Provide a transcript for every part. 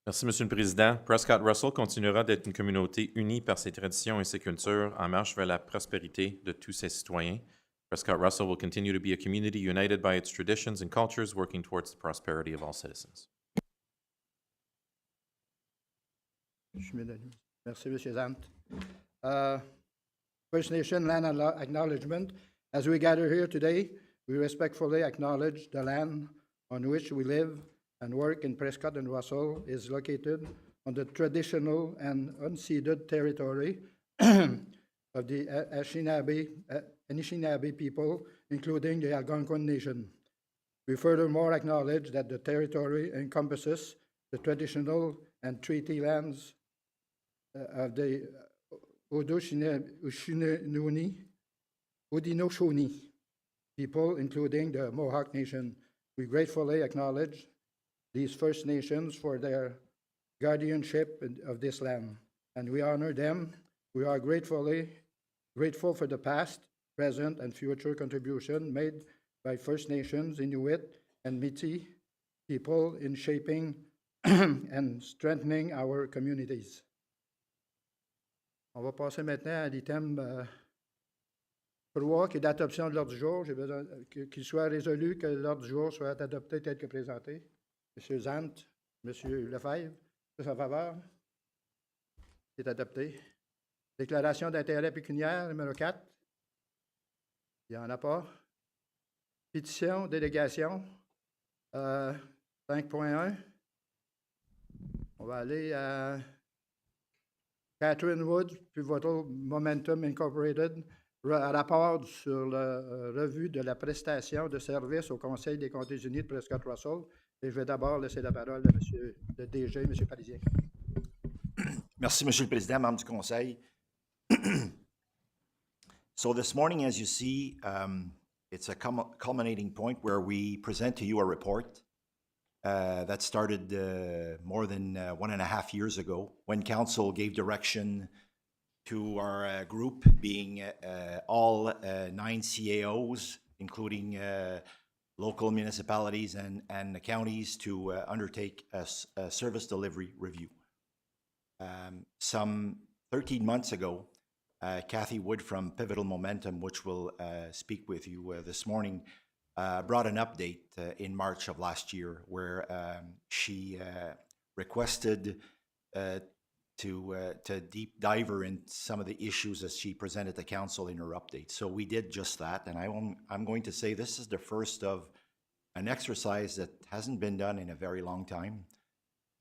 Merci, Monsieur le Président. Prescott-Russell continuera d'être une communauté unie par ses traditions et ses cultures en marche vers la prospérité de tous ses citoyens. Prescott-Russell will continue to be a community united by its traditions and cultures, working towards the prosperity of all citizens. Merci, M. Zant. First Nation Land Acknowledgement. As we gather here today, we respectfully acknowledge the land on which we live and work in Prescott and Russell is located on the traditional and unceded territory of the Anishinaabe people, including the Algonquin Nation. We furthermore acknowledge that the territory encompasses the traditional and treaty lands of the Haudenosaunee people, including the Mohawk Nation. We gratefully acknowledge these First Nations for their guardianship of this land, and we honor them. We are grateful for the past, present, and future contribution made by First Nations, Inuit, and Métis people in shaping and strengthening our communities. On va passer maintenant à l'item 3, qui est l'adoption de l'ordre du jour. J'ai besoin qu'il soit résolu que l'ordre du jour soit adopté tel que présenté. M. Zant, M. Lefebvre, tous en faveur? C'est adopté. Déclaration d'intérêt pécuniaire numéro 4. Il n'y en a pas. Pétition, délégation 5.1. On va aller à Catherine Woods, Pivotal Momentum Incorporated, rapport sur la revue de la prestation de services au Conseil des comtés unis de Prescott-Russell. Et je vais d'abord laisser la parole à le DG, M. Parisien. Merci, Monsieur le Président, membre du Conseil. So this morning, as you see, it's a culminating point where we present to you a report that started more than 1.5 years ago when Council gave direction to our group, being all 9 CAOs, including local municipalities and the counties, to undertake a service delivery review. Some 13 months ago, Kathy Wood from Pivotal Momentum, which will speak with you this morning, brought an update in March of last year where she requested to deep dive her in some of the issues that she presented to Council in her update. So we did just that, and I'm going to say this is the first of an exercise that hasn't been done in a very long time.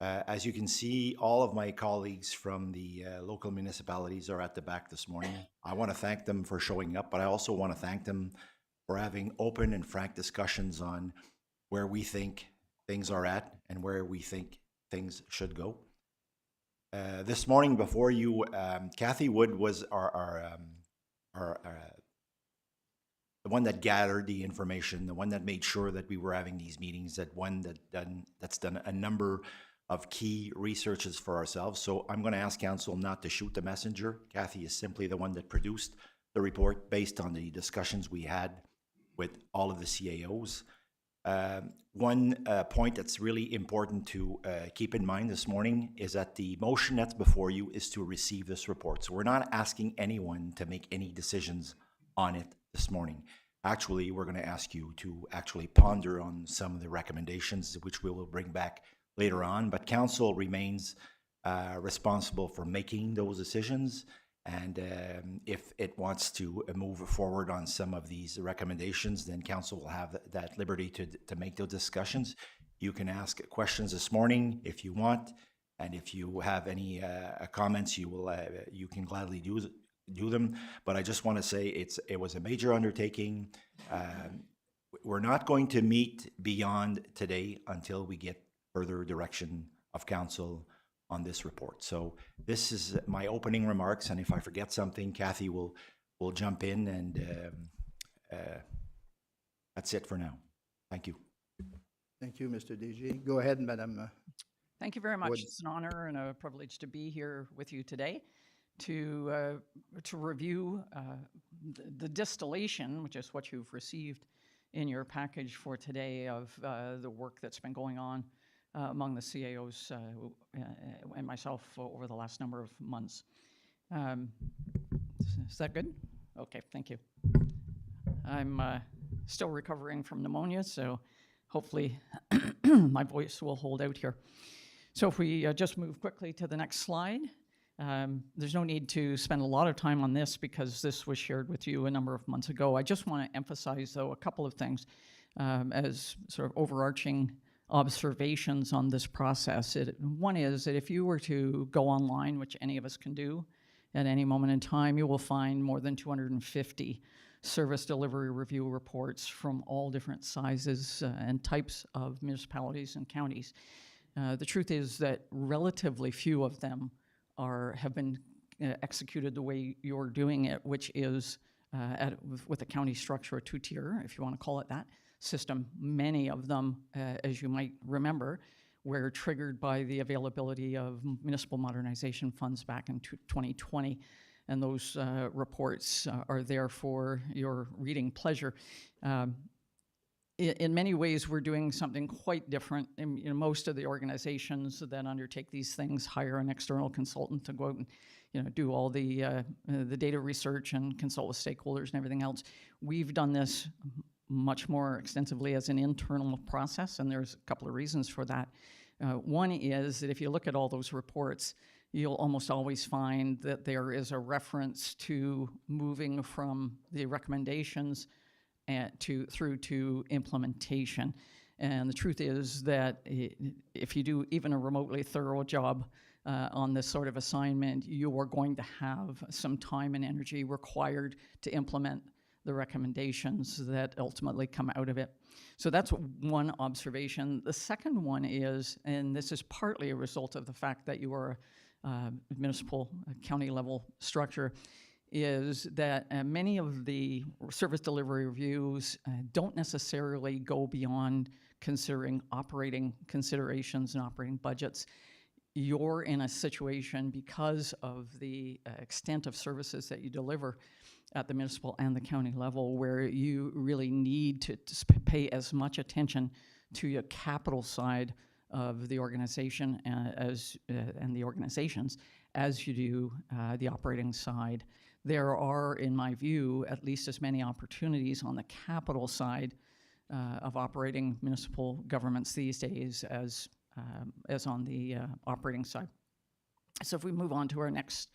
As you can see, all of my colleagues from the local municipalities are at the back this morning. I want to thank them for showing up, but I also want to thank them for having open and frank discussions on where we think things are at and where we think things should go. This morning before you, Kathy Wood was the one that gathered the information, the one that made sure that we were having these meetings, that's done a number of key researches for ourselves. So I'm going to ask Council not to shoot the messenger. Kathy is simply the one that produced the report based on the discussions we had with all of the CAOs. One point that's really important to keep in mind this morning is that the motion that's before you is to receive this report. So we're not asking anyone to make any decisions on it this morning. Actually, we're going to ask you to actually ponder on some of the recommendations, which we will bring back later on. But Council remains responsible for making those decisions. And if it wants to move forward on some of these recommendations, then Council will have that liberty to make those discussions. You can ask questions this morning if you want, and if you have any comments, you can gladly do them. But I just want to say it was a major undertaking. We're not going to meet beyond today until we get further direction of Council on this report. So this is my opening remarks, and if I forget something, Kathy will jump in, and that's it for now. Thank you. Thank you, Mr. DG. Go ahead, Madam. Thank you very much. Wood. It's an honor and a privilege to be here with you today to review the distillation, which is what you've received in your package for today, of the work that's been going on among the CAOs and myself over the last number of months. Is that good? Okay, thank you. I'm still recovering from pneumonia, so hopefully my voice will hold out here. So if we just move quickly to the next slide. There's no need to spend a lot of time on this because this was shared with you a number of months ago. I just want to emphasize, though, a couple of things as sort of overarching observations on this process. One is that if you were to go online, which any of us can do at any moment in time, you will find more than 250 service delivery review reports from all different sizes and types of municipalities and counties. The truth is that relatively few of them have been executed the way you're doing it, which is with a county structure, a two-tier, if you want to call it that, system. Many of them, as you might remember, were triggered by the availability of municipal modernization funds back in 2020, and those reports are there for your reading pleasure. In many ways, we're doing something quite different. Most of the organizations that undertake these things hire an external consultant to go out and do all the data research and consult with stakeholders and everything else. We've done this much more extensively as an internal process, and there's a couple of reasons for that. One is that if you look at all those reports, you'll almost always find that there is a reference to moving from the recommendations through to implementation. And the truth is that if you do even a remotely thorough job on this sort of assignment, you are going to have some time and energy required to implement the recommendations that ultimately come out of it. So that's one observation. The second one is, and this is partly a result of the fact that you are a municipal county level structure, is that many of the service delivery reviews don't necessarily go beyond considering operating considerations and operating budgets. You're in a situation, because of the extent of services that you deliver at the municipal and the county level, where you really need to pay as much attention to your capital side of the organization and the organizations as you do the operating side. There are, in my view, at least as many opportunities on the capital side of operating municipal governments these days as on the operating side. So if we move on to our next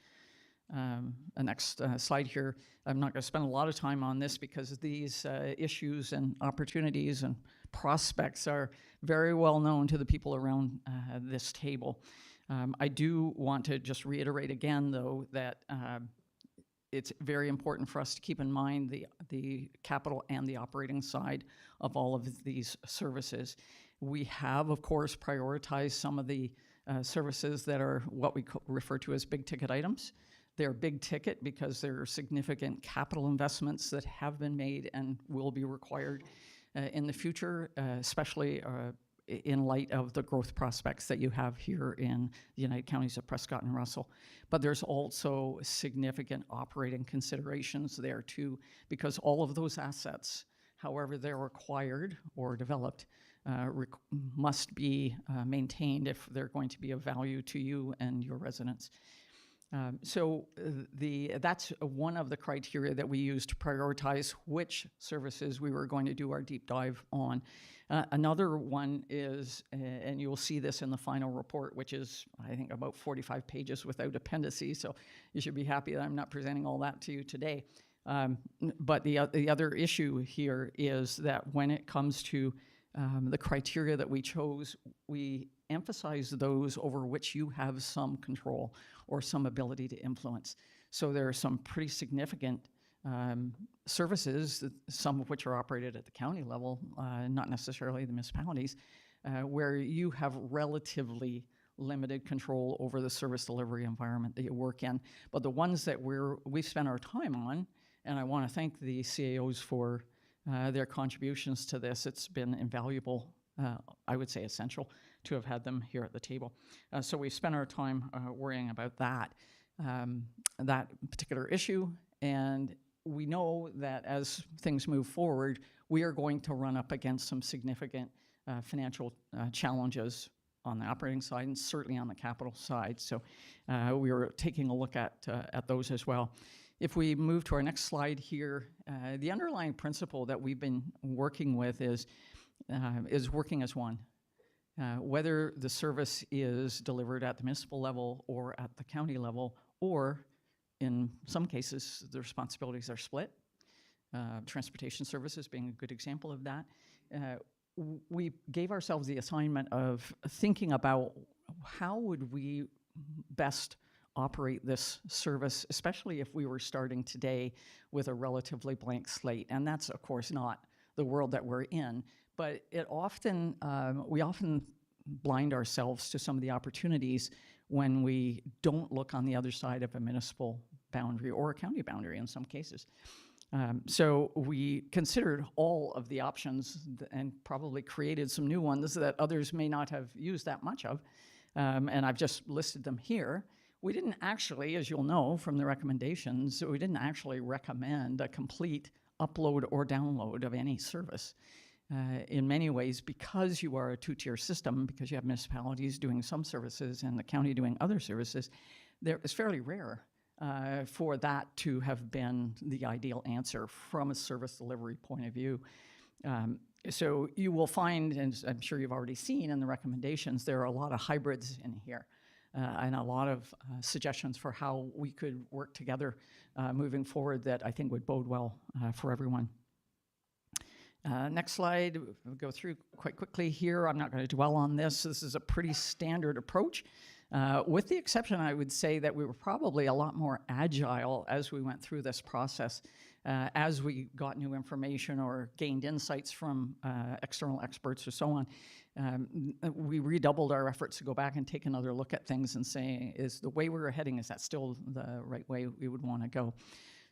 slide here, I'm not going to spend a lot of time on this because these issues and opportunities and prospects are very well known to the people around this table. I do want to just reiterate again, though, that it's very important for us to keep in mind the capital and the operating side of all of these services. We have, of course, prioritized some of the services that are what we refer to as big ticket items. They're big ticket because there are significant capital investments that have been made and will be required in the future, especially in light of the growth prospects that you have here in the United Counties of Prescott and Russell. But there's also significant operating considerations there too, because all of those assets, however they're acquired or developed, must be maintained if they're going to be of value to you and your residents. So that's one of the criteria that we used to prioritize which services we were going to do our deep dive on. Another one is, and you'll see this in the final report, which is, I think, about 45 pages without appendices, so you should be happy that I'm not presenting all that to you today. But the other issue here is that when it comes to the criteria that we chose, we emphasize those over which you have some control or some ability to influence. So there are some pretty significant services, some of which are operated at the county level, not necessarily the municipalities, where you have relatively limited control over the service delivery environment that you work in. But the ones that we've spent our time on, and I want to thank the CAOs for their contributions to this. It's been invaluable, I would say essential, to have had them here at the table. So we spent our time worrying about that particular issue, and we know that as things move forward, we are going to run up against some significant financial challenges on the operating side and certainly on the capital side. So we were taking a look at those as well. If we move to our next slide here, the underlying principle that we've been working with is working as one. Whether the service is delivered at the municipal level or at the county level, or in some cases, the responsibilities are split. Transportation services being a good example of that. We gave ourselves the assignment of thinking about how would we best operate this service, especially if we were starting today with a relatively blank slate. And that's, of course, not the world that we're in. But it often, we often blind ourselves to some of the opportunities when we don't look on the other side of a municipal boundary or a county boundary in some cases. So we considered all of the options and probably created some new ones that others may not have used that much of. And I've just listed them here. We didn't actually, as you'll know from the recommendations, we didn't actually recommend a complete upload or download of any service. In many ways, because you are a two-tier system, because you have municipalities doing some services and the county doing other services, it's fairly rare for that to have been the ideal answer from a service delivery point of view. So you will find, and I'm sure you've already seen in the recommendations, there are a lot of hybrids in here and a lot of suggestions for how we could work together moving forward that I think would bode well for everyone. Next slide, we'll go through quite quickly here. I'm not going to dwell on this. This is a pretty standard approach. With the exception, I would say, that we were probably a lot more agile as we went through this process, as we got new information or gained insights from external experts or so on. We redoubled our efforts to go back and take another look at things and say, is the way we were heading, is that still the right way we would want to go?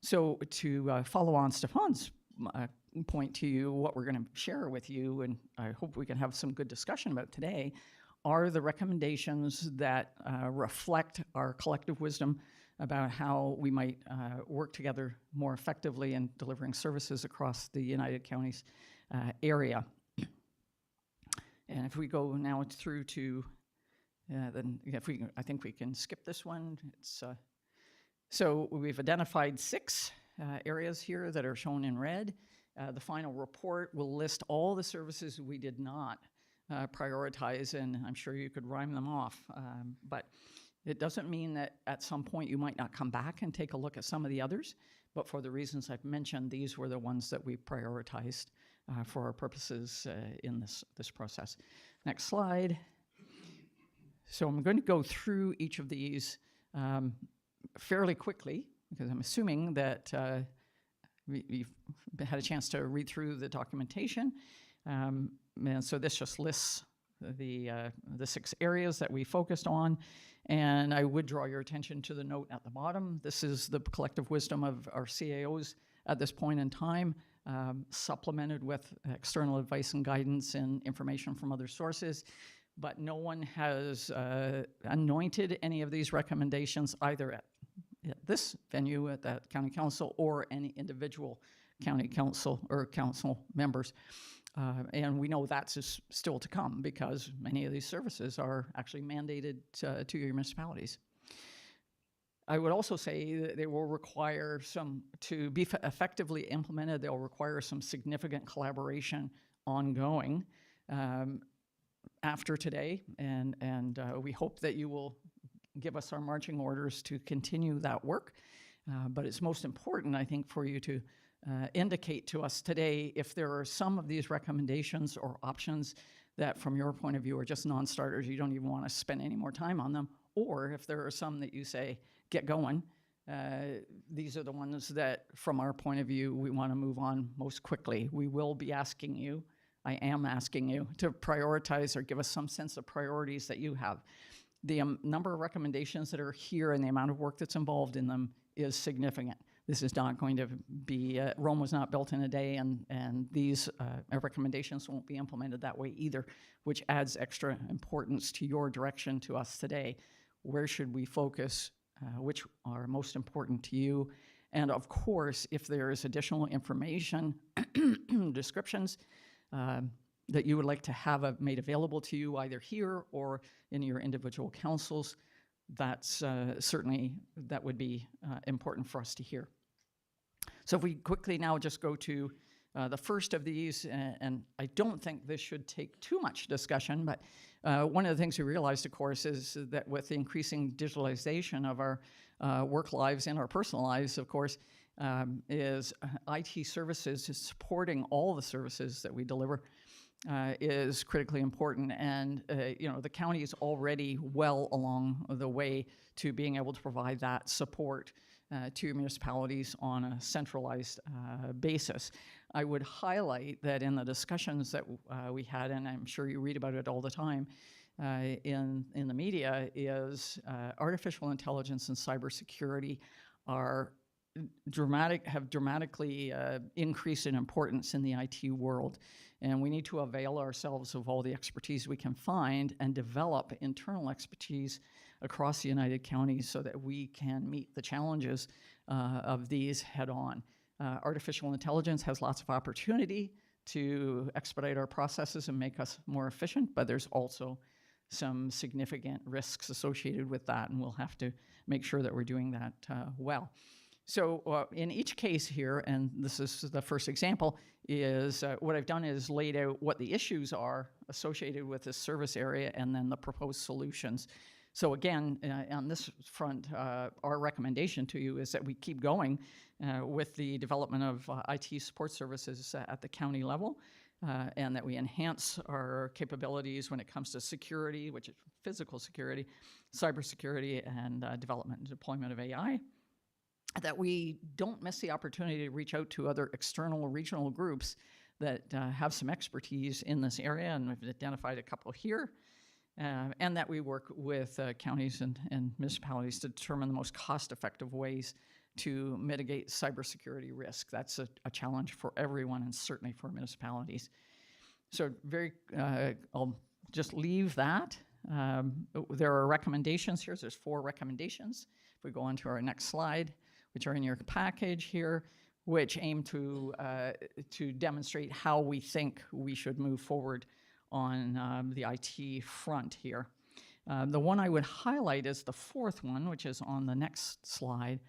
So to follow on Stefan's point to you, what we're going to share with you, and I hope we can have some good discussion about today, are the recommendations that reflect our collective wisdom about how we might work together more effectively in delivering services across the United Counties area. And if we go now through to, I think we can skip this one. It's, so we've identified 6 areas here that are shown in red. The final report will list all the services we did not prioritize, and I'm sure you could rhyme them off. But it doesn't mean that at some point you might not come back and take a look at some of the others, but for the reasons I've mentioned, these were the ones that we prioritized for our purposes in this process. Next slide. So I'm going to go through each of these fairly quickly, because I'm assuming that you've had a chance to read through the documentation. And so this just lists the 6 areas that we focused on. And I would draw your attention to the note at the bottom. This is the collective wisdom of our CAOs at this point in time, supplemented with external advice and guidance and information from other sources. But no one has anointed any of these recommendations either at this venue, at the county council, or any individual county council or council members. And we know that's still to come because many of these services are actually mandated to your municipalities. I would also say that they will require to be effectively implemented, they'll require some significant collaboration ongoing after today. And we hope that you will give us our marching orders to continue that work. But it's most important, I think, for you to indicate to us today if there are some of these recommendations or options that from your point of view are just non-starters, you don't even want to spend any more time on them, or if there are some that you say, get going, these are the ones that from our point of view, we want to move on most quickly. We will be asking you, I am asking you, to prioritize or give us some sense of priorities that you have. The number of recommendations that are here and the amount of work that's involved in them is significant. This is not going to be, Rome was not built in a day, and these recommendations won't be implemented that way either, which adds extra importance to your direction to us today. Where should we focus? Which are most important to you? And of course, if there is additional information, descriptions, that you would like to have made available to you either here or in your individual councils, that's certainly, that would be important for us to hear. So if we quickly now just go to the first of these, and I don't think this should take too much discussion, but one of the things we realized, of course, is that with the increasing digitalization of our work lives and our personal lives, of course, is IT services supporting all the services that we deliver is critically important. And, the county is already well along the way to being able to provide that support to municipalities on a centralized basis. I would highlight that in the discussions that we had, and I'm sure you read about it all the time in the media, is artificial intelligence and cybersecurity have dramatically increased in importance in the IT world. And we need to avail ourselves of all the expertise we can find and develop internal expertise across the United Counties so that we can meet the challenges of these head on. Artificial intelligence has lots of opportunity to expedite our processes and make us more efficient, but there's also some significant risks associated with that, and we'll have to make sure that we're doing that well. So in each case here, and this is the first example, is what I've done is laid out what the issues are associated with this service area and then the proposed solutions. So again, on this front, our recommendation to you is that we keep going with the development of IT support services at the county level, and that we enhance our capabilities when it comes to security, which is physical security, cybersecurity, and development and deployment of AI. That we don't miss the opportunity to reach out to other external regional groups that have some expertise in this area, and we've identified a couple here, and that we work with counties and municipalities to determine the most cost-effective ways to mitigate cybersecurity risk. That's a challenge for everyone, and certainly for municipalities. So I'll just leave that. There are recommendations here. There's 4 recommendations. If we go on to our next slide, which are in your package here, which aim to demonstrate how we think we should move forward on the IT front here. The one I would highlight is the 4th one, which is on the next slide,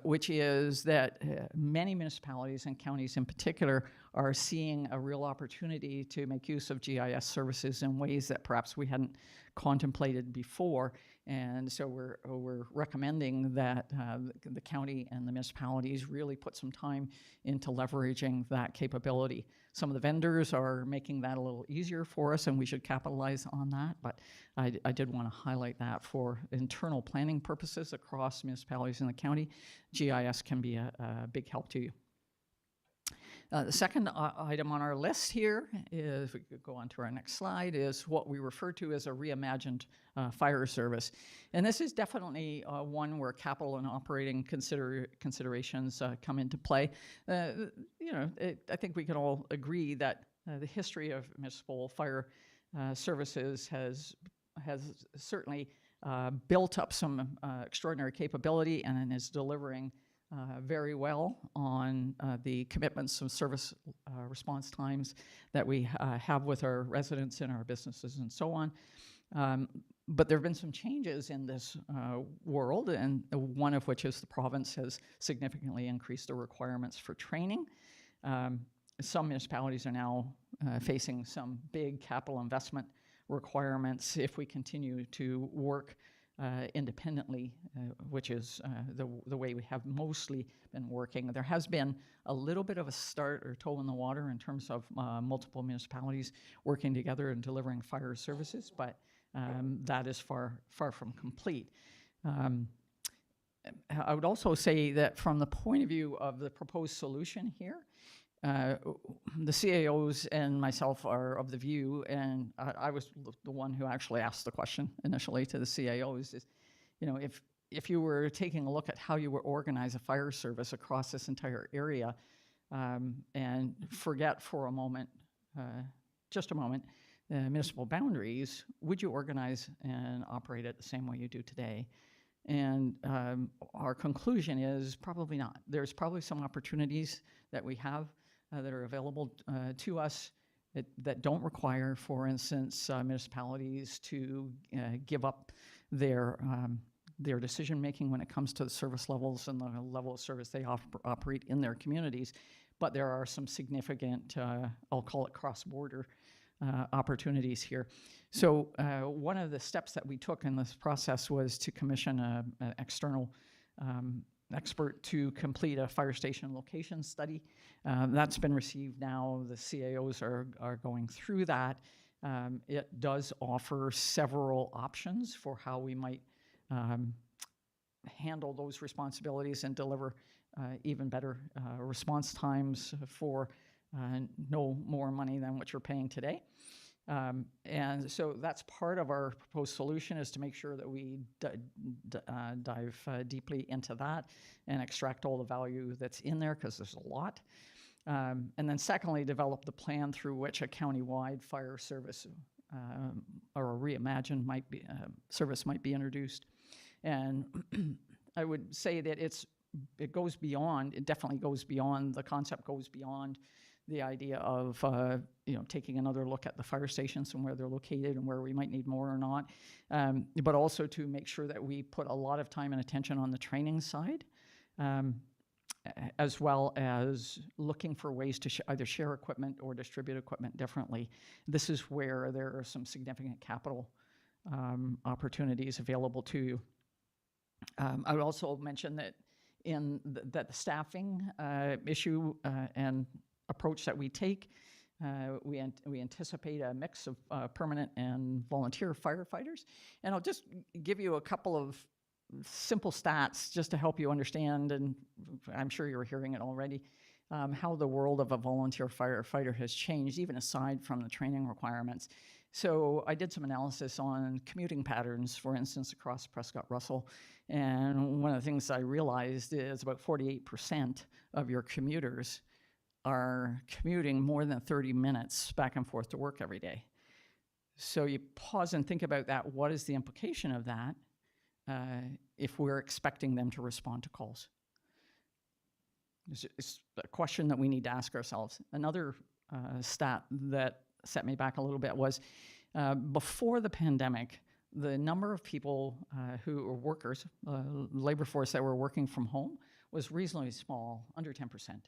which is that many municipalities and counties in particular are seeing a real opportunity to make use of GIS services in ways that perhaps we hadn't contemplated before. And so we're recommending that the county and the municipalities really put some time into leveraging that capability. Some of the vendors are making that a little easier for us, and we should capitalize on that. But I did want to highlight that for internal planning purposes across municipalities in the county. GIS can be a big help to you. The second item on our list here is, if we could go on to our next slide, is what we refer to as a reimagined fire service. And this is definitely one where capital and operating considerations come into play. I think we can all agree that the history of municipal fire services has certainly built up some extraordinary capability and is delivering very well on the commitments of service response times that we have with our residents and our businesses and so on. But there have been some changes in this world, and one of which is the province has significantly increased the requirements for training. Some municipalities are now facing some big capital investment requirements if we continue to work independently, which is the way we have mostly been working. There has been a little bit of a start or toe in the water in terms of multiple municipalities working together and delivering fire services, but that is far from complete. I would also say that from the point of view of the proposed solution here, the CAOs and myself are of the view, and I was the one who actually asked the question initially to the CAOs, is, if you were taking a look at how you would organize a fire service across this entire area, and forget for a moment, just a moment, municipal boundaries, would you organize and operate it the same way you do today? And our conclusion is probably not. There's probably some opportunities that we have that are available to us that don't require, for instance, municipalities to give up their decision-making when it comes to the service levels and the level of service they operate in their communities. But there are some significant, I'll call it cross-border opportunities here. So one of the steps that we took in this process was to commission an external expert to complete a fire station location study. That's been received now. The CAOs are going through that. It does offer several options for how we might handle those responsibilities and deliver even better response times for no more money than what you're paying today. And so that's part of our proposed solution, is to make sure that we dive deeply into that and extract all the value that's in there, because there's a lot. And then secondly, develop the plan through which a county-wide fire service or a reimagined service might be introduced. And I would say that it goes beyond, it definitely goes beyond, the concept goes beyond the idea of taking another look at the fire stations and where they're located and where we might need more or not, but also to make sure that we put a lot of time and attention on the training side, as well as looking for ways to either share equipment or distribute equipment differently. This is where there are some significant capital opportunities available to you. I would also mention that the staffing issue and approach that we take, we anticipate a mix of permanent and volunteer firefighters. And I'll just give you a couple of simple stats just to help you understand, and I'm sure you're hearing it already, how the world of a volunteer firefighter has changed, even aside from the training requirements. So I did some analysis on commuting patterns, for instance, across Prescott-Russell, and one of the things I realized is about 48% of your commuters are commuting more than 30 minutes back and forth to work every day. So you pause and think about that. What is the implication of that if we're expecting them to respond to calls? It's a question that we need to ask ourselves. Another stat that set me back a little bit was before the pandemic, the number of people who were workers, labor force that were working from home, was reasonably small, under 10%.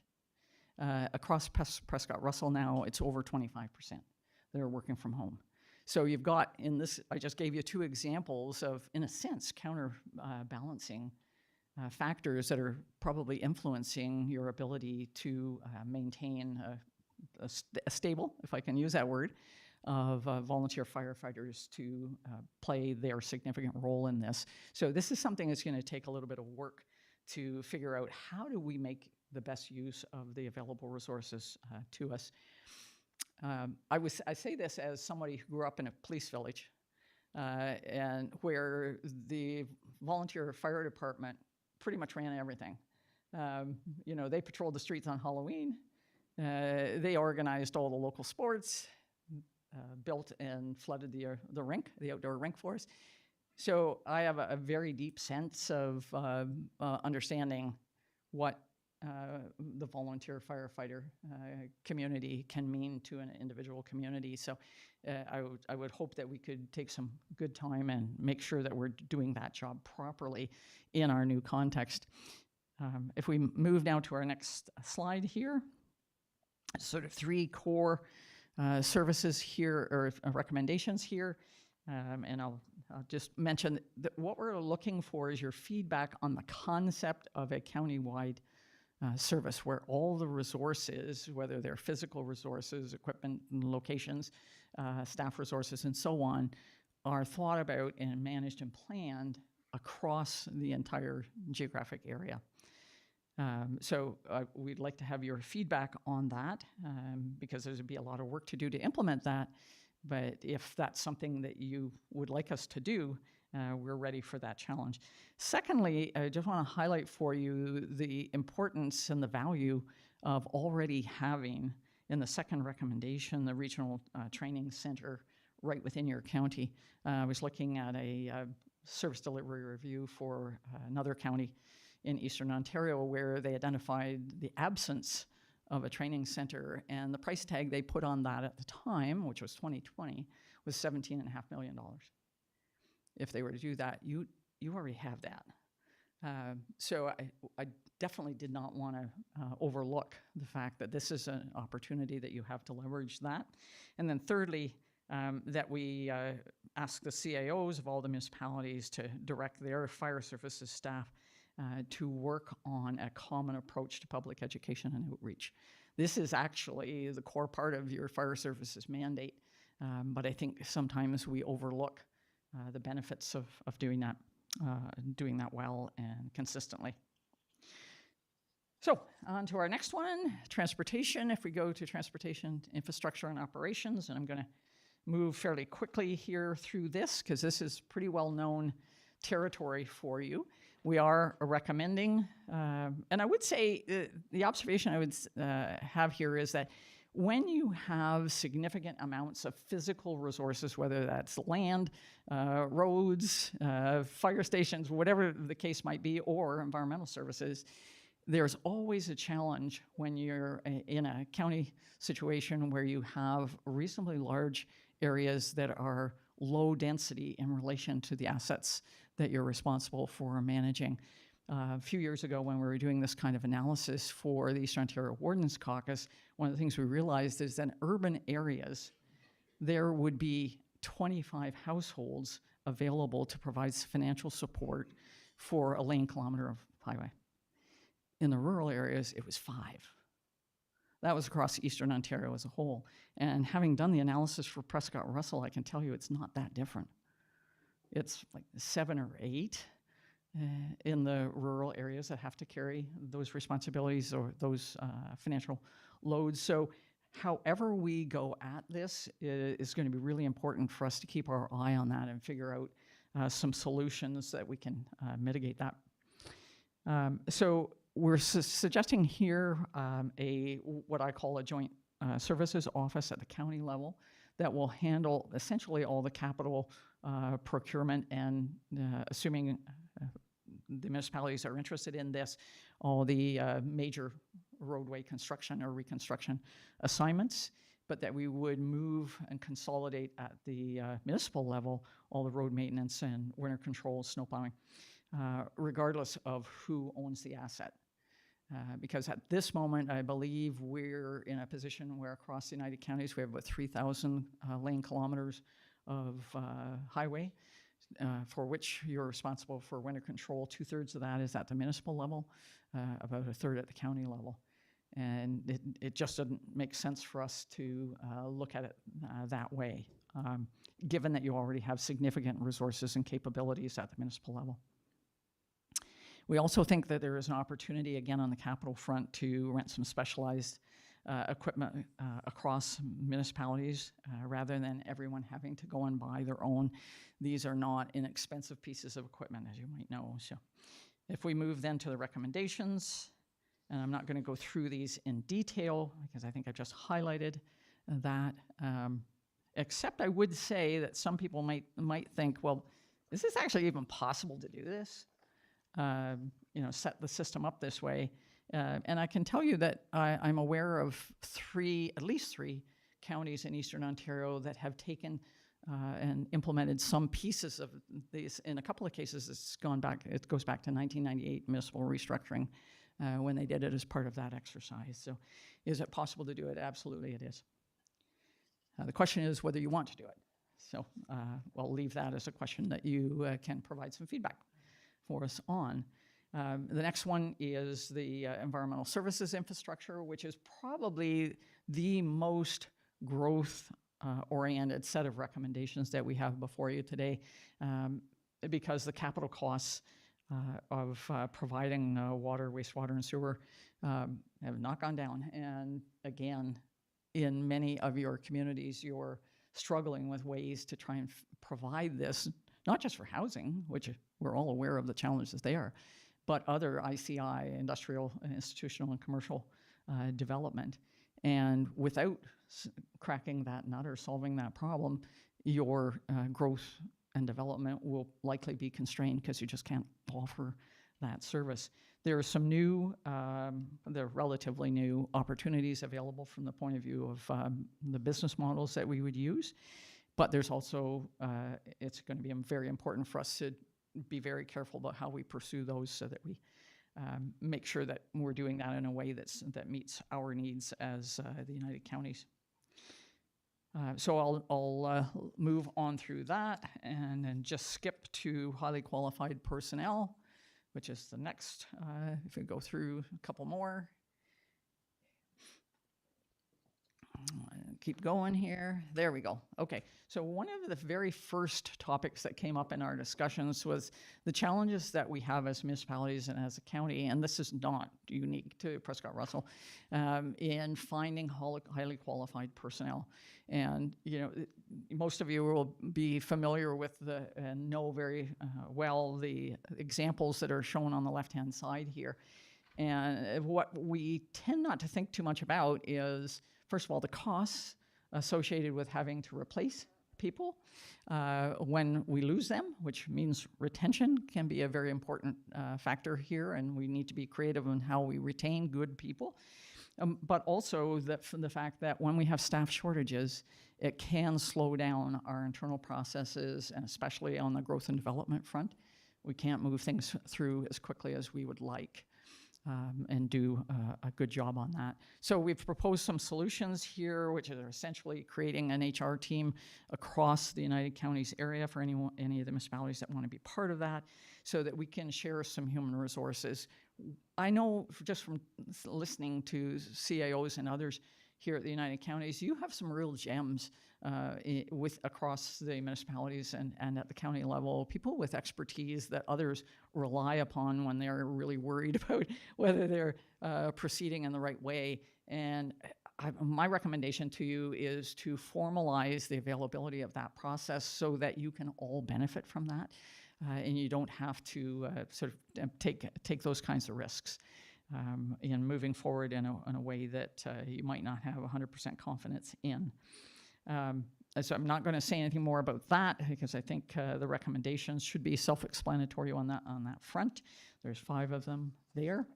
Across Prescott-Russell now, it's over 25% that are working from home. So you've got in this, I just gave you two examples of, in a sense, counterbalancing factors that are probably influencing your ability to maintain a stable, if I can use that word, of volunteer firefighters to play their significant role in this. So this is something that's going to take a little bit of work to figure out how do we make the best use of the available resources to us. I say this as somebody who grew up in a police village, and where the volunteer fire department pretty much ran everything. They patrolled the streets on Halloween. They organized all the local sports, built and flooded the rink, the outdoor rink for us. So I have a very deep sense of understanding what the volunteer firefighter community can mean to an individual community. So I would hope that we could take some good time and make sure that we're doing that job properly in our new context. If we move now to our next slide here, sort of three core services here, or recommendations here, and I'll just mention that what we're looking for is your feedback on the concept of a county-wide service where all the resources, whether they're physical resources, equipment, locations, staff resources, and so on, are thought about and managed and planned across the entire geographic area. So we'd like to have your feedback on that, because there's going to be a lot of work to do to implement that. But if that's something that you would like us to do, we're ready for that challenge. Secondly, I just want to highlight for you the importance and the value of already having, in the second recommendation, the regional training center right within your county. I was looking at a service delivery review for another county in Eastern Ontario where they identified the absence of a training center, and the price tag they put on that at the time, which was 2020, was $17.5 million. If they were to do that, you already have that. So I definitely did not want to overlook the fact that this is an opportunity that you have to leverage that. And then thirdly, that we ask the CAOs of all the municipalities to direct their fire services staff to work on a common approach to public education and outreach. This is actually the core part of your fire services mandate, but I think sometimes we overlook the benefits of doing that well and consistently. So on to our next one, transportation. If we go to transportation infrastructure and operations, and I'm going to move fairly quickly here through this because this is pretty well-known territory for you. We are recommending, and I would say the observation I would have here is that when you have significant amounts of physical resources, whether that's land, roads, fire stations, whatever the case might be, or environmental services, there's always a challenge when you're in a county situation where you have reasonably large areas that are low density in relation to the assets that you're responsible for managing. A few years ago when we were doing this kind of analysis for the Eastern Ontario Warden's Caucus, one of the things we realized is that in urban areas, there would be 25 households available to provide financial support for a lane kilometer of highway. In the rural areas, it was 5. That was across Eastern Ontario as a whole. And having done the analysis for Prescott-Russell, I can tell you it's not that different. It's like 7 or 8 in the rural areas that have to carry those responsibilities or those financial loads. So however we go at this is going to be really important for us to keep our eye on that and figure out some solutions that we can mitigate that. So we're suggesting here what I call a joint services office at the county level that will handle essentially all the capital procurement and assuming the municipalities are interested in this, all the major roadway construction or reconstruction assignments, but that we would move and consolidate at the municipal level all the road maintenance and winter control, snow plowing, regardless of who owns the asset. Because at this moment, I believe we're in a position where across the United Counties, we have about 3,000 lane kilometers of highway for which you're responsible for winter control. 2/3 of that is at the municipal level, about 1/3 at the county level. And it just doesn't make sense for us to look at it that way, given that you already have significant resources and capabilities at the municipal level. We also think that there is an opportunity, again, on the capital front to rent some specialized equipment across municipalities rather than everyone having to go and buy their own. These are not inexpensive pieces of equipment, as you might know. So if we move then to the recommendations, and I'm not going to go through these in detail because I think I've just highlighted that, except I would say that some people might think, well, is this actually even possible to do this? Set the system up this way. And I can tell you that I'm aware of at least three counties in Eastern Ontario that have taken and implemented some pieces of these. In a couple of cases, it goes back to 1998 municipal restructuring when they did it as part of that exercise. So is it possible to do it? Absolutely it is. The question is whether you want to do it. So I'll leave that as a question that you can provide some feedback for us on. The next one is the environmental services infrastructure, which is probably the most growth-oriented set of recommendations that we have before you today, because the capital costs of providing water, wastewater, and sewer have not gone down. And again, in many of your communities, you're struggling with ways to try and provide this, not just for housing, which we're all aware of the challenges there, but other ICI, industrial, institutional, and commercial development. And without cracking that nut or solving that problem, your growth and development will likely be constrained because you just can't offer that service. There are some new, they're relatively new opportunities available from the point of view of the business models that we would use. But there's also, it's going to be very important for us to be very careful about how we pursue those so that we make sure that we're doing that in a way that meets our needs as the United Counties. So I'll move on through that and then just skip to highly qualified personnel, which is the next, if we go through a couple more. Keep going here. There we go. Okay. So one of the very first topics that came up in our discussions was the challenges that we have as municipalities and as a county, and this is not unique to Prescott-Russell, in finding highly qualified personnel. And, you know, most of you will be familiar with and know very well the examples that are shown on the left-hand side here. And what we tend not to think too much about is, first of all, the costs associated with having to replace people when we lose them, which means retention can be a very important factor here, and we need to be creative in how we retain good people. But also from the fact that when we have staff shortages, it can slow down our internal processes, and especially on the growth and development front. We can't move things through as quickly as we would like. And do a good job on that. So we've proposed some solutions here, which are essentially creating an HR team across the United Counties area for any of the municipalities that want to be part of that, so that we can share some human resources. I know just from listening to CAOs and others here at the United Counties, you have some real gems across the municipalities and at the county level, people with expertise that others rely upon when they're really worried about whether they're proceeding in the right way. And my recommendation to you is to formalize the availability of that process so that you can all benefit from that, and you don't have to sort of take those kinds of risks. In moving forward in a way that you might not have 100% confidence in. So I'm not going to say anything more about that because I think the recommendations should be self-explanatory on that front. There's 5 of them there.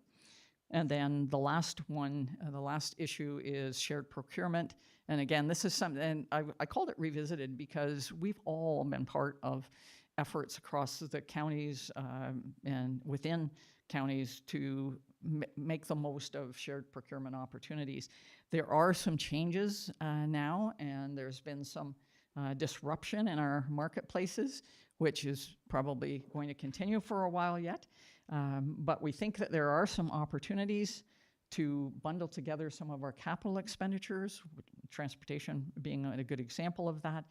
And then the last one, the last issue is shared procurement. And again, this is something, and I called it revisited because we've all been part of efforts across the counties and within counties to make the most of shared procurement opportunities. There are some changes now, and there's been some disruption in our marketplaces, which is probably going to continue for a while yet. But we think that there are some opportunities to bundle together some of our capital expenditures, transportation being a good example of that,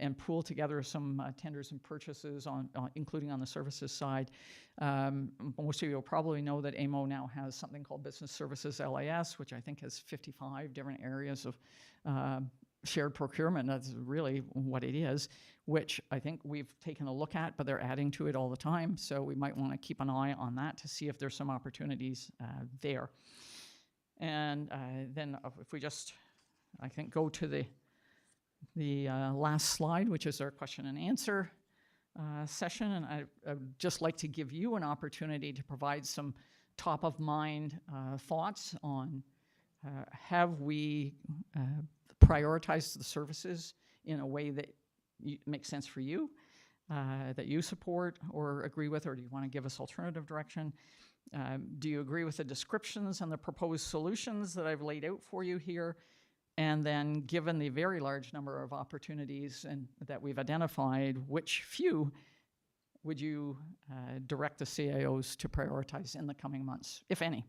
and pool together some tenders and purchases, including on the services side. Most of you will probably know that AMO now has something called Business Services LAS, which I think has 55 different areas of shared procurement. That's really what it is, which I think we've taken a look at, but they're adding to it all the time. So we might want to keep an eye on that to see if there's some opportunities there. And then if we just, I think, go to the last slide, which is our question and answer session. And I'd just like to give you an opportunity to provide some top of mind thoughts on have we prioritized the services in a way that makes sense for you, that you support or agree with, or do you want to give us alternative direction? Do you agree with the descriptions and the proposed solutions that I've laid out for you here? And then, given the very large number of opportunities that we've identified, which few would you direct the CAOs to prioritize in the coming months, if any?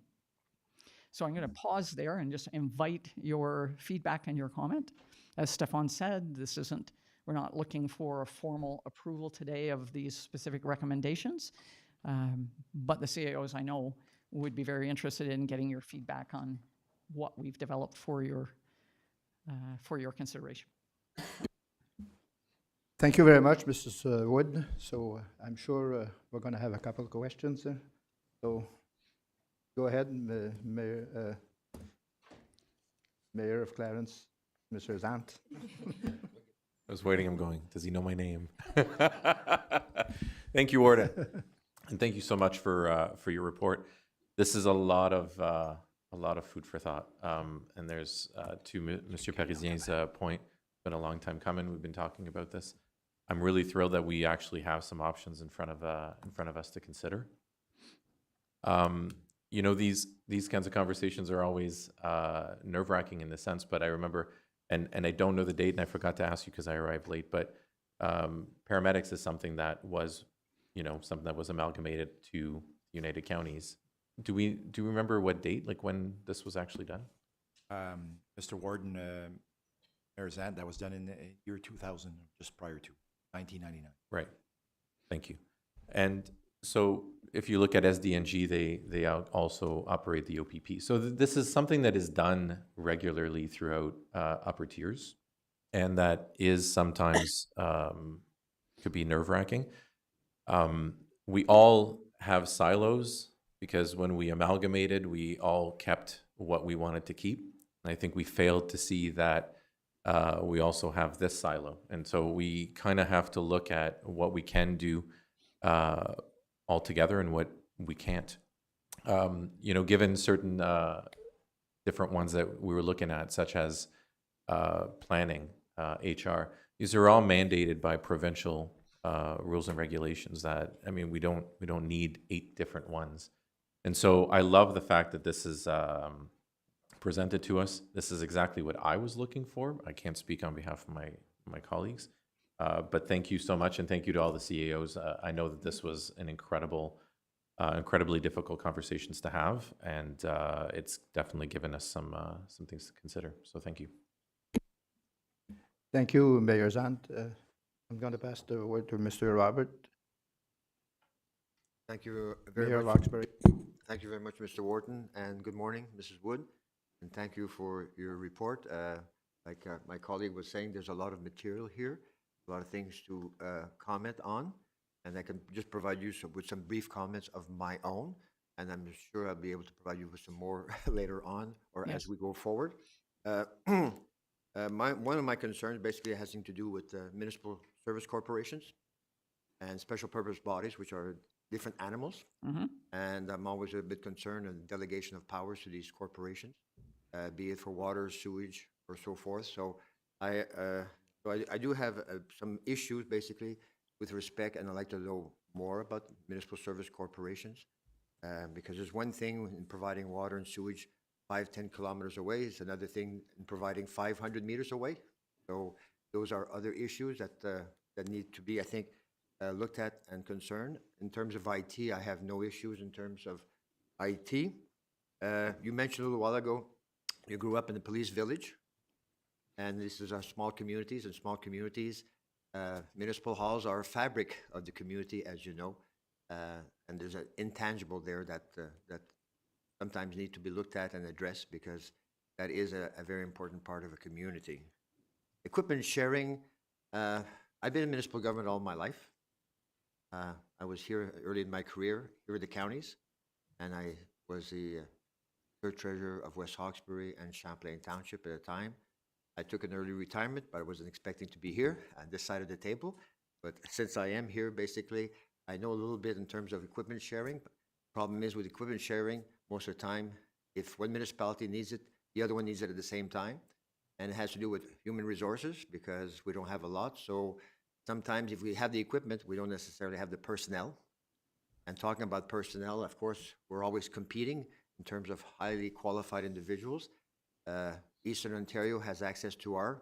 So I'm going to pause there and just invite your feedback and your comment. As Stefan said, we're not looking for a formal approval today of these specific recommendations, but the CAOs I know would be very interested in getting your feedback on what we've developed for your consideration. Thank you very much, Mrs. Wood. So I'm sure we're going to have a couple of questions. So go ahead, Mayor of Clarence, Mr. Zant. I was waiting, I'm going, does he know my name? Thank you, Orda. And thank you so much for your report. This is a lot of food for thought. And there's to Monsieur Parisien's point, it's been a long time coming. We've been talking about this. I'm really thrilled that we actually have some options in front of us to consider. You know, these kinds of conversations are always nerve-wracking in the sense, but I remember, and I don't know the date, and I forgot to ask you because I arrived late, but paramedics is something that was, something that was amalgamated to United Counties. Do we remember what date, like when this was actually done? Mr. Warden, Mayor Zant, that was done in the year 2000, just prior to 1999. Right. Thank you. And so if you look at SDNG, they also operate the OPP. So this is something that is done regularly throughout upper tiers, and that is sometimes could be nerve-wracking. We all have silos because when we amalgamated, we all kept what we wanted to keep. And I think we failed to see that we also have this silo. And so we kind of have to look at what we can do altogether and what we can't. Given certain different ones that we were looking at, such as planning, HR, these are all mandated by provincial rules and regulations that, we don't need 8 different ones. And so I love the fact that this is presented to us. This is exactly what I was looking for. I can't speak on behalf of my colleagues. But thank you so much, and thank you to all the CAOs. I know that this was an incredibly difficult conversations to have, and it's definitely given us some things to consider. So thank you. Thank you, Mayor Zant. I'm going to pass the word to Mr. Robert. Thank you very Mayor much. Roxbury. Thank you very much, Mr. Wharton, and good morning, Mrs. Wood, and thank you for your report. Like my colleague was saying, there's a lot of material here, a lot of things to comment on, and I can just provide you with some brief comments of my own, and I'm sure I'll be able to provide you with some more later on or Yes. as we go forward. One of my concerns basically has to do with municipal service corporations and special purpose bodies, which are different animals. And I'm always a bit concerned in delegation of powers to these corporations, be it for water, sewage, or so forth. So I do have some issues basically with respect, and I'd like to know more about municipal service corporations, because there's one thing in providing water and sewage 5-10 kilometers away. It's another thing in providing 500 meters away. So those are other issues that need to be, I think, looked at and concerned. In terms of IT, I have no issues in terms of IT. You mentioned a little while ago, you grew up in the police village, and this is our small communities, and small communities, municipal halls are a fabric of the community, as you know, and there's an intangible there that sometimes need to be looked at and addressed, because that is a very important part of a community. Equipment sharing, I've been in municipal government all my life. I was here early in my career, here at the counties, and I was the third treasurer of West Hawkesbury and Champlain Township at the time. I took an early retirement, but I wasn't expecting to be here on this side of the table. But since I am here, basically, I know a little bit in terms of equipment sharing. Problem is with equipment sharing, most of the time, if one municipality needs it, the other one needs it at the same time. And it has to do with human resources, because we don't have a lot. So sometimes if we have the equipment, we don't necessarily have the personnel. And talking about personnel, of course, we're always competing in terms of highly qualified individuals. Eastern Ontario has access to our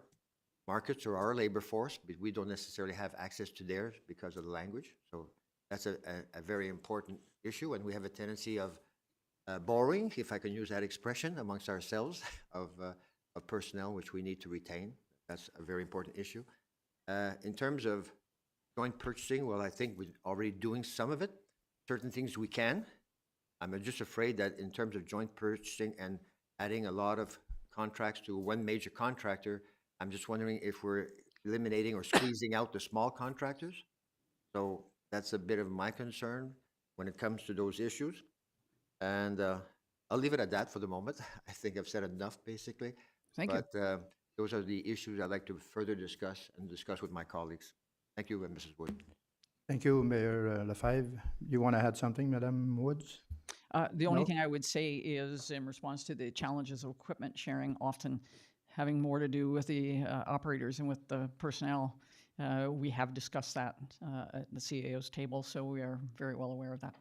markets or our labor force, but we don't necessarily have access to theirs because of the language. So that's a very important issue, and we have a tendency of borrowing, if I can use that expression, amongst ourselves of personnel, which we need to retain. That's a very important issue. In terms of joint purchasing, well, I think we're already doing some of it. Certain things we can. I'm just afraid that in terms of joint purchasing and adding a lot of contracts to one major contractor, I'm just wondering if we're eliminating or squeezing out the small contractors. So that's a bit of my concern when it comes to those issues. And I'll leave it at that for the moment. I think I've said enough, basically. Thank you. But those are the issues I'd like to further discuss with my colleagues. Thank you, Mrs. Wood. Thank you, Mayor Lefebvre. You want to add something, Madam Woods? The only No? thing I would say is in response to the challenges of equipment sharing, often having more to do with the operators and with the personnel. We have discussed that at the CAO's table, so we are very well aware of that.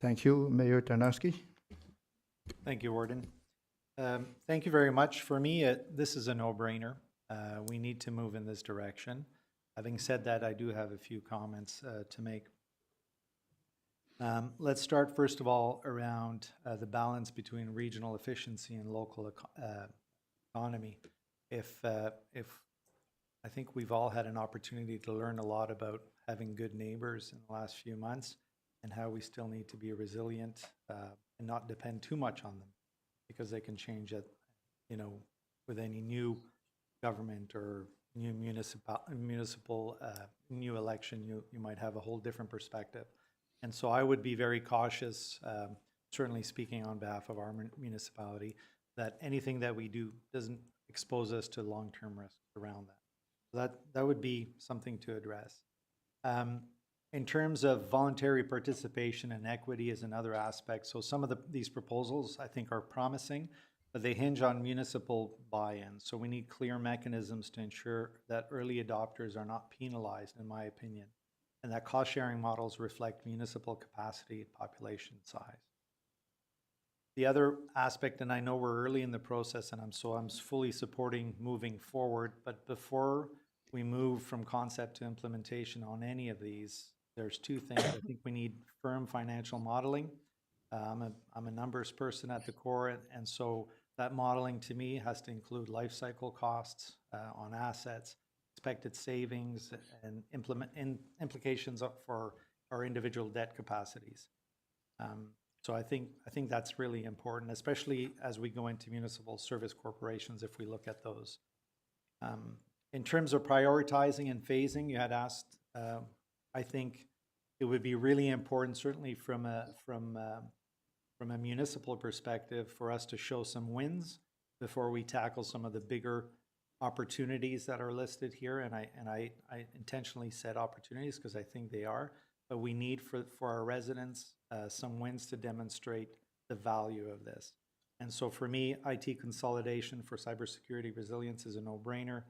Thank you, Mayor Tarnowski. Thank you, Warden. Thank you very much. For me, this is a no-brainer. We need to move in this direction. Having said that, I do have a few comments to make. Let's start first of all around the balance between regional efficiency and local economy. If I think we've all had an opportunity to learn a lot about having good neighbors in the last few months and how we still need to be resilient and not depend too much on them because they can change it, you know, with any new government or new municipal new election, you might have a whole different perspective. And so I would be very cautious, certainly speaking on behalf of our municipality, that anything that we do doesn't expose us to long-term risks around that. So that would be something to address. In terms of voluntary participation and equity is another aspect. So some of these proposals I think are promising, but they hinge on municipal buy-in. So we need clear mechanisms to ensure that early adopters are not penalized, in my opinion, and that cost-sharing models reflect municipal capacity, population size. The other aspect, and I know we're early in the process, and I'm fully supporting moving forward, but before we move from concept to implementation on any of these, there's two things. I think we need firm financial modeling. I'm a numbers person at the core, and so that modeling to me has to include life cycle costs on assets, expected savings, and implications for our individual debt capacities. So I think that's really important, especially as we go into municipal service corporations, if we look at those. In terms of prioritizing and phasing, you had asked, I think it would be really important, certainly from a municipal perspective, for us to show some wins before we tackle some of the bigger opportunities that are listed here. And I intentionally said opportunities because I think they are, but we need for our residents some wins to demonstrate the value of this. And so for me, IT consolidation for cybersecurity resilience is a no-brainer.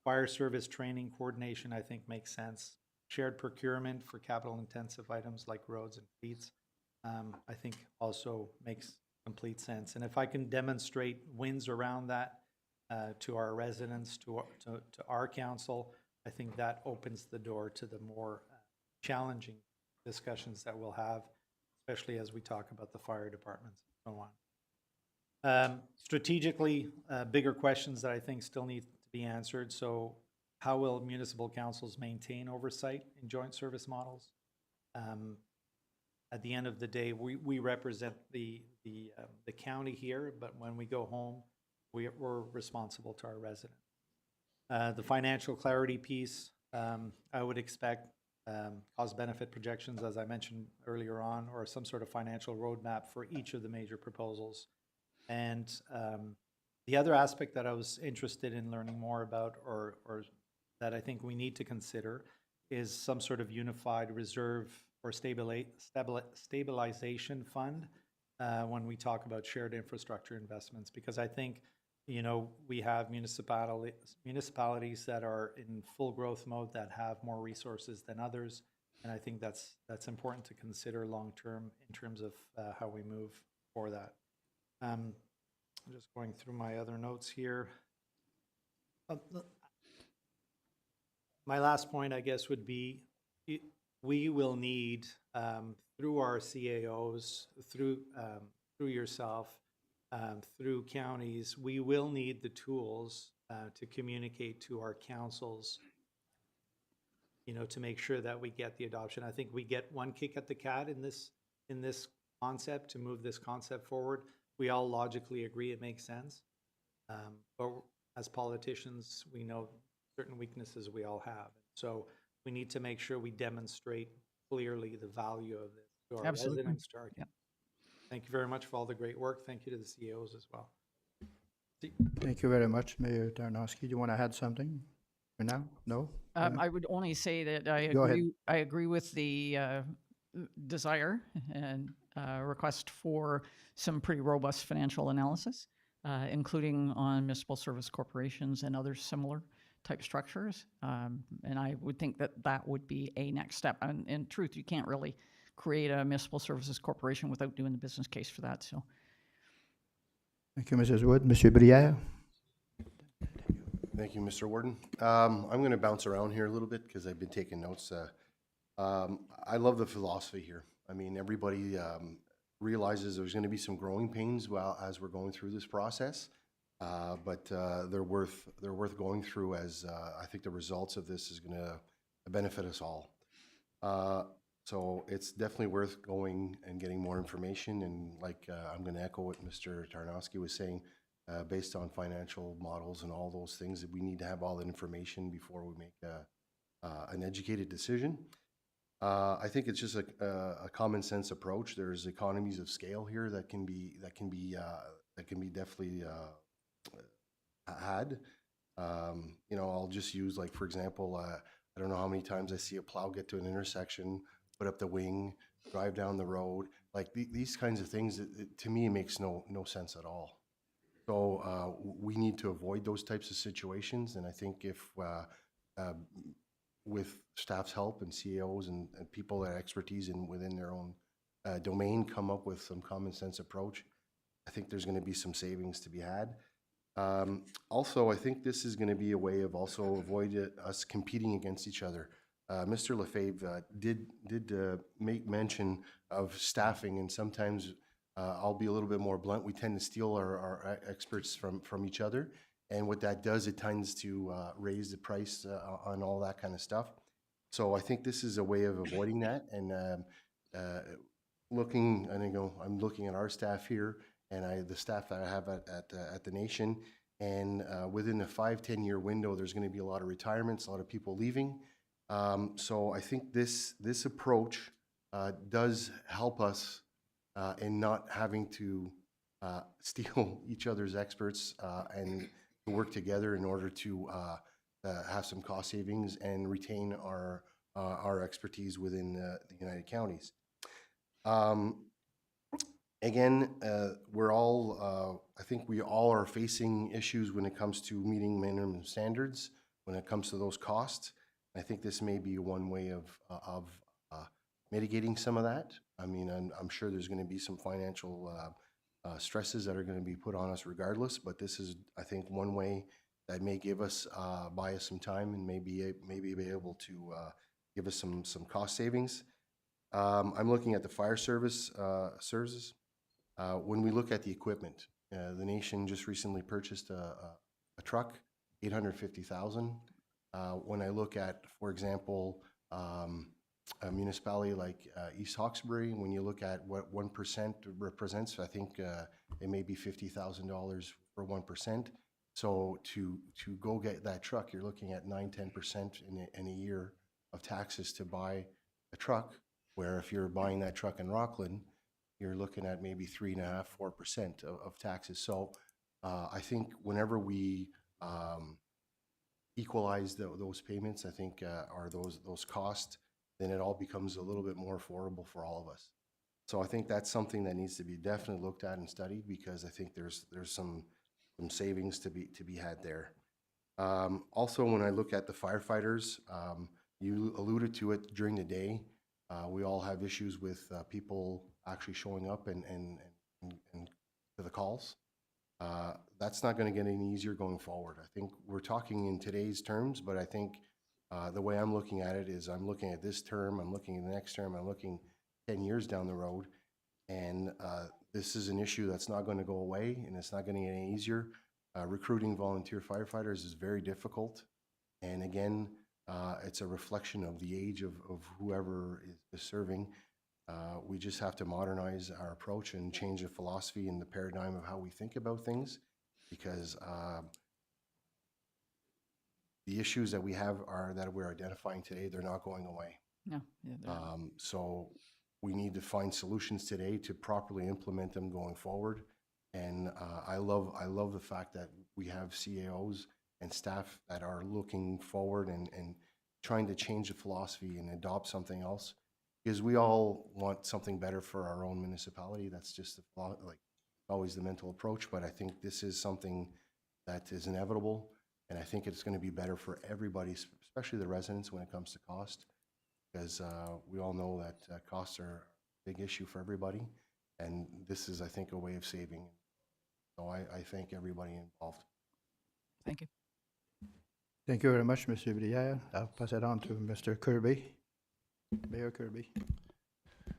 Fire service training coordination, I think, makes sense. Shared procurement for capital-intensive items like roads and fleets, I think also makes complete sense. And if I can demonstrate wins around that to our residents, to our council, I think that opens the door to the more challenging discussions that we'll have, especially as we talk about the fire departments and so on. Strategically, bigger questions that I think still need to be answered. So how will municipal councils maintain oversight in joint service models? At the end of the day, we represent the county here, but when we go home, we're responsible to our residents. The financial clarity piece, I would expect cost-benefit projections, as I mentioned earlier on, or some sort of financial roadmap for each of the major proposals. And the other aspect that I was interested in learning more about, or that I think we need to consider, is some sort of unified reserve or stabilization fund when we talk about shared infrastructure investments, because I think, you know, we have municipalities that are in full growth mode that have more resources than others, and I think that's important to consider long term in terms of how we move for that. I'm just going through my other notes here. My last point, I guess, would be we will need, through our CAOs, through yourself, through counties, we will need the tools to communicate to our councils, you know, to make sure that we get the adoption. I think we get one kick at the cat in this concept, to move this concept forward. We all logically agree it makes sense. But as politicians, we know certain weaknesses we all have. So we need to make sure we demonstrate clearly the value of this to our residents, to our Yep. Thank you very much for all the great work. Thank you to the CEOs as well. Thank you very much, Mayor Tarnowski. Do you want to add something? For now? No? I would only say that I Go ahead. agree with the desire and request for some pretty robust financial analysis, including on municipal service corporations and other similar type structures. And I would think that that would be a next step. And in truth, you can't really create a municipal services corporation without doing the business case for that. So. Thank you, Mrs. Wood. Monsieur Brière? Thank you, Mr. Warden. I'm going to bounce around here a little bit because I've been taking notes. I love the philosophy here. I mean, everybody realizes there's going to be some growing pains as we're going through this process, but they're worth going through, as I think the results of this is going to benefit us all. So it's definitely worth going and getting more information. And like I'm going to echo what Mr. Tarnowski was saying. Based on financial models and all those things, that we need to have all that information before we make an educated decision. I think it's just a common sense approach. There's economies of scale here that can be definitely had. You know, I'll just use, like, for example, I don't know how many times I see a plow get to an intersection, put up the wing, drive down the road. Like these kinds of things, to me, it makes no sense at all. So we need to avoid those types of situations, and I think if with staff's help and CAOs and people that have expertise within their own domain come up with some common sense approach, I think there's going to be some savings to be had. Also, I think this is going to be a way of also avoid us competing against each other. Mr. Lefebvre did make mention of staffing, and sometimes I'll be a little bit more blunt. We tend to steal our experts from each other. And what that does, it tends to raise the price on all that kind of stuff. So I think this is a way of avoiding that. And I'm looking at our staff here and the staff that I have at the nation. And within a 5-10 year window, there's going to be a lot of retirements, a lot of people leaving. So I think this approach does help us in not having to steal each other's experts and to work together in order to have some cost savings and retain our expertise within the United Counties. Again, I think we all are facing issues when it comes to meeting minimum standards, when it comes to those costs. I think this may be one way of mitigating some of that. I mean, I'm sure there's going to be some financial stresses that are going to be put on us regardless, but this is, I think, one way that may buy us some time and maybe be able to give us some cost savings. I'm looking at the fire services. When we look at the equipment, the nation just recently purchased a truck, $850,000. When I look at, for example, a municipality like East Hawkesbury, when you look at what 1% represents, I think it may be $50,000 for 1%. So to go get that truck, you're looking at 9-10% in a year of taxes to buy a truck, where if you're buying that truck in Rockland, you're looking at maybe 3.5-4% of taxes. So I think whenever we equalize those payments, I think, are those costs, then it all becomes a little bit more affordable for all of us. So I think that's something that needs to be definitely looked at and studied, because I think there's some savings to be had there. Also, when I look at the firefighters, you alluded to it during the day. We all have issues with people actually showing up and to the calls. That's not going to get any easier going forward. I think we're talking in today's terms, but I think the way I'm looking at it is I'm looking at this term, I'm looking at the next term, I'm looking 10 years down the road, and this is an issue that's not going to go away, and it's not going to get any easier. Recruiting volunteer firefighters is very difficult, and again, it's a reflection of the age of whoever is serving. We just have to modernize our approach and change the philosophy and the paradigm of how we think about things, because the issues that we're identifying today, they're not going away. No. Yeah, So we need to find solutions today to properly implement them going forward. And I love the fact that we have CAOs and staff that are looking forward and trying to change the philosophy and adopt something else. Because we all want something better for our own municipality. That's just like always the mental approach. But I think this is something that is inevitable, and I think it's going to be better for everybody, especially the residents, when it comes to cost. Because we all know that costs are a big issue for everybody, and this is, I think, a way of saving. So I thank everybody involved. Thank you. Thank you very much, Mr. Brière. I'll pass it on to Mr. Kirby. Mayor Kirby.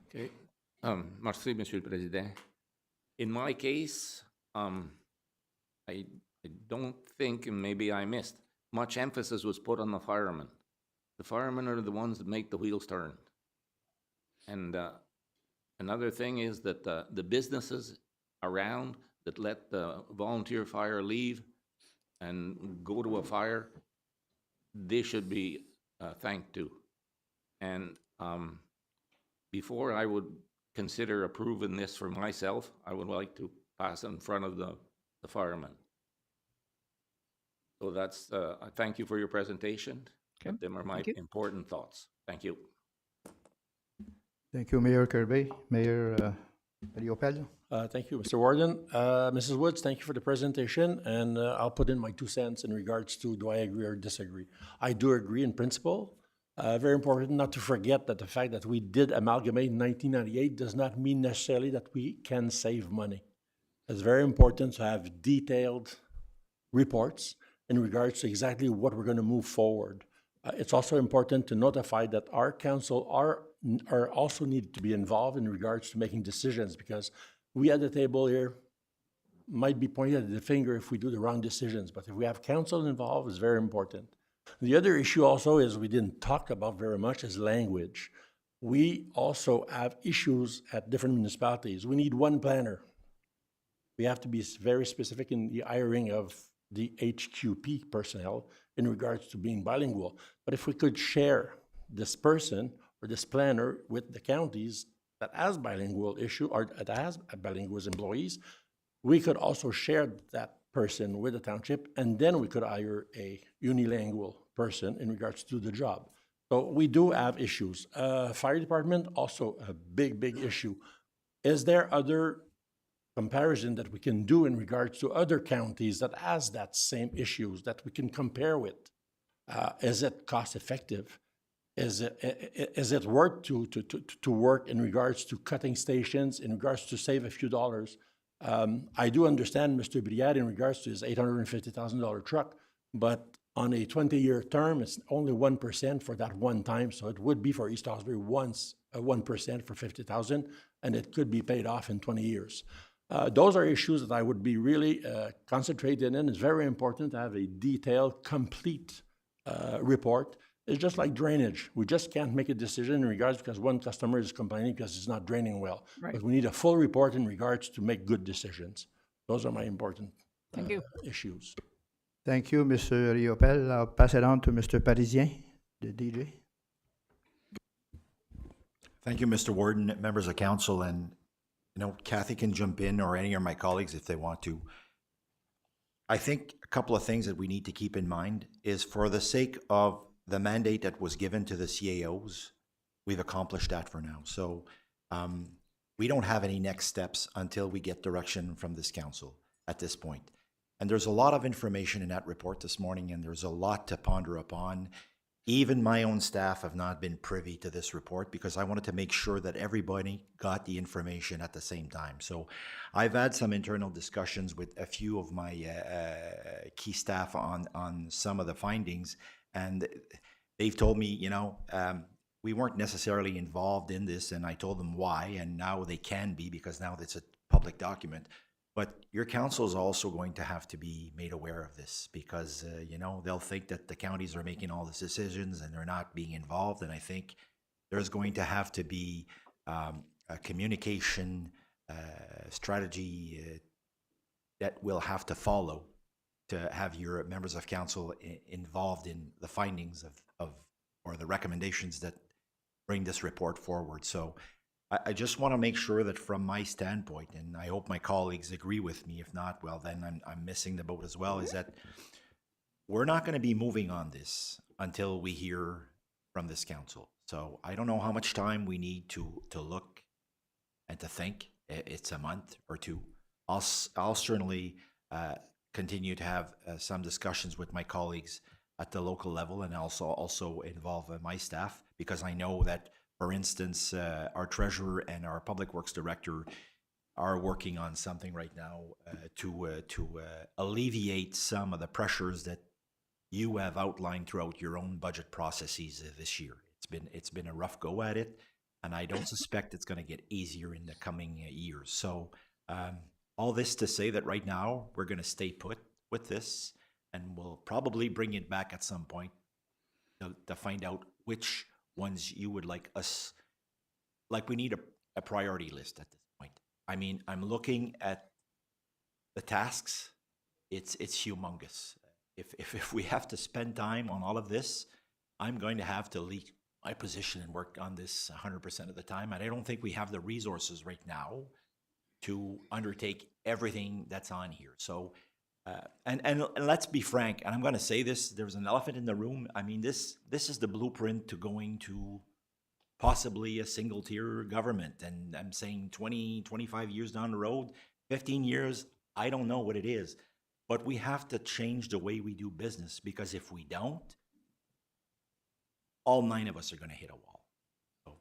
Okay. Merci, Monsieur le Président. In my case, I don't think, and maybe I missed, much emphasis was put on the firemen. The firemen are the ones that make the wheels turn. And another thing is that the businesses around that let the volunteer fire leave and go to a fire, they should be thanked too. And before I would consider approving this for myself, I would like to pass in front of the firemen. So that's, I thank you for your presentation. Okay, Them are my thank you. important thoughts. Thank you. Thank you, Mayor Kirby. Mayor Riopel. Thank you, Mr. Warden. Mrs. Woods, thank you for the presentation, and I'll put in my 2 cents in regards to do I agree or disagree. I do agree in principle. Very important not to forget that the fact that we did amalgamate in 1998 does not mean necessarily that we can save money. It's very important to have detailed reports in regards to exactly what we're going to move forward. It's also important to notify that our council are also needed to be involved in regards to making decisions, because we at the table here might be pointing at the finger if we do the wrong decisions, but if we have council involved, it's very important. The other issue also is we didn't talk about very much is language. We also have issues at different municipalities. We need one planner. We have to be very specific in the hiring of the HQP personnel in regards to being bilingual. But if we could share this person or this planner with the counties that has bilingual issue or that has bilingual employees, we could also share that person with the township, and then we could hire a unilingual person in regards to the job. So we do have issues. Fire department, also a big, big issue. Is there other comparison that we can do in regards to other counties that has that same issues that we can compare with? Is it cost effective? Is it worth to work in regards to cutting stations, in regards to save a few dollars? I do understand Mr. Brière in regards to his $850,000 truck, but on a 20-year term, it's only 1% for that one time. So it would be for East Osbury once 1% for $50,000, and it could be paid off in 20 years. Those are issues that I would be really concentrated in. It's very important to have a detailed, complete report. It's just like drainage. We just can't make a decision in regards because one customer is complaining because it's not draining well. Right. But we need a full report in regards to make good decisions. Those are my important Thank you. issues. Thank you, Mr. Riopel. I'll pass it on to Mr. Parisien, the DJ. Thank you, Mr. Warden, members of council, and Kathy can jump in or any of my colleagues if they want to. I think a couple of things that we need to keep in mind is for the sake of the mandate that was given to the CAOs, we've accomplished that for now. So we don't have any next steps until we get direction from this council at this point. And there's a lot of information in that report this morning, and there's a lot to ponder upon. Even my own staff have not been privy to this report because I wanted to make sure that everybody got the information at the same time. So I've had some internal discussions with a few of my key staff on some of the findings, and they've told me, we weren't necessarily involved in this, and I told them why, and now they can be because now it's a public document. But your council is also going to have to be made aware of this because, they'll think that the counties are making all these decisions and they're not being involved. And I think there's going to have to be a communication strategy that we'll have to follow to have your members of council involved in the findings or the recommendations that bring this report forward. So I just want to make sure that from my standpoint, and I hope my colleagues agree with me, if not, well, then I'm missing the boat as well, is that we're not going to be moving on this until we hear from this council. So I don't know how much time we need to look and to think. It's a month or two. I'll certainly continue to have some discussions with my colleagues at the local level, and also involve my staff, because I know that, for instance, our treasurer and our public works director are working on something right now to alleviate some of the pressures that you have outlined throughout your own budget processes this year. It's been a rough go at it, and I don't suspect it's going to get easier in the coming years. So all this to say that right now we're going to stay put with this, and we'll probably bring it back at some point to find out which ones you would like us, like we need a priority list at this point. I mean, I'm looking at the tasks. It's humongous. If we have to spend time on all of this, I'm going to have to leave my position and work on this 100% of the time. And I don't think we have the resources right now to undertake everything that's on here. So, and let's be frank, and I'm going to say this, there's an elephant in the room. I mean, this is the blueprint to going to possibly a single tier government. And I'm saying 20, 25 years down the road, 15 years, I don't know what it is. But we have to change the way we do business, because if we don't, all 9 of us are going to hit a wall. So,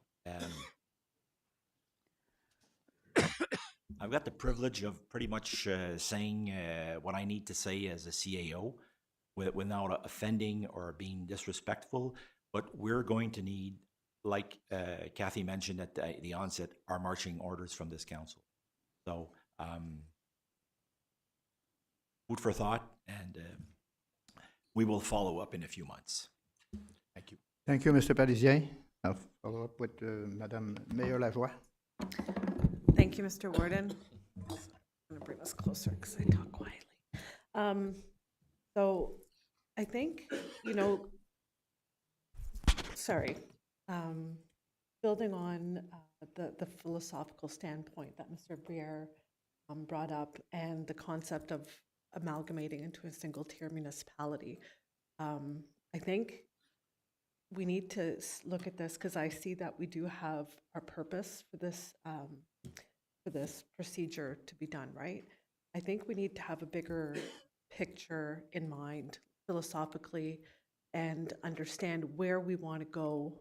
I've got the privilege of pretty much saying what I need to say as a CAO without offending or being disrespectful. But we're going to need, like Kathy mentioned at the onset, our marching orders from this council. So food for thought, and we will follow up in a few months. Thank you. Thank you, Mr. Parisien. I'll follow up with Madame Mayor Lajoie. Thank you, Mr. Warden. I'm going to bring this closer because I talk quietly. So I think, building on the philosophical standpoint that Mr. Briere brought up, and the concept of amalgamating into a single-tier municipality, I think we need to look at this, because I see that we do have our purpose for this procedure to be done, right? I think we need to have a bigger picture in mind philosophically, and understand where we want to go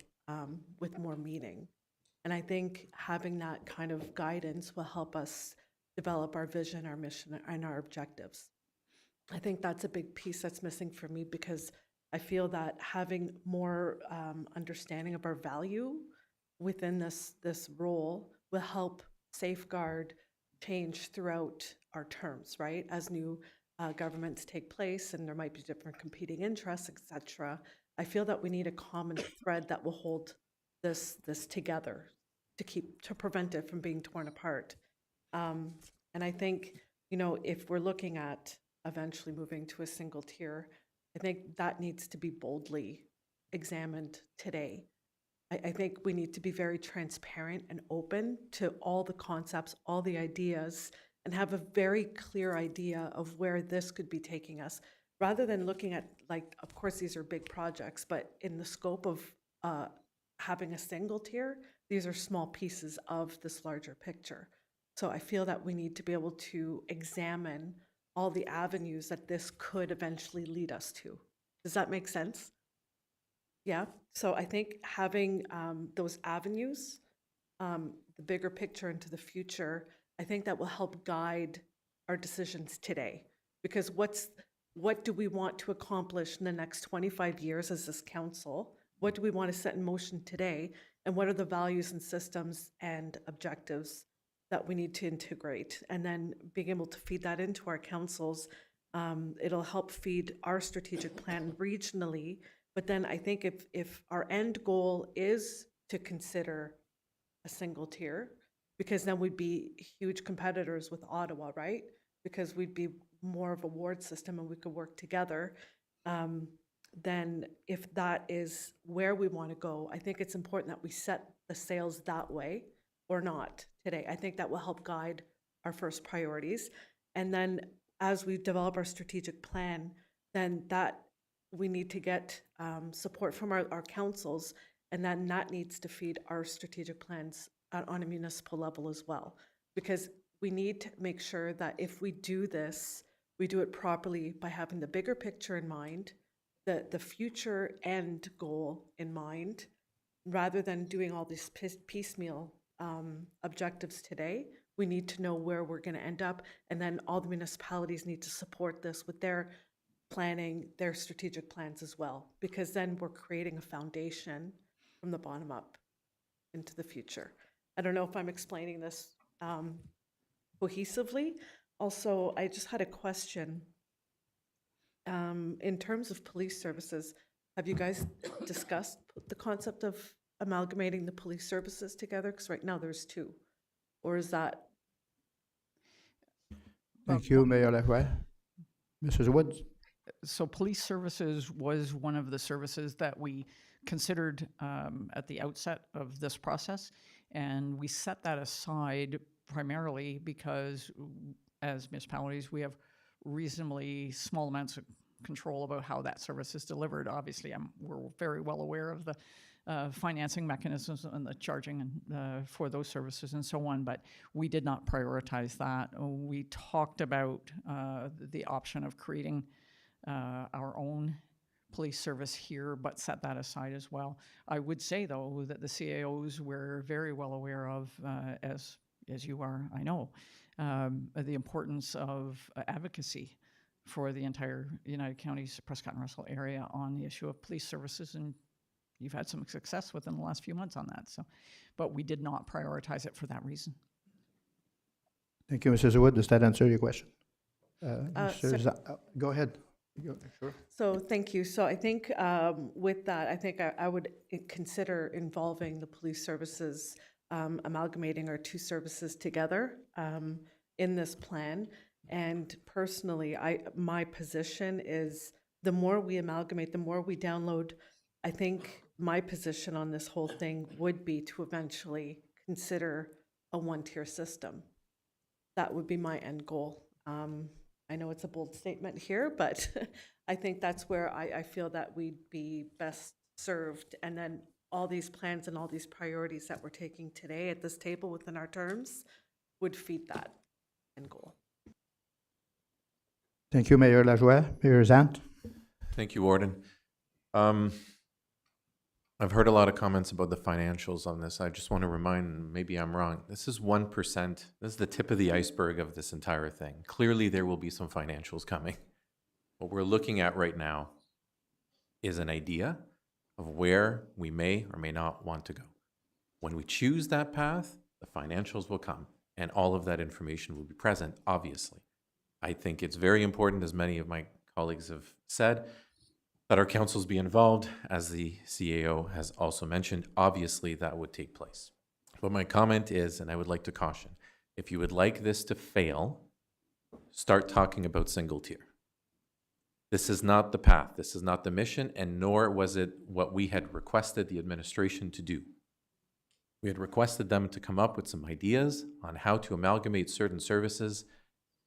with more meaning. And I think having that kind of guidance will help us develop our vision, our mission, and our objectives. I think that's a big piece that's missing for me, because I feel that having more understanding of our value within this role will help safeguard change throughout our terms, right? As new governments take place, and there might be different competing interests, etc. I feel that we need a common thread that will hold this together to prevent it from being torn apart. And I think, if we're looking at eventually moving to a single tier, I think that needs to be boldly examined today. I think we need to be very transparent and open to all the concepts, all the ideas, and have a very clear idea of where this could be taking us, rather than looking at, of course, these are big projects, but in the scope of having a single tier, these are small pieces of this larger picture. So I feel that we need to be able to examine all the avenues that this could eventually lead us to. Does that make sense? Yeah. So I think having those avenues, the bigger picture into the future, I think that will help guide our decisions today. Because what do we want to accomplish in the next 25 years as this council? What do we want to set in motion today? And what are the values and systems and objectives that we need to integrate? And then being able to feed that into our councils, it'll help feed our strategic plan regionally. But then I think if our end goal is to consider a single tier, because then we'd be huge competitors with Ottawa, right? Because we'd be more of a ward system and we could work together. Then if that is where we want to go, I think it's important that we set the sails that way or not today. I think that will help guide our first priorities. And then as we develop our strategic plan, then that we need to get support from our councils, and then that needs to feed our strategic plans on a municipal level as well. Because we need to make sure that if we do this, we do it properly by having the bigger picture in mind, the future end goal in mind, rather than doing all these piecemeal objectives today. We need to know where we're going to end up, and then all the municipalities need to support this with their planning, their strategic plans as well, because then we're creating a foundation from the bottom up into the future. I don't know if I'm explaining this cohesively. Also, I just had a question. In terms of police services, have you guys discussed the concept of amalgamating the police services together? Because right now there's two. Or is that? Thank you, Mayor Lacroix. Mrs. Woods? So police services was one of the services that we considered at the outset of this process, and we set that aside primarily because as municipalities, we have reasonably small amounts of control about how that service is delivered. Obviously, we're very well aware of the financing mechanisms and the charging and, for those services and so on, but we did not prioritize that. We talked about the option of creating our own police service here, but set that aside as well. I would say, though, that the CAOs were very well aware of, as you are, I know, the importance of advocacy for the entire United Counties, Prescott-Russell area on the issue of police services, and you've had some success within the last few months on that. So, but we did not prioritize it for that reason. Thank you, Mrs. Wood. Does that answer your question? Go ahead. Sure. So thank you. So I think with that, I think I would consider involving the police services, amalgamating our two services together in this plan. And personally, my position is the more we amalgamate, the more we download. I think my position on this whole thing would be to eventually consider a one-tier system. That would be my end goal. I know it's a bold statement here, but I think that's where I feel that we'd be best served. And then all these plans and all these priorities that we're taking today at this table within our terms would feed that end goal. Thank you, Mayor Lajoie. Mayor Zant? Thank you, Warden. I've heard a lot of comments about the financials on this. I just want to remind, maybe I'm wrong, this is 1%. This is the tip of the iceberg of this entire thing. Clearly, there will be some financials coming. What we're looking at right now is an idea of where we may or may not want to go. When we choose that path, the financials will come, and all of that information will be present, obviously. I think it's very important, as many of my colleagues have said, that our councils be involved, as the CAO has also mentioned. Obviously, that would take place. But my comment is, and I would like to caution, if you would like this to fail, start talking about single tier. This is not the path, this is not the mission, and nor was it what we had requested the administration to do. We had requested them to come up with some ideas on how to amalgamate certain services.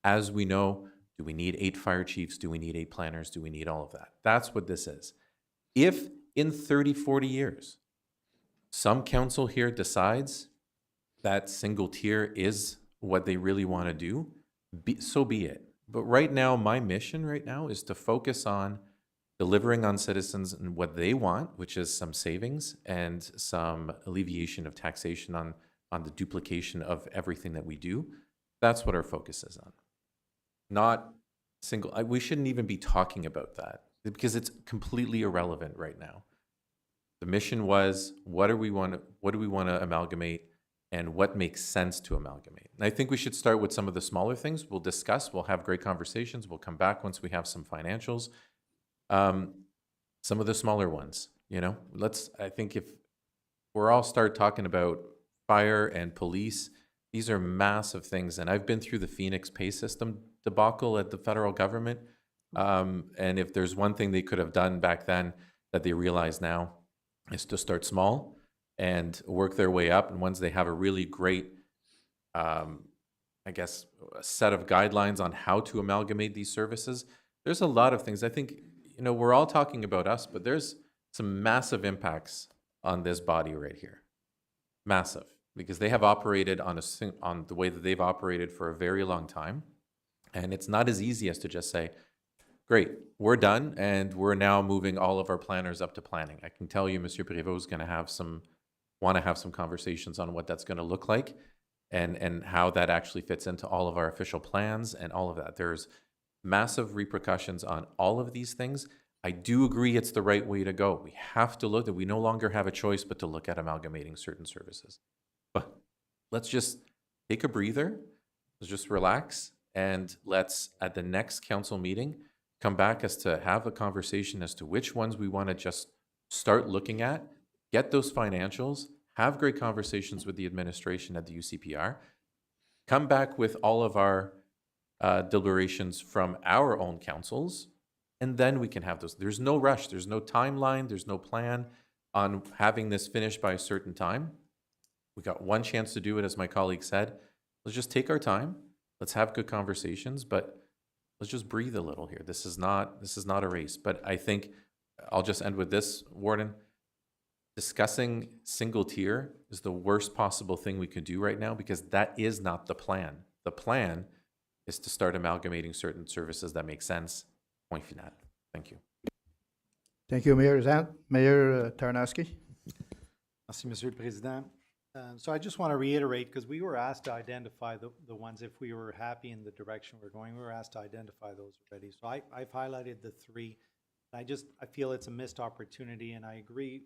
As we know, do we need 8 fire chiefs? Do we need 8 planners? Do we need all of that? That's what this is. If in 30, 40 years, some council here decides that single tier is what they really want to do, so be it. But right now, my mission right now is to focus on delivering on citizens and what they want, which is some savings and some alleviation of taxation on the duplication of everything that we do. That's what our focus is on. Not single, we shouldn't even be talking about that because it's completely irrelevant right now. The mission was, what do we want to amalgamate and what makes sense to amalgamate? And I think we should start with some of the smaller things. We'll discuss, we'll have great conversations. We'll come back once we have some financials. Some of the smaller ones, you know, I think if we're all start talking about fire and police, these are massive things. And I've been through the Phoenix pay system debacle at the federal government. And if there's one thing they could have done back then that they realize now is to start small and work their way up. And once they have a really great, I guess, a set of guidelines on how to amalgamate these services, there's a lot of things. I think you know, we're all talking about us, but there's some massive impacts on this body right here. Massive, because they have operated on on the way that they've operated for a very long time. And it's not as easy as to just say, great, we're done, and we're now moving all of our planners up to planning. I can tell you, Monsieur Prévost is going to want to have some conversations on what that's going to look like and how that actually fits into all of our official plans and all of that. There's massive repercussions on all of these things. I do agree it's the right way to go. We have to look that we no longer have a choice but to look at amalgamating certain services. But let's just take a breather, let's just relax, and let's, at the next council meeting, come back as to have a conversation as to which ones we want to just start looking at, get those financials, have great conversations with the administration at the UCPR, come back with all of our deliberations from our own councils, and then we can have those. There's no rush, there's no timeline, there's no plan on having this finished by a certain time. We got one chance to do it, as my colleague said. Let's just take our time. Let's have good conversations, but let's just breathe a little here. This is not a race. But I think I'll just end with this, Warden. Discussing single tier is the worst possible thing we could do right now, because that is not the plan. The plan is to start amalgamating certain services that make sense. Point final. Thank you. Thank you, Mayor Zant. Mayor Tarnowski. Merci, Monsieur le Président. So I just want to reiterate, because we were asked to identify the ones, if we were happy in the direction we're going, we were asked to identify those already. So I've highlighted the three. I feel it's a missed opportunity, and I agree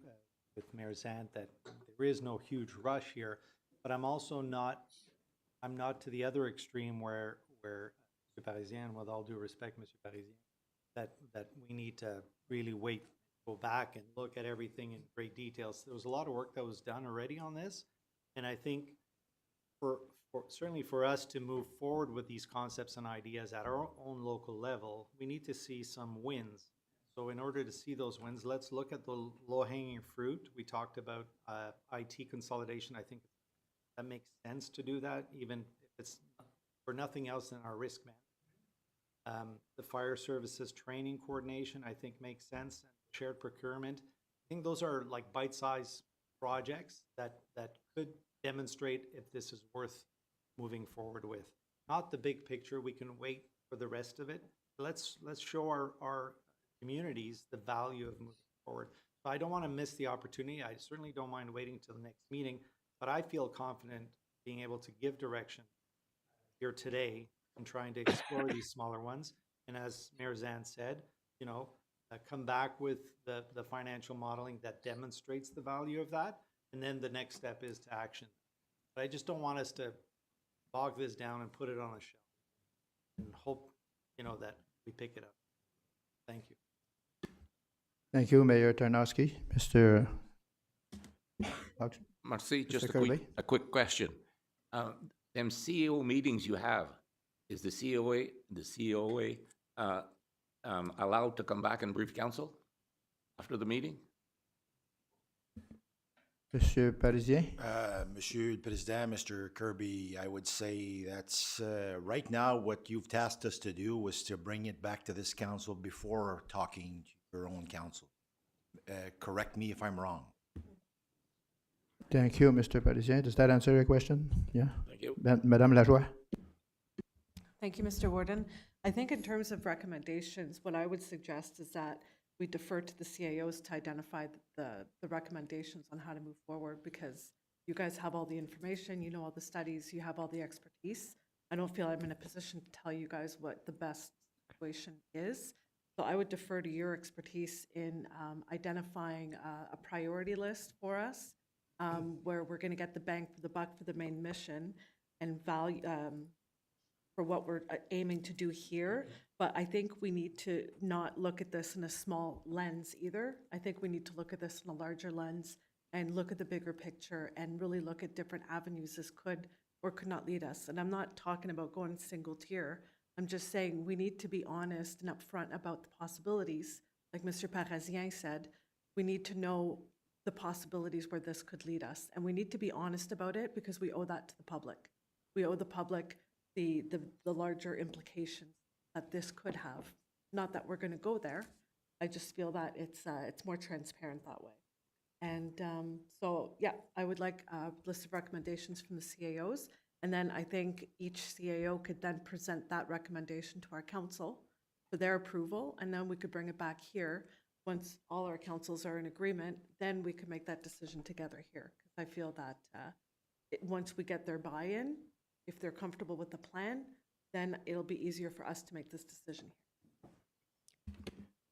with Mayor Zant that there is no huge rush here, but I'm also not to the other extreme where Mr. Parisien, with all due respect, Mr. Parisien, that we need to really wait, go back and look at everything in great details. There was a lot of work that was done already on this, and I think certainly for us to move forward with these concepts and ideas at our own local level, we need to see some wins. So in order to see those wins, let's look at the low-hanging fruit. We talked about IT consolidation. I think that makes sense to do that, even if it's for nothing else than our risk management. The fire services training coordination, I think, makes sense. And shared procurement, I think those are like bite-sized projects that could demonstrate if this is worth moving forward with. Not the big picture. We can wait for the rest of it. Let's show our communities the value of moving forward. So I don't want to miss the opportunity. I certainly don't mind waiting till the next meeting, but I feel confident being able to give direction here today and trying to explore these smaller ones. And as Mayor Zant said, you know, come back with the financial modeling that demonstrates the value of that. And then the next step is to action. But I just don't want us to bog this down and put it on a shelf and hope, you know, that we pick it up. Thank you. Thank you, Mayor Tarnowski. Mr. Merci, just Kirby? a quick question. Them CEO meetings you have, is the COA allowed to come back and brief council after the meeting? Monsieur Parisien? Monsieur le Président, Mr. Kirby, I would say that's right now what you've tasked us to do was to bring it back to this council before talking to your own council. Correct me if I'm wrong. Thank you, Mr. Parisien. Does that answer your question? Yeah. Thank you. Madame Lajoie? Thank you, Mr. Warden. I think in terms of recommendations, what I would suggest is that we defer to the CAOs to identify the recommendations on how to move forward, because you guys have all the information, you know all the studies, you have all the expertise. I don't feel I'm in a position to tell you guys what the best situation is. So I would defer to your expertise in identifying a priority list for us, where we're going to get the bang for the buck for the main mission and value for what we're aiming to do here. But I think we need to not look at this in a small lens either. I think we need to look at this in a larger lens and look at the bigger picture and really look at different avenues this could or could not lead us. And I'm not talking about going single tier. I'm just saying we need to be honest and upfront about the possibilities. Like Mr. Parisien said, we need to know the possibilities where this could lead us. And we need to be honest about it because we owe that to the public. We owe the public the larger implications that this could have. Not that we're going to go there, I just feel that it's more transparent that way. And so, yeah, I would like a list of recommendations from the CAOs. And then I think each CAO could then present that recommendation to our council for their approval. And then we could bring it back here. Once all our councils are in agreement, then we could make that decision together here. Because I feel that once we get their buy-in, if they're comfortable with the plan, then it'll be easier for us to make this decision here.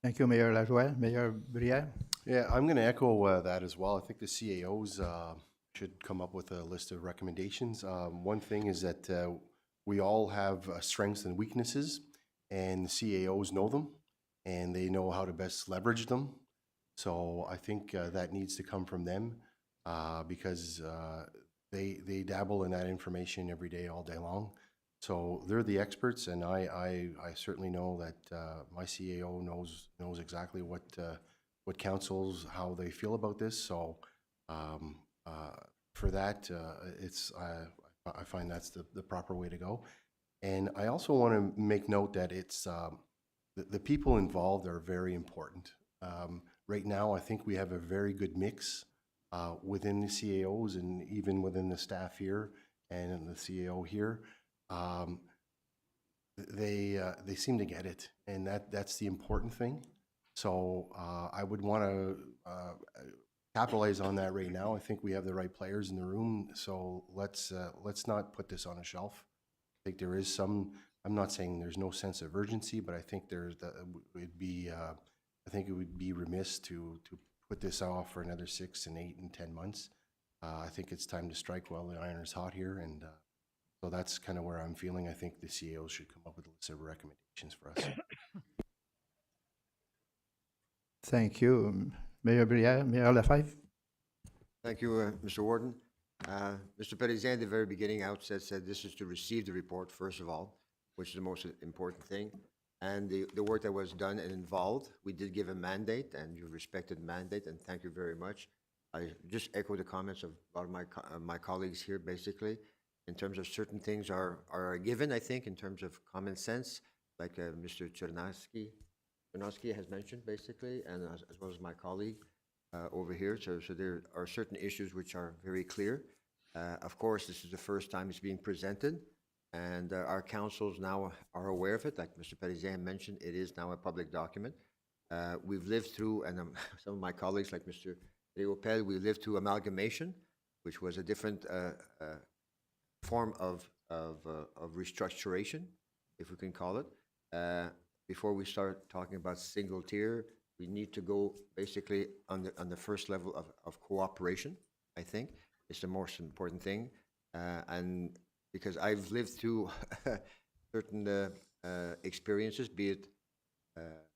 Thank you, Mayor Lajoie. Mayor Brière? Yeah, I'm going to echo that as well. I think the CAOs should come up with a list of recommendations. One thing is that we all have strengths and weaknesses, and the CAOs know them, and they know how to best leverage them. So I think that needs to come from them because they dabble in that information every day, all day long. So they're the experts, and I certainly know that my CAO knows exactly what councils, how they feel about this. So for that, I find that's the proper way to go. And I also want to make note that it's the people involved are very important. Right now, I think we have a very good mix within the CAOs and even within the staff here and in the CAO here. They seem to get it, and that's the important thing. So I would want to capitalize on that right now. I think we have the right players in the room, so let's not put this on a shelf. I think there is some. I'm not saying there's no sense of urgency, but I think I think it would be remiss to put this off for another 6 and 8 and 10 months. I think it's time to strike while the iron is hot here, and so that's kind of where I'm feeling. I think the CAOs should come up with a list of recommendations for us. Thank you. Mayor Brière, Mayor Lefebvre? Thank you, Mr. Warden. Mr. Périzien, at the very beginning, outset said this is to receive the report, first of all, which is the most important thing. And the work that was done and involved, we did give a mandate, and you respected the mandate, and thank you very much. I just echo the comments of a lot of my colleagues here, basically, in terms of certain things are a given, I think, in terms of common sense, like Mr. Chernovsky has mentioned, basically, and as well as my colleague over here. So there are certain issues which are very clear. Of course, this is the first time it's being presented, and our councils now are aware of it. Like Mr. Périzien mentioned, it is now a public document. We've lived through, and some of my colleagues, like Mr. Léopel, we lived through amalgamation, which was a different form of restructuration, if we can call it. Before we start talking about single tier, we need to go basically on the first level of cooperation, I think. It's the most important thing. And because I've lived through certain experiences, be it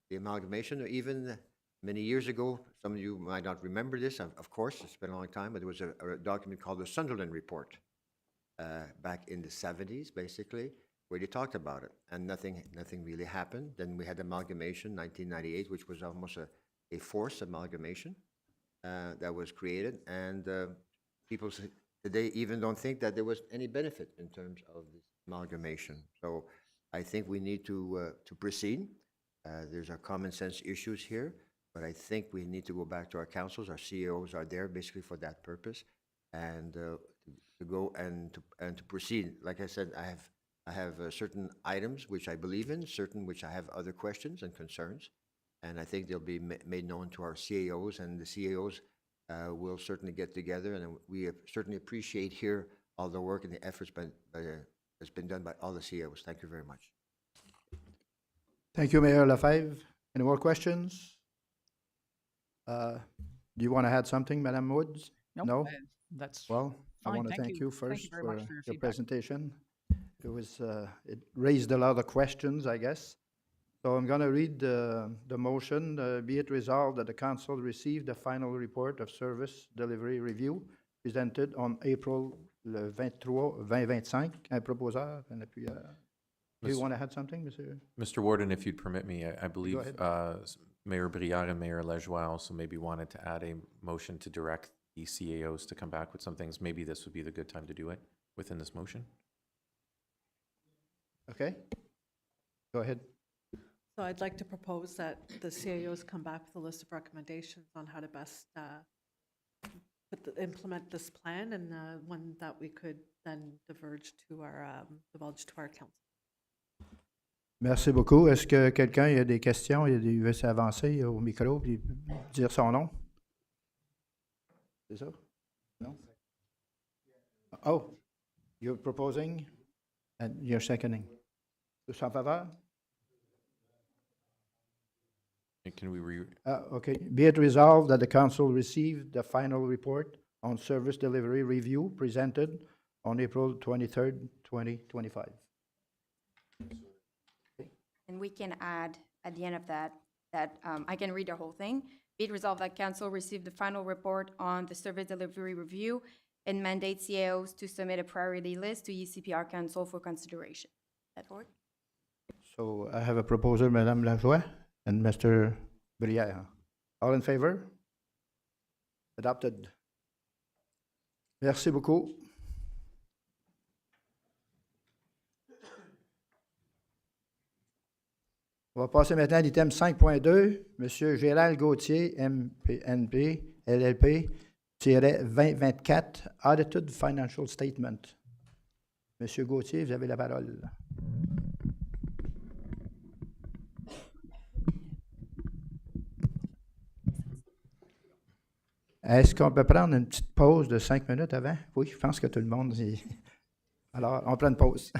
the amalgamation, or even many years ago, some of you might not remember this, of course, it's been a long time, but there was a document called the Sunderland Report back in the 70s, basically, where they talked about it, and nothing really happened. Then we had amalgamation, 1998, which was almost a forced amalgamation that was created, and people today even don't think that there was any benefit in terms of this amalgamation. So I think we need to proceed. There's our common sense issues here, but I think we need to go back to our councils. Our CEOs are there basically for that purpose, and to go and to proceed. Like I said, I have certain items which I believe in, certain which I have other questions and concerns, and I think they'll be made known to our CAOs, and the CAOs will certainly get together, and we certainly appreciate here all the work and the efforts that's been done by all the CAOs. Thank you very much. Thank you, Mayor Lefebvre. Any more questions? Do you want to add something, Madame Woods? Nope, No? That's Well, I fine. want to Thank thank you. you Thank first you very for much for your your feedback. presentation. It raised a lot of questions, I guess. So I'm going to read the motion. Be it resolved that the council received the final report of service delivery review presented on April le 23, 2025. Un proposeur, and puis, do you want to add something, Monsieur? Mr. Warden, if you'd permit me, I believe ahead. Mayor Brière and Mayor Lajoie also maybe wanted to add a motion to direct the CAOs to come back with some things. Maybe this would be the good time to do it within this motion. Okay. Go ahead. So I'd like to propose that the CAOs come back with a list of recommendations on how to best implement this plan, and one that we could then divulge to our council. Merci beaucoup. Est-ce que quelqu'un a des questions? Il veut s'avancer au micro et dire son nom? C'est ça? Non? Oh, you're proposing and you're seconding. Tous en faveur? Can we Okay. Be it resolved that the council received the final report on service delivery review presented on April 23rd, 2025. And we can add at the end of that, I can read the whole thing. Be it resolved that council received the final report on the service delivery review and mandate CAOs to submit a priority list to ECPR council for consideration. That work? So I have a proposal, Madame Lajoie and Mr. Brière. All in favor? Adopted. Merci beaucoup. On va passer maintenant à l'item 5.2. Monsieur Gérald Gauthier, MPNP, LLP, -2024, Audited Financial Statement. Monsieur Gauthier, vous avez la parole. Est-ce qu'on peut prendre une petite pause de 5 minutes avant? Oui, je pense que tout le monde... Alors, on prend une pause.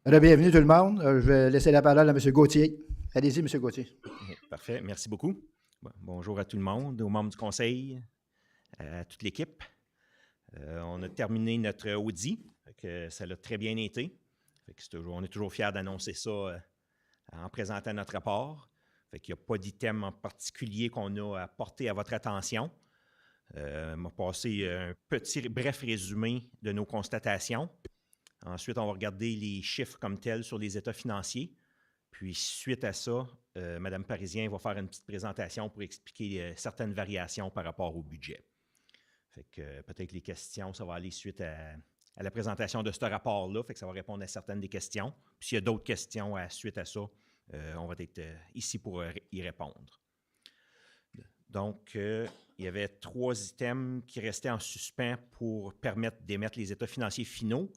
Bienvenue tout le monde. Je vais laisser la parole à M. Gauthier. Allez-y, M. Gauthier. Parfait, merci beaucoup. Bonjour à tout le monde, aux membres du Conseil, à toute l'équipe. On a terminé notre audit, fait que ça l'a très bien été. Fait que on est toujours fiers d'annoncer ça en présentant notre rapport. Fait qu'il n'y a pas d'item en particulier qu'on a apporté à votre attention. On va passer un petit bref résumé de nos constatations. Ensuite, on va regarder les chiffres comme tels sur les états financiers. Puis, suite à ça, Mme Parisien va faire une petite présentation pour expliquer certaines variations par rapport au budget. Fait que peut-être les questions, ça va aller suite à la présentation de ce rapport-là. Fait que ça va répondre à certaines des questions. Puis, s'il y a d'autres questions suite à ça, on va être ici pour y répondre. Donc, il y avait 3 items qui restaient en suspens pour permettre d'émettre les états financiers finaux.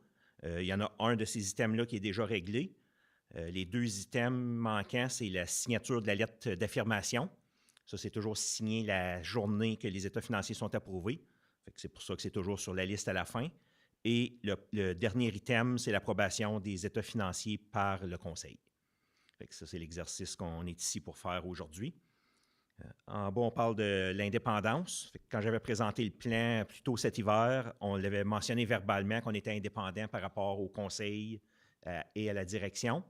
Il y en a un de ces items-là qui est déjà réglé. Les 2 items manquants, c'est la signature de la lettre d'affirmation. Ça, c'est toujours signé la journée que les états financiers sont approuvés. C'est pour ça que c'est toujours sur la liste à la fin. Et le dernier item, c'est l'approbation des états financiers par le Conseil. Ça, c'est l'exercice qu'on est ici pour faire aujourd'hui. En bas, on parle de l'indépendance. Quand j'avais présenté le plan plus tôt cet hiver, on l'avait mentionné verbalement qu'on était indépendant par rapport au Conseil et à la direction.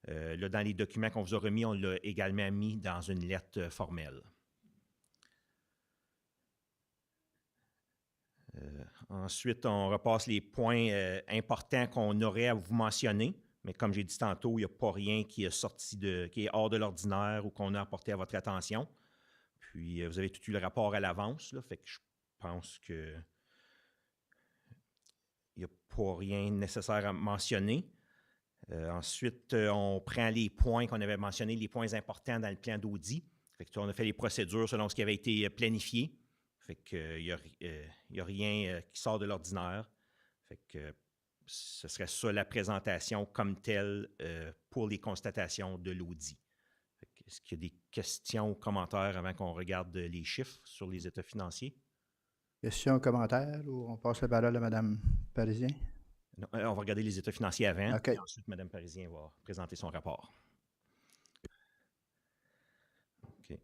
Là, dans les documents qu'on vous a remis, on l'a également mis dans une lettre formelle. Ensuite, on repasse les points importants qu'on aurait à vous mentionner. Mais comme j'ai dit tantôt, il n'y a pas rien qui est sorti qui est hors de l'ordinaire ou qu'on a apporté à votre attention. Puis, vous avez tout eu le rapport à l'avance, là, fait que je pense que il n'y a pas rien de nécessaire à mentionner. Ensuite, on prend les points qu'on avait mentionnés, les points importants dans le plan d'audit. Fait que, on a fait les procédures selon ce qui avait été planifié. Fait qu'il n'y a rien qui sort de l'ordinaire. Fait que ce serait ça la présentation comme telle pour les constatations de l'audit. Est-ce qu'il y a des questions ou commentaires avant qu'on regarde les chiffres sur les états financiers? Questions, commentaires, ou on passe la parole à Mme Parisien? Non, on va regarder les états financiers avant, OK. et ensuite Mme Parisien va présenter son rapport. OK.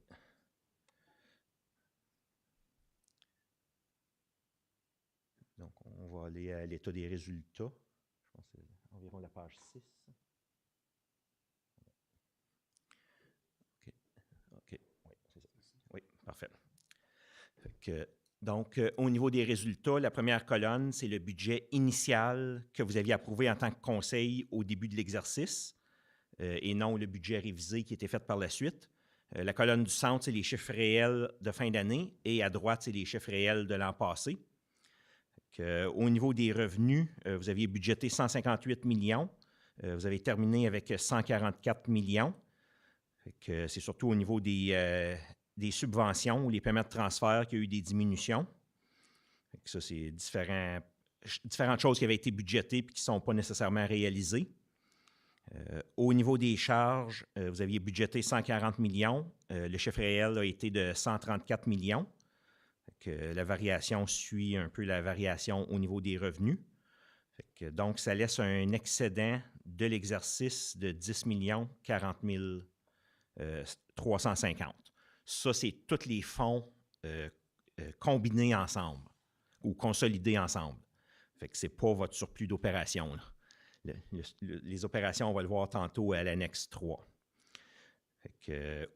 Donc, on va aller à l'état des résultats. Je pense que c'est environ la page 6. OK, oui, c'est ça. Oui, parfait. Donc, au niveau des résultats, la première colonne, c'est le budget initial que vous aviez approuvé en tant que conseil au début de l'exercice et non le budget révisé qui était fait par la suite. La colonne du centre, c'est les chiffres réels de fin d'année et à droite, c'est les chiffres réels de l'an passé. Au niveau des revenus, vous aviez budgété 158 millions. Vous avez terminé avec 144 millions. C'est surtout au niveau des subventions ou les paiements de transfert qu'il y a eu des diminutions. Ça, c'est différentes choses qui avaient été budgétées et qui ne sont pas nécessairement réalisées. Au niveau des charges, vous aviez budgété 140 millions. Le chiffre réel a été de 134 millions. La variation suit un peu la variation au niveau des revenus. Donc, ça laisse un excédent de l'exercice de 10 40 350. Ça, c'est tous les fonds combinés ensemble ou consolidés ensemble. Fait que ce n'est pas votre surplus d'opération. Les opérations, on va le voir tantôt à l'annexe 3.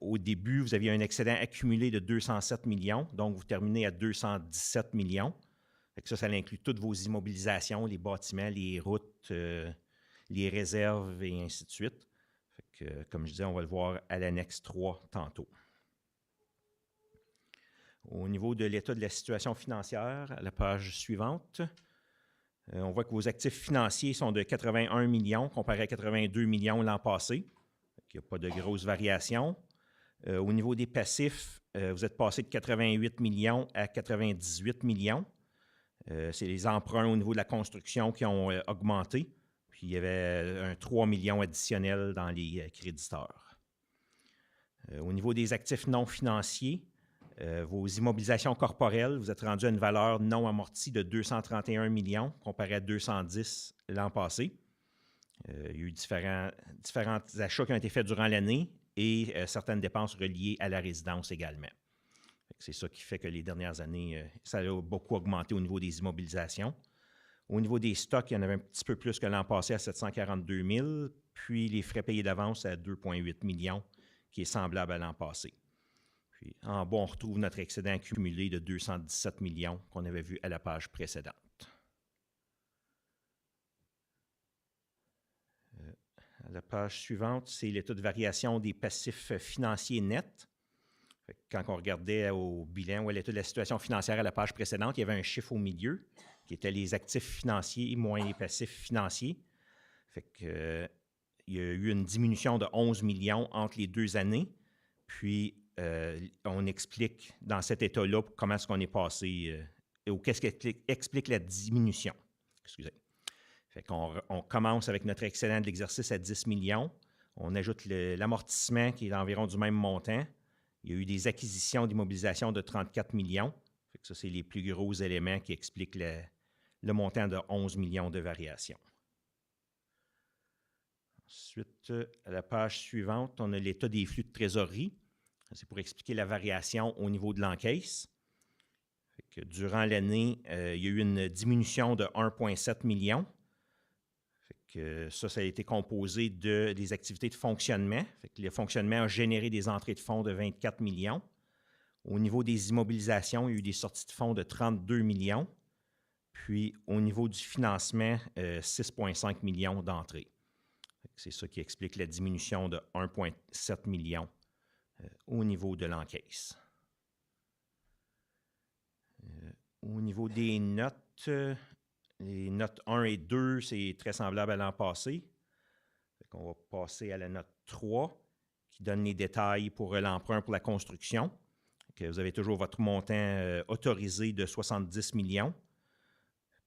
Au début, vous aviez un excédent accumulé de 207 millions, donc vous terminez à 217 millions. Ça inclut toutes vos immobilisations, les bâtiments, les routes, les réserves et ainsi de suite. Comme je disais, on va le voir à l'annexe 3 tantôt. Au niveau de l'état de la situation financière, à la page suivante, on voit que vos actifs financiers sont de 81 millions comparé à 82 millions l'an passé. Il n'y a pas de grosses variations. Au niveau des passifs, vous êtes passé de 88 millions à 98 millions. C'est les emprunts au niveau de la construction qui ont augmenté. Puis il y avait un 3 millions additionnel dans les créditeurs. Au niveau des actifs non financiers, vos immobilisations corporelles, vous êtes rendu à une valeur non amortie de 231 millions comparé à 210 l'an passé. Il y a eu différents achats qui ont été faits durant l'année et certaines dépenses reliées à la résidence également. C'est ça qui fait que les dernières années, ça a beaucoup augmenté au niveau des immobilisations. Au niveau des stocks, il y en avait un petit peu plus que l'an passé à 742 000, puis les frais payés d'avance à 2,8 millions, qui est semblable à l'an passé. Puis en bas, on retrouve notre excédent accumulé de 217 millions qu'on avait vu à la page précédente. La page suivante, c'est l'état de variation des passifs financiers nets. Quand on regardait au bilan ou à l'état de la situation financière à la page précédente, il y avait un chiffre au milieu qui était les actifs financiers moins les passifs financiers. Fait que, il y a eu une diminution de 11 millions entre les 2 années. Puis, on explique dans cet état-là comment est-ce qu'on est passé ou qu'est-ce qui explique la diminution. Excusez. Fait qu'on commence avec notre excédent de l'exercice à 10 millions. On ajoute l'amortissement qui est d'environ du même montant. Il y a eu des acquisitions d'immobilisation de 34 millions. Fait que ça, c'est les plus gros éléments qui expliquent le montant de 11 millions de variation. Ensuite, à la page suivante, on a l'état des flux de trésorerie. C'est pour expliquer la variation au niveau de l'encaisse. Fait que durant l'année, il y a eu une diminution de 1,7 million. Fait que ça a été composé des activités de fonctionnement. Fait que le fonctionnement a généré des entrées de fonds de 24 millions. Au niveau des immobilisations, il y a eu des sorties de fonds de 32 millions. Puis, au niveau du financement, 6,5 millions d'entrées. C'est ça qui explique la diminution de 1,7 million au niveau de l'encaisse. Au niveau des notes, les notes 1 et 2, c'est très semblable à l'an passé. On va passer à la note 3, qui donne les détails pour l'emprunt pour la construction. Que vous avez toujours votre montant autorisé de 70 millions.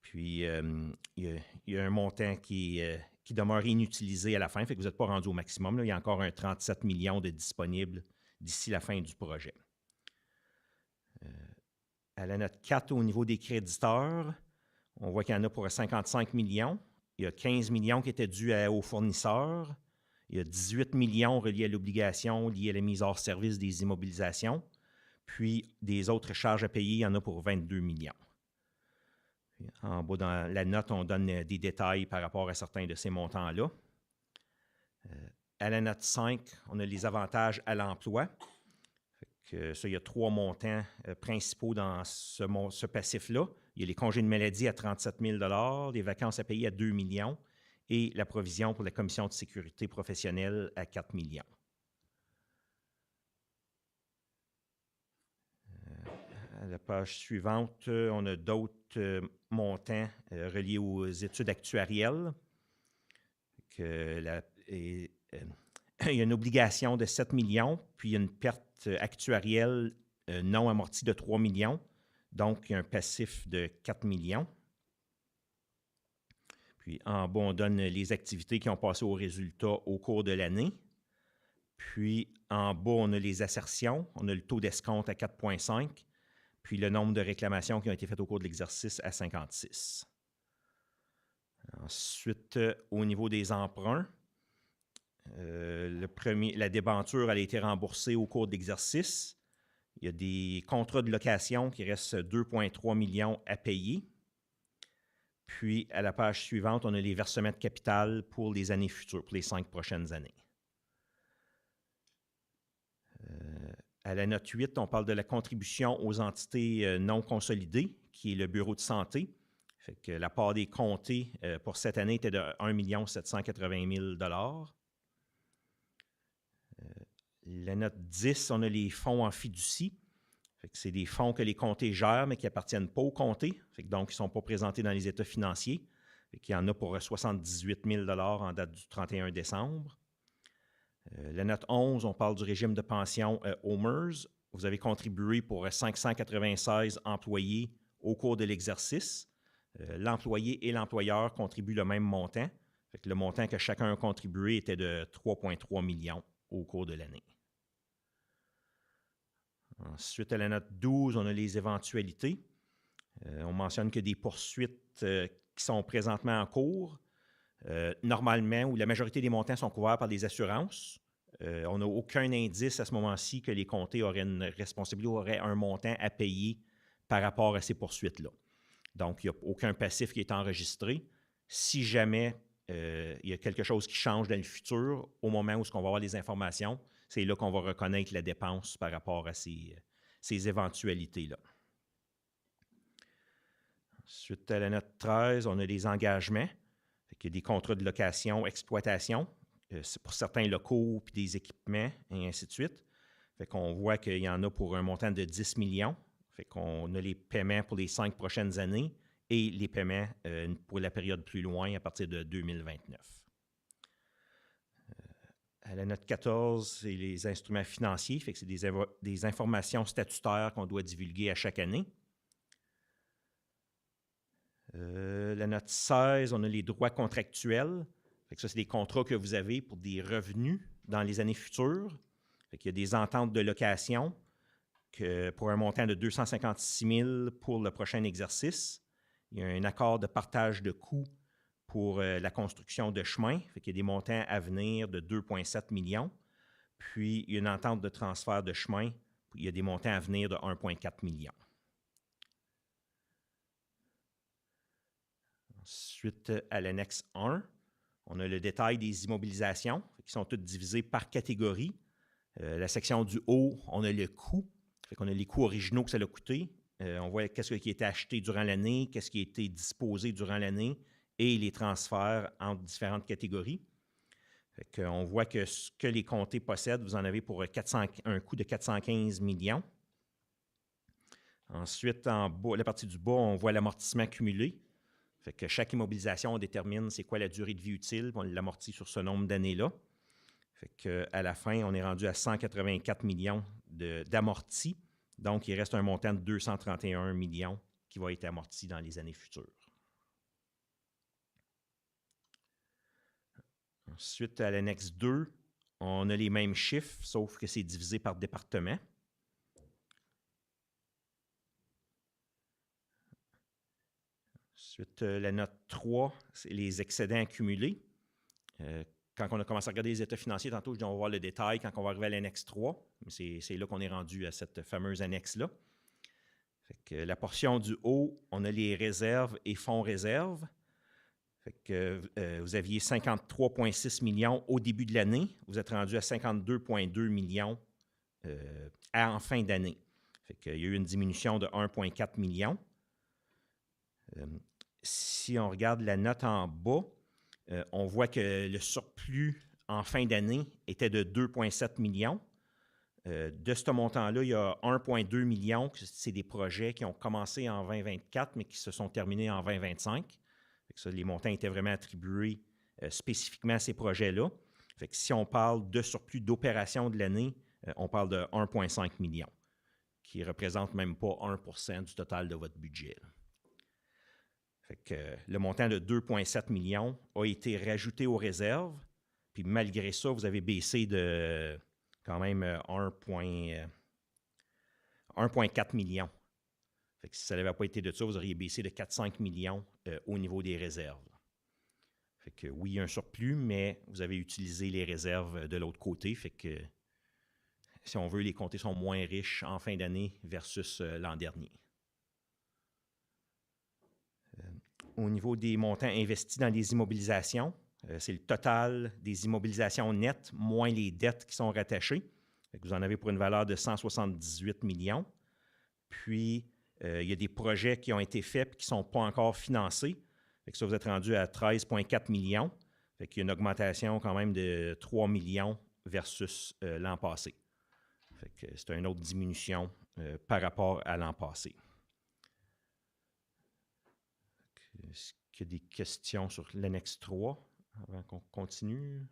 Puis, il y a un montant qui demeure inutilisé à la fin, fait que vous n'êtes pas rendu au maximum. Là. Il y a encore un 37 millions de disponibles d'ici la fin du projet. À la note 4, au niveau des créditeurs, on voit qu'il y en a pour 55 millions. Il y a 15 millions qui étaient dus aux fournisseurs. Il y a 18 millions reliés à l'obligation liée à la mise hors service des immobilisations. Puis, des autres charges à payer, il y en a pour 22 millions. En bas, dans la note, on donne des détails par rapport à certains de ces montants-là. À la note 5, on a les avantages à l'emploi. Ça, il y a 3 montants principaux dans ce passif-là. Il y a les congés de maladie à 37 000 les vacances à payer à 2 millions et la provision pour la commission de sécurité professionnelle à 4 millions. À la page suivante, on a d'autres montants reliés aux études actuarielles. Il y a une obligation de 7 millions, puis il y a une perte actuarielle non amortie de 3 millions. Donc, il y a un passif de 4 millions. Puis, en bas, on donne les activités qui ont passé au résultat au cours de l'année. Puis, en bas, on a les assertions. On a le taux d'escompte à 4,5. Puis le nombre de réclamations qui ont été faites au cours de l'exercice à 56. Ensuite, au niveau des emprunts, la débenture elle a été remboursée au cours de l'exercice. Il y a des contrats de location qui restent 2,3 millions à payer. Puis, à la page suivante, on a les versements de capital pour les années futures, pour les 5 prochaines années. À la note 8, on parle de la contribution aux entités non consolidées, qui est le bureau de santé. Fait que la part des comtés pour cette année était de 1 780 000 La note 10, on a les fonds en fiducie. Fait que c'est des fonds que les comtés gèrent, mais qui n'appartiennent pas aux comtés. Fait que donc, ils ne sont pas présentés dans les états financiers. Fait qu'il y en a pour 78 000 en date du 31 décembre. La note 11, on parle du régime de pension OMERS. Vous avez contribué pour 596 employés au cours de l'exercice. L'employé et l'employeur contribuent le même montant. Fait que le montant que chacun a contribué était de 3,3 millions au cours de l'année. Ensuite, à la note 12, on a les éventualités. On mentionne que des poursuites qui sont présentement en cours. Normalement, où la majorité des montants sont couverts par des assurances. On n'a aucun indice à ce moment-ci que les comtés auraient une responsabilité, auraient un montant à payer par rapport à ces poursuites-là. Donc, il n'y a aucun passif qui est enregistré. Si jamais il y a quelque chose qui change dans le futur, au moment où on va avoir les informations, c'est là qu'on va reconnaître la dépense par rapport à ces éventualités-là. Ensuite, à la note 13, on a les engagements. Il y a des contrats de location, exploitation, c'est pour certains locaux puis des équipements, et ainsi de suite. Fait qu'on voit qu'il y en a pour un montant de 10 millions. Fait qu'on a les paiements pour les 5 prochaines années et les paiements pour la période plus loin à partir de 2029. À la note 14, c'est les instruments financiers. Fait que c'est des informations statutaires qu'on doit divulguer à chaque année. La note 16, on a les droits contractuels. Fait que ça, c'est des contrats que vous avez pour des revenus dans les années futures. Fait qu'il y a des ententes de location pour un montant de 256 000 pour le prochain exercice. Il y a un accord de partage de coûts pour la construction de chemins. Fait qu'il y a des montants à venir de 2,7 millions. Puis, il y a une entente de transfert de chemin. Il y a des montants à venir de 1,4 millions. Ensuite, à l'annexe 1, on a le détail des immobilisations qui sont toutes divisées par catégorie. La section du haut, on a le coût. Fait qu'on a les coûts originaux que ça a coûté. On voit qu'est-ce qui a été acheté durant l'année, qu'est-ce qui a été disposé durant l'année et les transferts entre différentes catégories. Fait qu'on voit que ce que les comtés possèdent, vous en avez pour un coût de 415 millions. Ensuite, en bas, la partie du bas, on voit l'amortissement cumulé. Fait que chaque immobilisation, on détermine c'est quoi la durée de vie utile, on l'amortit sur ce nombre d'années-là. Fait qu'à la fin, on est rendu à 184 millions d'amortis. Donc, il reste un montant de 231 millions qui va être amorti dans les années futures. Ensuite, à l'annexe 2, on a les mêmes chiffres, sauf que c'est divisé par département. Ensuite, la note 3, c'est les excédents accumulés. Quand on a commencé à regarder les états financiers, tantôt, je dis on va voir le détail quand on va arriver à l'annexe 3. C'est là qu'on est rendu à cette fameuse annexe-là. Fait que la portion du haut, on a les réserves et fonds réserves. Fait que, vous aviez 53,6 millions au début de l'année. Vous êtes rendu à 52,2 millions en fin d'année. Fait qu'il y a eu une diminution de 1,4 million. Si on regarde la note en bas, on voit que le surplus en fin d'année était de 2,7 millions. De ce montant-là, il y a 1,2 million, c'est des projets qui ont commencé en 2024, mais qui se sont terminés en 2025. Fait que ça, les montants étaient vraiment attribués spécifiquement à ces projets-là. Fait que si on parle de surplus d'opération de l'année, on parle de 1,5 million, qui ne représente même pas 1% du total de votre budget. Fait que le montant de 2,7 millions a été rajouté aux réserves. Puis malgré ça, vous avez baissé de quand même 1,4 million. Fait que si ça n'avait pas été de ça, vous auriez baissé de 4,5 millions au niveau des réserves. Fait que oui, il y a un surplus, mais vous avez utilisé les réserves de l'autre côté. Fait que si on veut, les comtés sont moins riches en fin d'année versus l'an dernier. Au niveau des montants investis dans les immobilisations, c'est le total des immobilisations nettes moins les dettes qui sont rattachées. Fait que vous en avez pour une valeur de 178 millions. Puis, il y a des projets qui ont été faits et qui ne sont pas encore financés. Fait que ça, vous êtes rendu à 13,4 millions. Fait qu'il y a une augmentation quand même de 3 millions versus l'an passé. Fait que c'est une autre diminution par rapport à l'an passé. Est-ce qu'il y a des questions sur l'annexe 3 avant qu'on continue?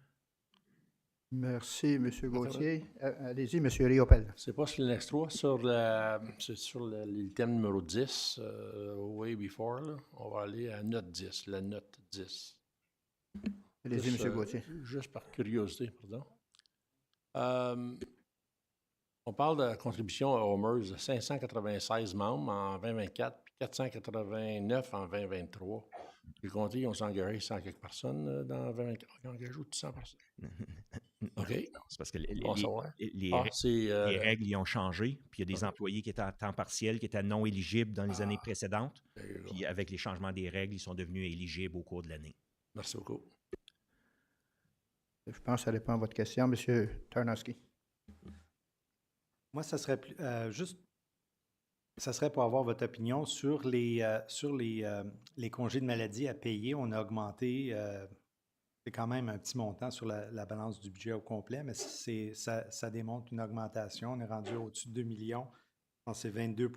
Merci, M. Gauthier. Allez-y, M. Riopel. C'est pas sur l'annexe 3, c'est sur l'item numéro 10, way before, là. On va aller à note 10, la note 10. Allez-y, M. Gauthier. Juste par curiosité, pardon. On parle de la contribution à Homers de 596 membres en 2024, puis 489 en 2023. J'ai compté, ils ont engagé 100 quelques personnes dans 20 engagé ou 100 personnes. OK. Non, c'est parce que Bon à savoir. les règles ils ont changé, puis il y a des employés qui étaient à temps partiel, qui étaient non éligibles dans les années précédentes. Puis avec les changements des règles, ils sont devenus éligibles au cours de l'année. Merci beaucoup. Je pense que ça répond à votre question, M. Tarnowski. Moi, ça serait ça serait pour avoir votre opinion sur les congés de maladie à payer. On a augmenté, c'est quand même un petit montant sur la balance du budget au complet, mais ça démontre une augmentation. On est rendu au-dessus de 2 millions. Je pense que c'est 22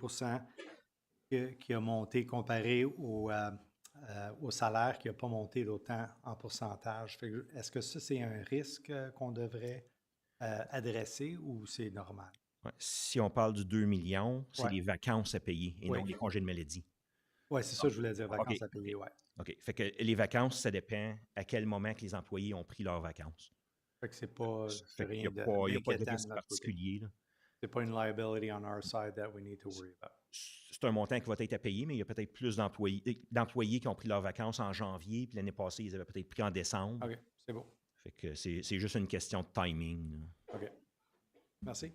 qui a monté comparé au salaire qui n'a pas monté d'autant en pourcentage. Est-ce que ça, c'est un risque qu'on devrait adresser ou c'est normal? Ouais. Si on parle du 2 millions, c'est Ouais. les vacances à payer et Oui. non les congés de maladie. Oui, c'est ça que je voulais dire, vacances OK. à payer, oui. OK. Fait que les vacances, ça dépend à quel moment que les employés ont pris leurs vacances. Fait que c'est pas Fait qu'il rien n'y a pas de d'inquiétant risque de notre côté. particulier, là. C'est pas une liability on our side that we need to worry about. C'est un montant qui va être à payer, mais il y a peut-être plus d'employés qui ont pris leurs vacances en janvier, puis l'année passée, ils avaient peut-être pris en décembre. OK, c'est beau. Fait que c'est juste une question de timing, là. OK. Merci.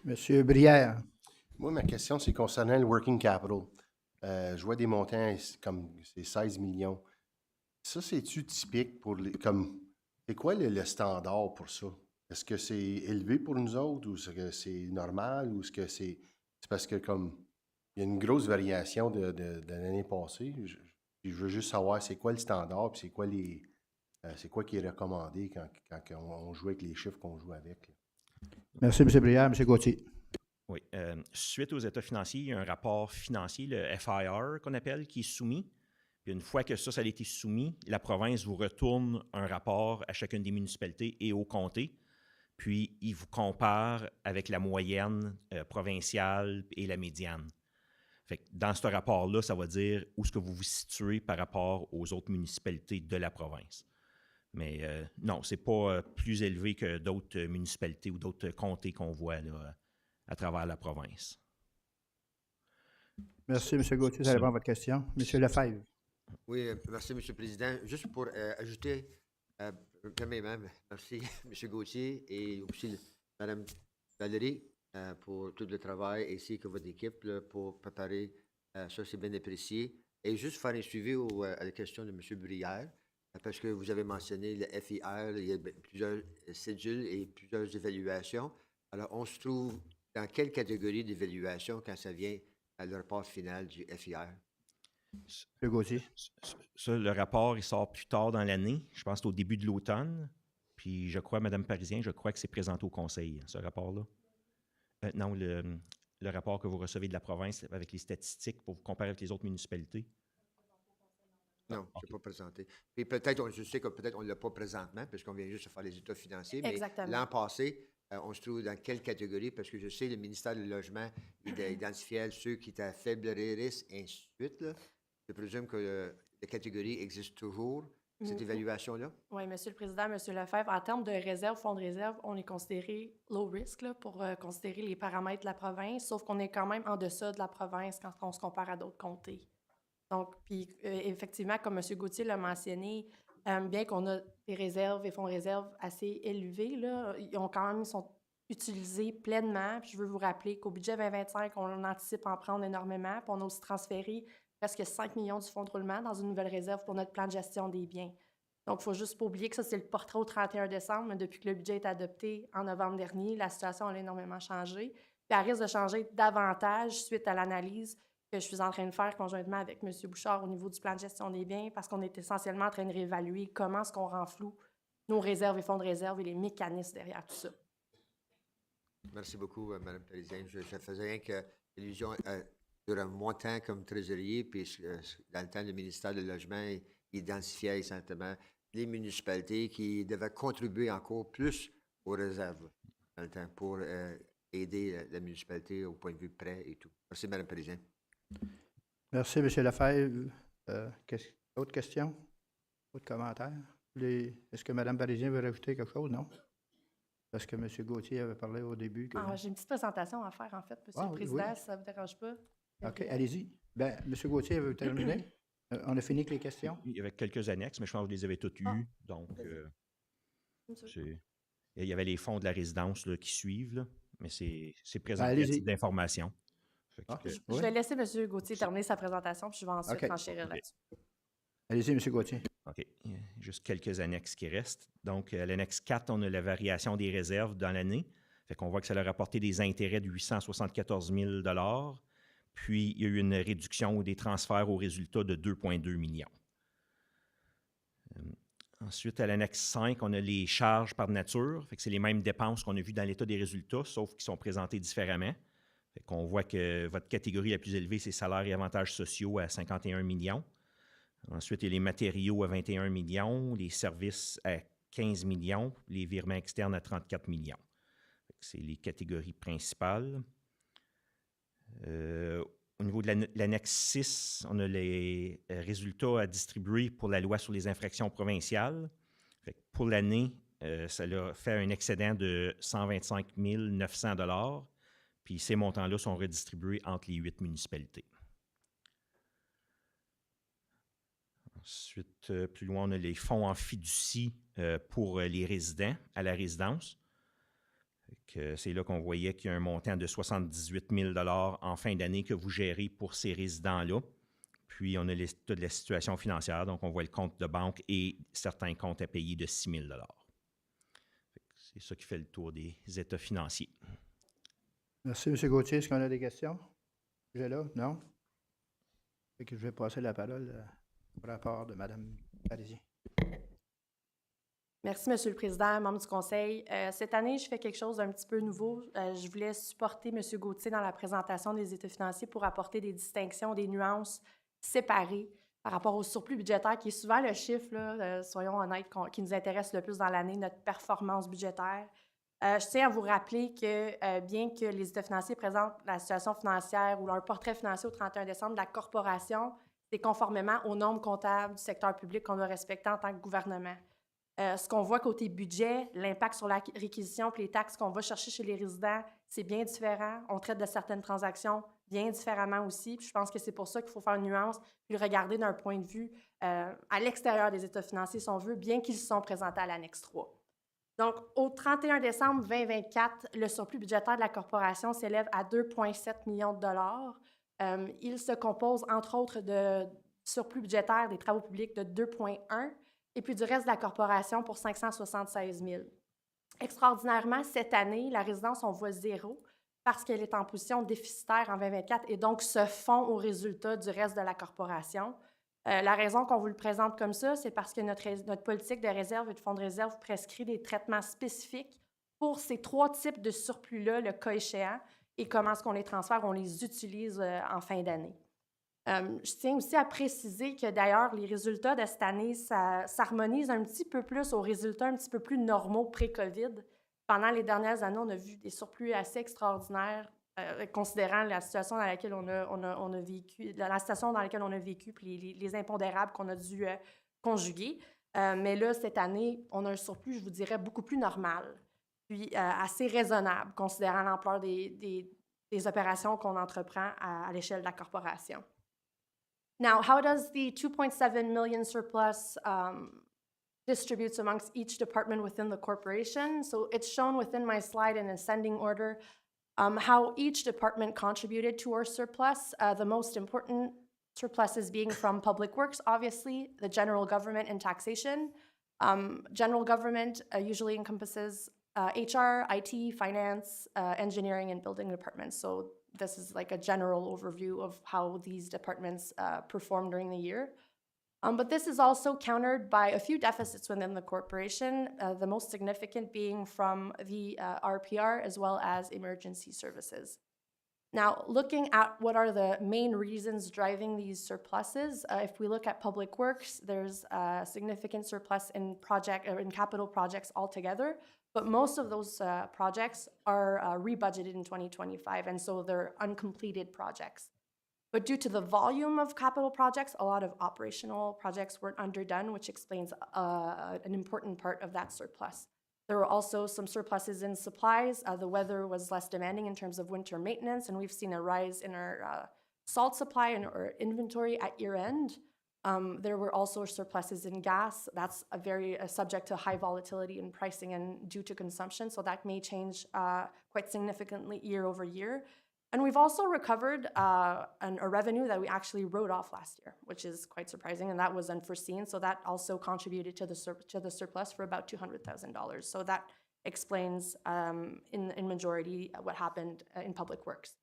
M. Brière. Moi, ma question, c'est concernant le working capital. Je vois des montants comme c'est 16 millions. Ça, c'est-tu typique pour les. C'est quoi le standard pour ça? Est-ce que c'est élevé pour nous autres ou est-ce que c'est normal ou est-ce que c'est. C'est parce que comme il y a une grosse variation de l'année passée. Je veux juste savoir c'est quoi le standard puis c'est quoi qui est recommandé quand on joue avec les chiffres qu'on joue avec. Là. Merci, M. Brière. M. Gauthier. Oui. Suite aux états financiers, il y a un rapport financier, le FIR qu'on appelle, qui est soumis. Puis une fois que ça a été soumis, la province vous retourne un rapport à chacune des municipalités et au comté. Puis il vous compare avec la moyenne provinciale et la médiane. Fait que dans ce rapport-là, ça va dire où est-ce que vous vous situez par rapport aux autres municipalités de la province. Mais non, ce n'est pas plus élevé que d'autres municipalités ou d'autres comtés qu'on voit là, à travers la province. Merci, M. Gauthier. Ça répond à votre question. M. Lefebvre. Oui, merci, M. le Président. Juste pour ajouter, même, merci, M. Gauthier et aussi Mme Valérie pour tout le travail ainsi que votre équipe là, pour préparer ça, c'est bien apprécié. Et juste faire un suivi à la question de M. Brière, parce que vous avez mentionné le FIR, il y a plusieurs cédules et plusieurs évaluations. Alors, on se trouve dans quelle catégorie d'évaluation quand ça vient à le rapport final du FIR? M. Gauthier. Ça, le rapport, il sort plus tard dans l'année. Je pense que c'est au début de l'automne. Puis je crois, Mme Parisien, je crois que c'est présenté au Conseil, ce rapport-là. Non, le rapport que vous recevez de la province avec les statistiques pour vous comparer avec les autres municipalités. Non, je ne l'ai pas présenté. Puis peut-être, je sais que peut-être on ne l'a pas présentement, puisqu'on vient juste de faire les états financiers, mais Exactement. l'an passé, on se trouve dans quelle catégorie? Parce que je sais, le ministère du Logement, il identifiait ceux qui étaient à faible risque, et ainsi de suite. Là. Je présume que la catégorie existe toujours, cette évaluation-là? Oui, M. le Président, M. Lefebvre, en termes de réserve, fonds de réserve, on est considéré low risk là, pour considérer les paramètres de la province, sauf qu'on est quand même en deçà de la province quand on se compare à d'autres comtés. Donc, puis effectivement, comme M. Gauthier l'a mentionné, bien qu'on a des réserves et fonds de réserve assez élevés, là, ils sont utilisés pleinement. Puis je veux vous rappeler qu'au budget 2025, on anticipe en prendre énormément. Puis on a aussi transféré presque 5 millions du fonds de roulement dans une nouvelle réserve pour notre plan de gestion des biens. Donc, il ne faut juste pas oublier que ça, c'est le portrait au 31 décembre. Mais depuis que le budget est adopté en novembre dernier, la situation a énormément changé. Puis elle risque de changer davantage suite à l'analyse que je suis en train de faire conjointement avec M. Bouchard au niveau du plan de gestion des biens, parce qu'on est essentiellement en train de réévaluer comment est-ce qu'on rend flou nos réserves et fonds de réserve et les mécanismes derrière tout ça. Merci beaucoup, Mme Parisien. Je faisais rien que l'illusion sur un montant comme trésorier, puis dans le temps, le ministère du Logement identifiait exactement les municipalités qui devaient contribuer encore plus aux réserves dans le temps pour aider la municipalité au point de vue prêt et tout. Merci, Mme Parisien. Merci, M. Lefebvre. Autre question? Autre commentaire? Est-ce que Mme Parisien veut rajouter quelque chose? Non? Parce que M. Gauthier avait parlé au début. Que... J'ai une petite présentation à faire, en fait, M. le Président, si ça ne vous dérange pas. OK, allez-y. Bien, M. Gauthier veut terminer. On a fini avec les questions? Il y avait quelques annexes, mais je pense que je les avais toutes eues. Donc, il y avait les fonds de la résidence là, qui suivent, là, mais c'est présenté à allez-y. titre d'information. Fait que, Ah, Je oui? vais laisser M. Gauthier terminer sa présentation, puis je vais ensuite OK. renchérir là-dessus. Allez-y, M. Gauthier. OK. Il y a juste quelques annexes qui restent. Donc, à l'annexe 4, on a la variation des réserves dans l'année. Fait qu'on voit que ça leur a apporté des intérêts de 874 000 $. Puis, il y a eu une réduction des transferts aux résultats de 2,2 millions. Ensuite, à l'annexe 5, on a les charges par nature. Fait que c'est les mêmes dépenses qu'on a vues dans l'état des résultats, sauf qu'ils sont présentés différemment. Fait qu'on voit que votre catégorie la plus élevée, c'est salaires et avantages sociaux à 51 millions. Ensuite, il y a les matériaux à 21 millions, les services à 15 millions, les virements externes à 34 millions. C'est les catégories principales. Au niveau de l'annexe 6, on a les résultats à distribuer pour la loi sur les infractions provinciales. Fait que pour l'année, ça leur fait un excédent de 125 900 $. Puis ces montants-là sont redistribués entre les 8 municipalités. Ensuite, plus loin, on a les fonds en fiducie pour les résidents à la résidence. C'est là qu'on voyait qu'il y a un montant de 78 000 $ en fin d'année que vous gérez pour ces résidents-là. Puis, on a l'état de la situation financière, donc on voit le compte de banque et certains comptes à payer de 6 000 $. C'est ça qui fait le tour des états financiers. Merci, M. Gauthier. Est-ce qu'on a des questions? J'ai là? Non? Fait que je vais passer la parole au rapport de Mme Parisis. Merci, Monsieur le Président, membres du Conseil. Cette année, je fais quelque chose d'un petit peu nouveau. Je voulais supporter M. Gauthier dans la présentation des états financiers pour apporter des distinctions, des nuances séparées par rapport au surplus budgétaire, qui est souvent le chiffre, là, soyons honnêtes, qui nous intéresse le plus dans l'année, notre performance budgétaire. Je tiens à vous rappeler que bien que les états financiers présentent la situation financière ou leur portrait financier au 31 décembre de la corporation, c'est conformément aux normes comptables du secteur public qu'on doit respecter en tant que gouvernement. Ce qu'on voit côté budget, l'impact sur la réquisition et les taxes qu'on va chercher chez les résidents, c'est bien différent. On traite de certaines transactions bien différemment aussi. Puis je pense que c'est pour ça qu'il faut faire une nuance puis le regarder d'un point de vue à l'extérieur des états financiers, si on veut, bien qu'ils sont présentés à l'annexe 3. Donc, au 31 décembre 2024, le surplus budgétaire de la corporation s'élève à 2,7 millions de dollars. Il se compose, entre autres, de surplus budgétaire des travaux publics de 2,1 et puis du reste de la corporation pour 576 000. Extraordinairement, cette année, la résidence, on voit 0 parce qu'elle est en position déficitaire en 2024 et donc se fond au résultat du reste de la corporation. La raison qu'on vous le présente comme ça, c'est parce que notre politique de réserve et de fonds de réserve prescrit des traitements spécifiques pour ces 3 types de surplus-là, le cas échéant, et comment est-ce qu'on les transfère, on les utilise en fin d'année. Je tiens aussi à préciser que d'ailleurs, les résultats de cette année, ça s'harmonise un petit peu plus aux résultats un petit peu plus normaux pré-COVID. Pendant les dernières années, on a vu des surplus assez extraordinaires, considérant la situation dans laquelle on a vécu, la situation dans laquelle on a vécu, puis les impondérables qu'on a dû conjuguer. Mais là, cette année, on a un surplus, je vous dirais, beaucoup plus normal, puis assez raisonnable, considérant l'ampleur des opérations qu'on entreprend à l'échelle de la corporation. Now, how does the 2.7 million surplus distributes amongst each department within the corporation? So it's shown within my slide in ascending order how each department contributed to our surplus. The most important surpluses being from public works, obviously, the general government and taxation. General government usually encompasses HR, IT, finance, engineering, and building departments. So this is like a general overview of how these departments perform during the year. But this is also countered by a few deficits within the corporation, the most significant being from the RPR as well as emergency services. Now, looking at what are the main reasons driving these surpluses, if we look at public works, there's a significant surplus in capital projects altogether. But most of those projects are rebudgeted in 2025, and so they're uncompleted projects. But due to the volume of capital projects, a lot of operational projects weren't underdone, which explains an important part of that surplus. There were also some surpluses in supplies. The weather was less demanding in terms of winter maintenance, and we've seen a rise in our salt supply and our inventory at year-end. There were also surpluses in gas. That's a very subject to high volatility in pricing and due to consumption, so that may change quite significantly year over year. And we've also recovered a revenue that we actually wrote off last year, which is quite surprising, and that was unforeseen. So that also contributed to the surplus for about $200,000. So that explains in majority what happened in public works.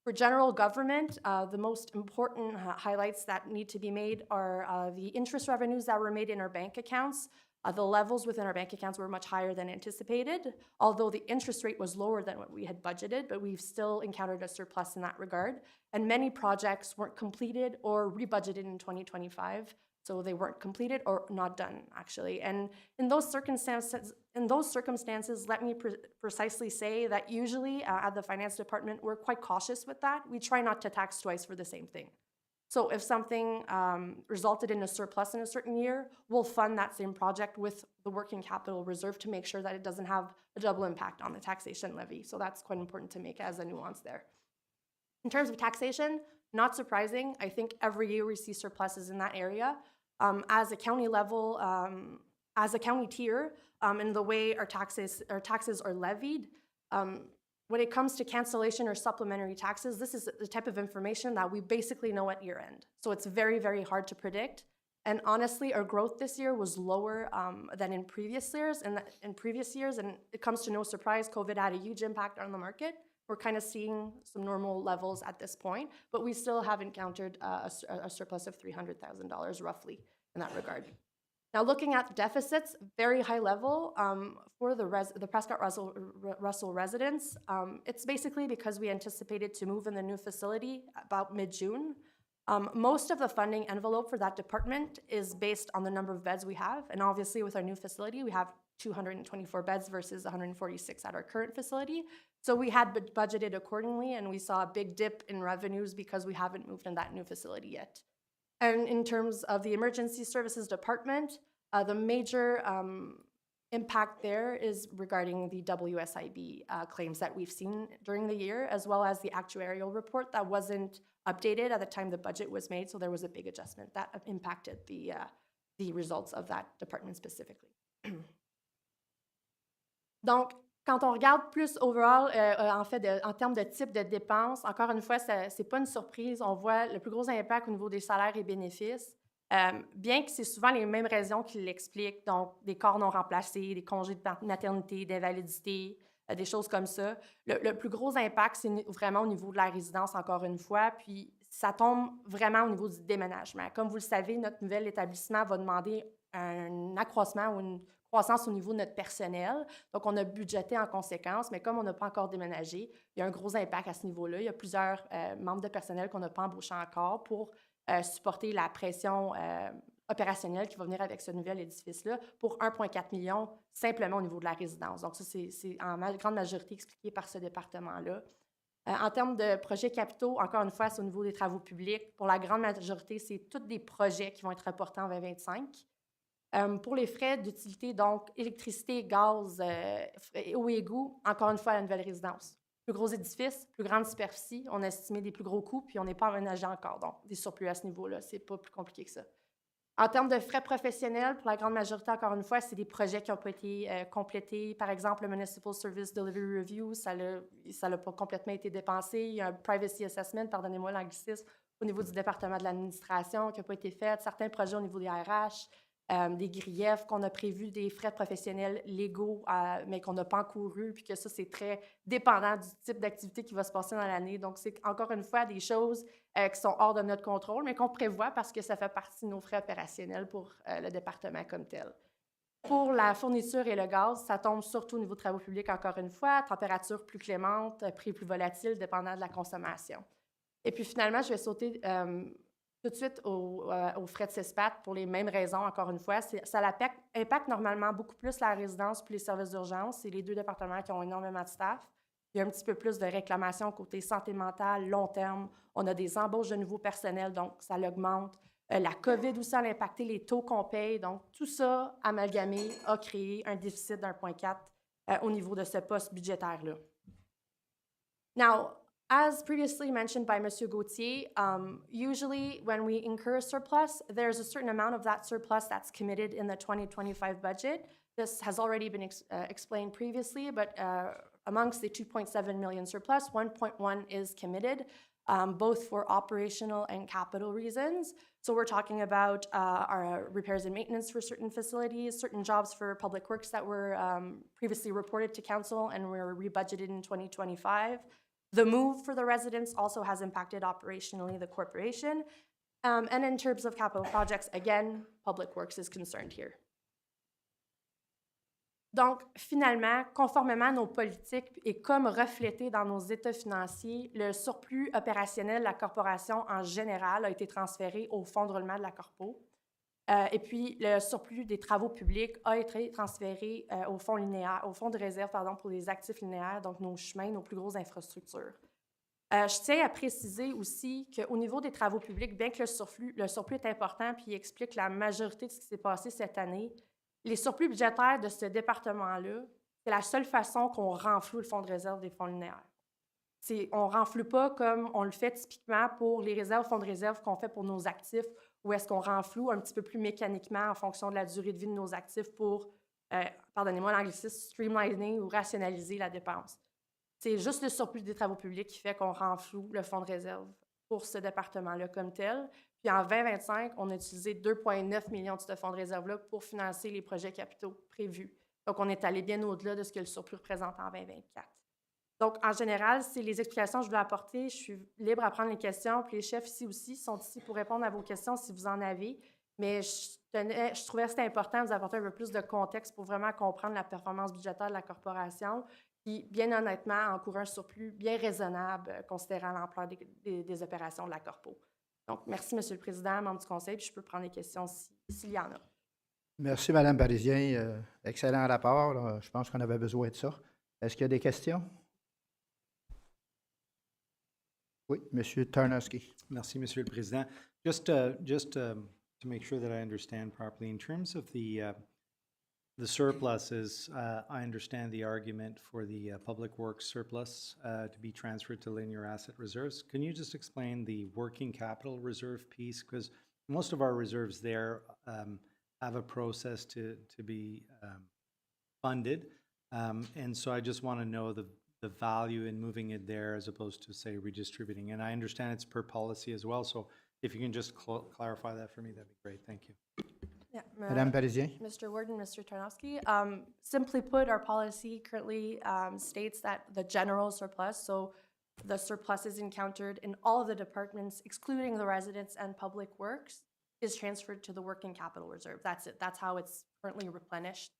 For general government, the most important highlights that need to be made are the interest revenues that were made in our bank accounts. The levels within our bank accounts were much higher than anticipated, although the interest rate was lower than what we had budgeted, but we've still encountered a surplus in that regard. And many projects weren't completed or rebudgeted in 2025, so they weren't completed or not done, actually. And in those circumstances, let me precisely say that usually at the finance department, we're quite cautious with that. We try not to tax twice for the same thing. So if something resulted in a surplus in a certain year, we'll fund that same project with the working capital reserve to make sure that it doesn't have a double impact on the taxation levy. So that's quite important to make as a nuance there. In terms of taxation, not surprising. I think every year we see surpluses in that area. As a county level, as a county tier, in the way our taxes are levied, when it comes to cancellation or supplementary taxes, this is the type of information that we basically know at year end. So it's very, very hard to predict. And honestly, our growth this year was lower than in previous years. And it comes to no surprise, COVID had a huge impact on the market. We're kind of seeing some normal levels at this point, but we still have encountered a surplus of $300,000 roughly in that regard. Now, looking at deficits, very high level for the Prescott-Russell residents, it's basically because we anticipated to move in the new facility about mid-June. Most of the funding envelope for that department is based on the number of beds we have, and obviously with our new facility, we have 224 beds versus 146 at our current facility. So we had budgeted accordingly, and we saw a big dip in revenues because we haven't moved in that new facility yet. And in terms of the emergency services department, the major impact there is regarding the WSIB claims that we've seen during the year, as well as the actuarial report that wasn't updated at the time the budget was made. So there was a big adjustment that impacted the results of that department specifically. Donc, quand on regarde plus overall, en fait, en termes de type de dépenses, encore une fois, c'est pas une surprise. On voit le plus gros impact au niveau des salaires et bénéfices, bien que c'est souvent les mêmes raisons qui l'expliquent, donc des corps non remplacés, des congés de maternité, d'invalidité, des choses comme ça. Le plus gros impact, c'est vraiment au niveau de la résidence, encore une fois, puis ça tombe vraiment au niveau du déménagement. Comme vous le savez, notre nouvel établissement va demander un accroissement ou une croissance au niveau de notre personnel. Donc, on a budgété en conséquence, mais comme on n'a pas encore déménagé, il y a un gros impact à ce niveau-là. Il y a plusieurs membres de personnel qu'on n'a pas embauchés encore pour supporter la pression opérationnelle qui va venir avec ce nouvel édifice-là pour 1,4 million simplement au niveau de la résidence. Donc, ça, c'est en grande majorité expliqué par ce département-là. En termes de projets capitaux, encore une fois, c'est au niveau des travaux publics. Pour la grande majorité, c'est tous des projets qui vont être reportés en 2025. Pour les frais d'utilité, donc électricité, gaz, eau et égout, encore une fois, la nouvelle résidence. Plus gros édifice, plus grande superficie, on a estimé des plus gros coûts, puis on n'est pas aménagé encore, donc des surplus à ce niveau-là, c'est pas plus compliqué que ça. En termes de frais professionnels, pour la grande majorité, encore une fois, c'est des projets qui n'ont pas été complétés. Par exemple, le Municipal Service Delivery Review, ça n'a pas complètement été dépensé. Il y a un Privacy Assessment, pardonnez-moi l'anglicisme, au niveau du département de l'administration qui n'a pas été fait. Certains projets au niveau des RH, des griefs qu'on a prévus, des frais professionnels légaux, mais qu'on n'a pas encourus, puis que ça, c'est très dépendant du type d'activité qui va se passer dans l'année. Donc, c'est encore une fois des choses qui sont hors de notre contrôle, mais qu'on prévoit parce que ça fait partie de nos frais opérationnels pour le département comme tel. Pour la fourniture et le gaz, ça tombe surtout au niveau de travaux publics, encore une fois, température plus clémente, prix plus volatile, dépendant de la consommation. Et puis finalement, je vais sauter tout de suite aux frais de CESPAT pour les mêmes raisons, encore une fois. Ça impacte normalement beaucoup plus la résidence puis les services d'urgence. C'est les deux départements qui ont énormément de staff. Il y a un petit peu plus de réclamations côté santé mentale, long terme. On a des embauches de nouveaux personnels, donc ça l'augmente. La COVID aussi a impacté les taux qu'on paye. Donc, tout ça, amalgamé, a créé un déficit d'1,4 au niveau de ce poste budgétaire-là. Now, As previously mentioned by Monsieur Gauthier, usually when we incur a surplus, there's a certain amount of that surplus that's committed in the 2025 budget. This has already been explained previously, but amongst the 2.7 million surplus, 1.1 is committed, both for operational and capital reasons. So we're talking about our repairs and maintenance for certain facilities, certain jobs for public works that were previously reported to council and were rebudgeted in 2025. The move for the residents also has impacted operationally the corporation. And in terms of capital projects, again, public works is concerned here. Donc, finalement, conformément à nos politiques et comme reflété dans nos états financiers, le surplus opérationnel de la corporation en général a été transféré au fonds de roulement de la corpo. Et puis, le surplus des travaux publics a été transféré au fonds linéaire, au fonds de réserve pour les actifs linéaires, donc nos chemins, nos plus grosses infrastructures. Je tiens à préciser aussi qu'au niveau des travaux publics, bien que le surplus est important puis il explique la majorité de ce qui s'est passé cette année, les surplus budgétaires de ce département-là, c'est la seule façon qu'on renfloue le fonds de réserve des fonds linéaires. On ne renfloue pas comme on le fait typiquement pour les réserves, fonds de réserve qu'on fait pour nos actifs, ou est-ce qu'on renfloue un petit peu plus mécaniquement en fonction de la durée de vie de nos actifs pour, pardonnez-moi l'anglicisme, streamliner ou rationaliser la dépense. C'est juste le surplus des travaux publics qui fait qu'on renfloue le fonds de réserve pour ce département-là comme tel. Puis en 2025, on a utilisé 2,9 millions de ce fonds de réserve-là pour financer les projets capitaux prévus. Donc, on est allé bien au-delà de ce que le surplus représente en 2024. Donc, en général, c'est les explications que je voulais apporter. Je suis libre à prendre les questions. Puis les chefs ici aussi sont ici pour répondre à vos questions si vous en avez. Mais je trouvais que c'était important de vous apporter un peu plus de contexte pour vraiment comprendre la performance budgétaire de la corporation. Puis, bien honnêtement, encourager un surplus bien raisonnable considérant l'ampleur des opérations de la corpo. Donc, merci, Monsieur le Président, membre du Conseil, puis je peux prendre les questions s'il y en a. Merci, Mme Parisien. Excellent rapport. Là. Je pense qu'on avait besoin de ça. Est-ce qu'il y a des questions? Oui, M. Tarnowski. Merci, Monsieur le Président. Just to make sure that I understand properly, in terms of the surpluses, I understand the argument for the public works surplus to be transferred to linear asset reserves. Can you just explain the working capital reserve piece? Because most of our reserves there have a process to be funded. And so I just want to know the value in moving it there as opposed to, say, redistributing. And I understand it's per policy as well. So if you can just clarify that for me, that'd be great. Thank you. Yeah, Madame Parisien. Mr. Warden, Mr. Tarnowski. Simply put, our policy currently states that the general surplus, so the surpluses encountered in all of the departments, excluding the residents and public works, is transferred to the working capital reserve. That's it. That's how it's currently replenished.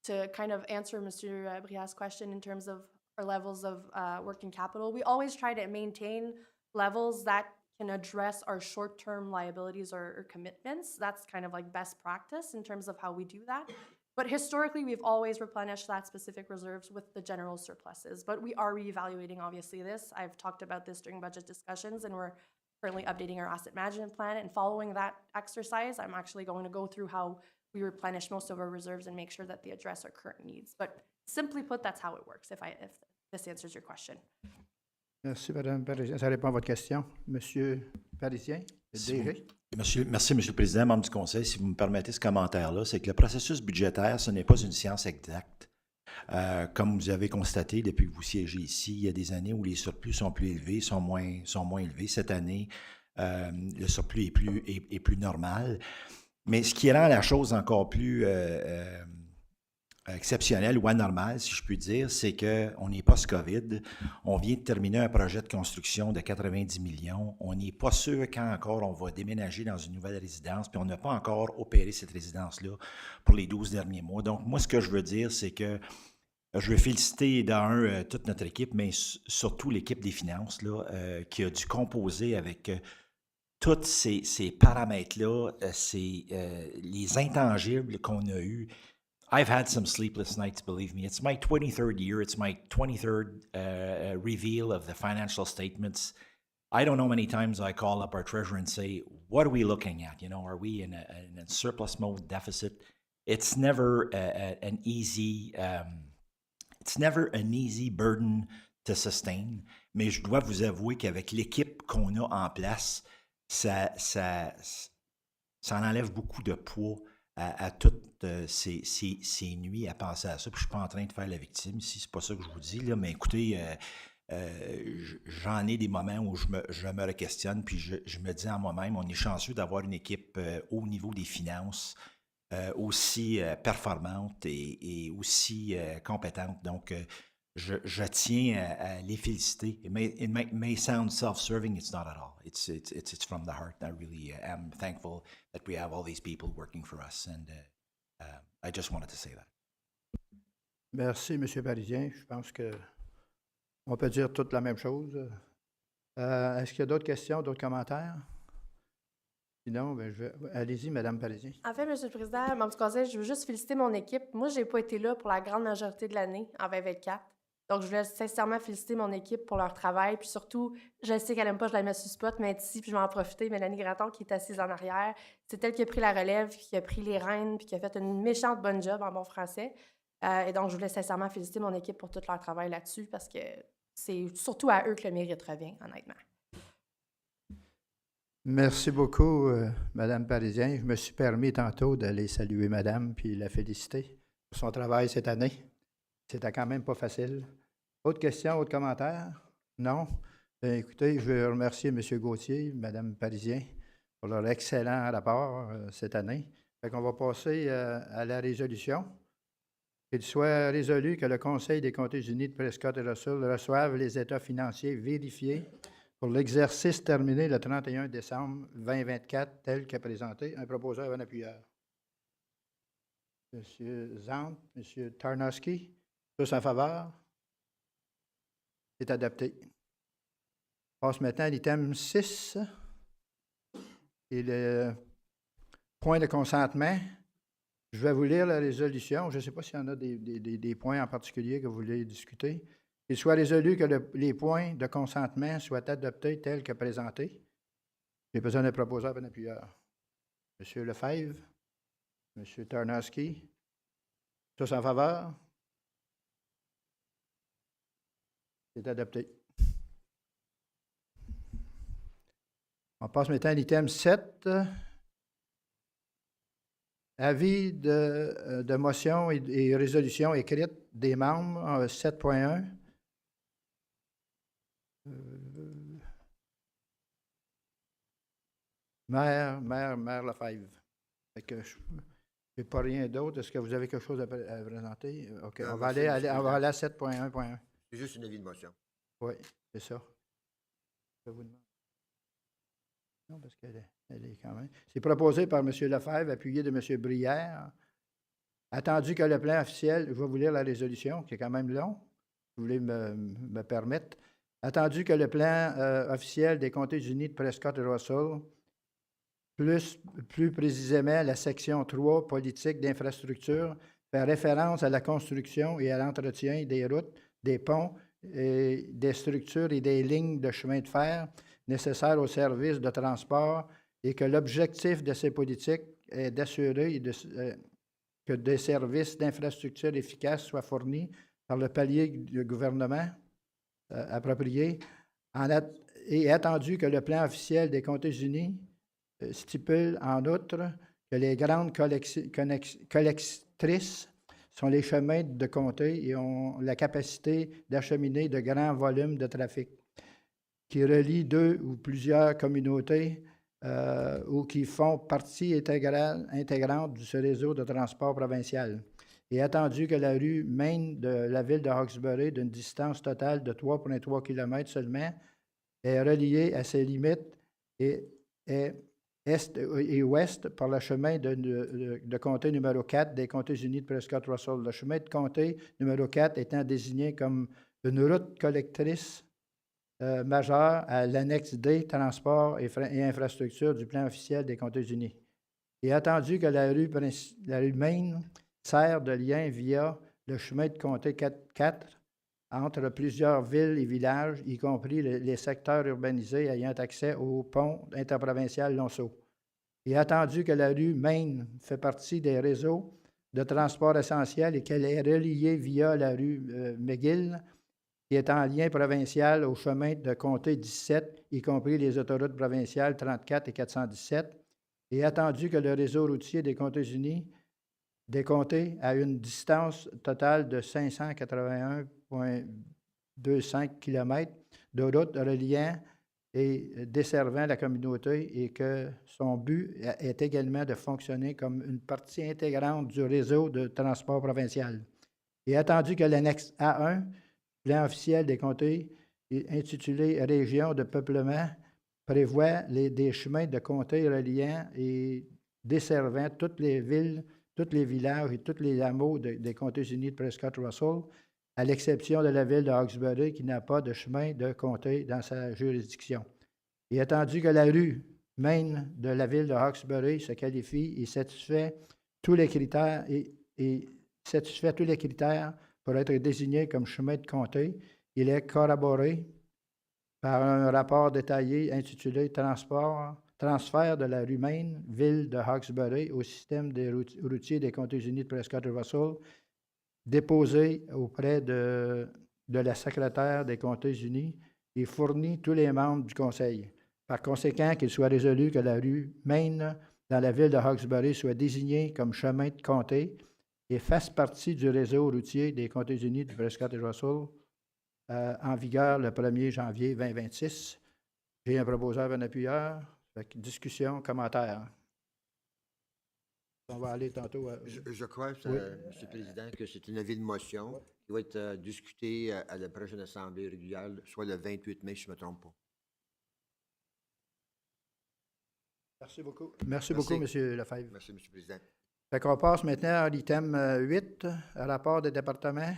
To kind of answer Mr. Briat's question in terms of our levels of working capital, we always try to maintain levels that can address our short-term liabilities or commitments. That's kind of like best practice in terms of how we do that. But historically, we've always replenished that specific reserves with the general surpluses. But we are reevaluating, obviously, this. I've talked about this during budget discussions, and we're currently updating our asset management plan. And following that exercise, I'm actually going to go through how we replenish most of our reserves and make sure that they address our current needs. But simply put, that's how it works, if this answers your question. Merci, Mme Parisien. Ça répond à votre question. Monsieur Parisien, DG. Merci, Monsieur le Président, membre du Conseil. Si vous me permettez ce commentaire-là, c'est que le processus budgétaire, ce n'est pas une science exacte. Comme vous avez constaté depuis que vous siégez ici, il y a des années où les surplus sont plus élevés, sont moins élevés. Cette année, le surplus est plus normal. Mais ce qui rend la chose encore plus exceptionnelle ou anormale, si je puis dire, c'est qu'on n'est pas post-COVID. On vient de terminer un projet de construction de 90 millions. On n'est pas sûr quand encore on va déménager dans une nouvelle résidence, puis on n'a pas encore opéré cette résidence-là pour les 12 derniers mois. Donc, moi, ce que je veux dire, c'est que je veux féliciter toute notre équipe, mais surtout l'équipe des finances, là, qui a dû composer avec tous ces paramètres-là, les intangibles qu'on a eus. I've had some sleepless nights, believe me. It's my 23rd year. It's my 23rd reveal of the financial statements. I don't know how many times I call up our treasurer and say, what are we looking at? You know, are we in a surplus mode deficit? It's never an easy burden to sustain. Mais je dois vous avouer qu'avec l'équipe qu'on a en place, ça en enlève beaucoup de poids à toutes ces nuits à penser à ça. Puis je suis pas en train de faire la victime ici, c'est pas ça que je vous dis, là, mais écoutez, j'en ai des moments où je me re-questionne, puis je me dis en moi-même, on est chanceux d'avoir une équipe au niveau des finances aussi performante et aussi compétente. Donc, je tiens à les féliciter. It may sound self-serving, it's not at all. It's from the heart. I really am thankful that we have all these people working for us, and I just wanted to say that. Merci, M. Parisien. Je pense que on peut dire toute la même chose. Est-ce qu'il y a d'autres questions, d'autres commentaires? Sinon, ben, allez-y, Mme Parisien. En fait, M. le Président, membre du Conseil, je veux juste féliciter mon équipe. Moi, je n'ai pas été là pour la grande majorité de l'année, en 2024. Donc, je voulais sincèrement féliciter mon équipe pour leur travail. Puis surtout, je sais qu'elle n'aime pas, je la mets sur spot, mais ici, puis je vais en profiter. Mélanie Gratton, qui est assise en arrière, c'est elle qui a pris la relève, qui a pris les rênes, puis qui a fait une méchante bonne job en bon français. Et donc, je voulais sincèrement féliciter mon équipe pour tout leur travail là-dessus, parce que c'est surtout à eux que le mérite revient, honnêtement. Merci beaucoup, Mme Parisien. Je me suis permis tantôt d'aller saluer Madame puis la féliciter pour son travail cette année. C'était quand même pas facile. Autre question, autre commentaire? Non? Bien, écoutez, je veux remercier M. Gauthier, Mme Parisien pour leur excellent rapport cette année. Fait qu'on va passer à la résolution. Qu'il soit résolu que le Conseil des comtés unis de Prescott-Russell reçoive les états financiers vérifiés pour l'exercice terminé le 31 décembre 2024, tel que présenté. Un proposeur, un appuyeur. M. Zant, M. Tarnowski, tous en faveur? C'est adopté. On passe maintenant à l'item 6. Et le point de consentement. Je vais vous lire la résolution. Je ne sais pas s'il y en a des points en particulier que vous voulez discuter. Il soit résolu que les points de consentement soient adoptés tels que présentés. J'ai besoin d'un proposeur et d'un appuyeur. M. Lefebvre, M. Tarnowski, tous en faveur? C'est adopté. On passe maintenant à l'item 7. Avis de motion et résolution écrite des membres 7.1. Maire Lefebvre. Fait que je n'ai pas rien d'autre. Est-ce que vous avez quelque chose à présenter? OK. On va aller à 7.1.1. C'est juste une avis de motion. Oui, c'est ça. Je vous demande. Non, parce qu'elle est quand même. C'est proposé par M. Lefebvre, appuyé de M. Brière. Attendu que le plan officiel, je vais vous lire la résolution, qui est quand même long, si vous voulez me permettre. Attendu que le plan officiel des comtés unis de Prescott-Russell, plus précisément la section 3, politique d'infrastructure, fait référence à la construction et à l'entretien des routes, des ponts, et des structures et des lignes de chemin de fer nécessaires aux services de transport et que l'objectif de ces politiques est d'assurer que des services d'infrastructure efficaces soient fournis par le palier du gouvernement approprié et attendu que le plan officiel des comtés unis stipule en outre que les grandes collectrices sont les chemins de comté et ont la capacité d'acheminer de grands volumes de trafic qui relient deux ou plusieurs communautés ou qui font partie intégrante de ce réseau de transport provincial. Et attendu que la rue Main de la ville de Hawkesbury, d'une distance totale de 3,3 km seulement, est reliée à ses limites et est est et ouest par le chemin de comté numéro 4 des comtés unis de Prescott-Russell. Le chemin de comté numéro 4 étant désigné comme une route collectrice majeure à l'annexe D, transport et infrastructure du plan officiel des comtés unis. Et attendu que la rue Main sert de lien via le chemin de comté 4 entre plusieurs villes et villages, y compris les secteurs urbanisés ayant accès au pont interprovincial Lonceau. Et attendu que la rue Main fait partie des réseaux de transport essentiels et qu'elle est reliée via la rue McGill qui est en lien provincial au chemin de comté 17, y compris les autoroutes provinciales 34 et 417, et attendu que le réseau routier des Comtés-Unis décompté à une distance totale de 581,25 km de route reliant et desservant la communauté et que son but est également de fonctionner comme une partie intégrante du réseau de transport provincial. Et attendu que l'annexe A1, plan officiel des comtés intitulé Région de peuplement, prévoit des chemins de comté reliant et desservant toutes les villes, tous les villages et tous les hameaux des Comtés-Unis de Prescott-Russell, à l'exception de la ville de Hawkesbury qui n'a pas de chemin de comté dans sa juridiction. Et attendu que la rue Main de la ville de Hawkesbury se qualifie et satisfait tous les critères pour être désigné comme chemin de comté, il est corroboré par un rapport détaillé intitulé Transfert de la rue Main, ville de Hawkesbury, au système des routiers des Comtés-Unis de Prescott-Russell, déposé auprès de la secrétaire des Comtés-Unis et fourni tous les membres du Conseil. Par conséquent, qu'il soit résolu que la rue Main dans la ville de Hawkesbury soit désignée comme chemin de comté et fasse partie du réseau routier des Comtés-Unis de Prescott-Russell en vigueur le 1er janvier 2026. J'ai un proposeur, un appuyeur. Discussion, commentaire. On va aller tantôt. Je crois, Oui. Monsieur le Président, que c'est une avis de motion qui va être discutée à la prochaine Assemblée régulière, soit le 28 mai, si je ne me trompe pas. Merci beaucoup. Merci beaucoup, M. Lefebvre. Merci, Monsieur le Président. Fait qu'on passe maintenant à l'item 8, rapport des départements.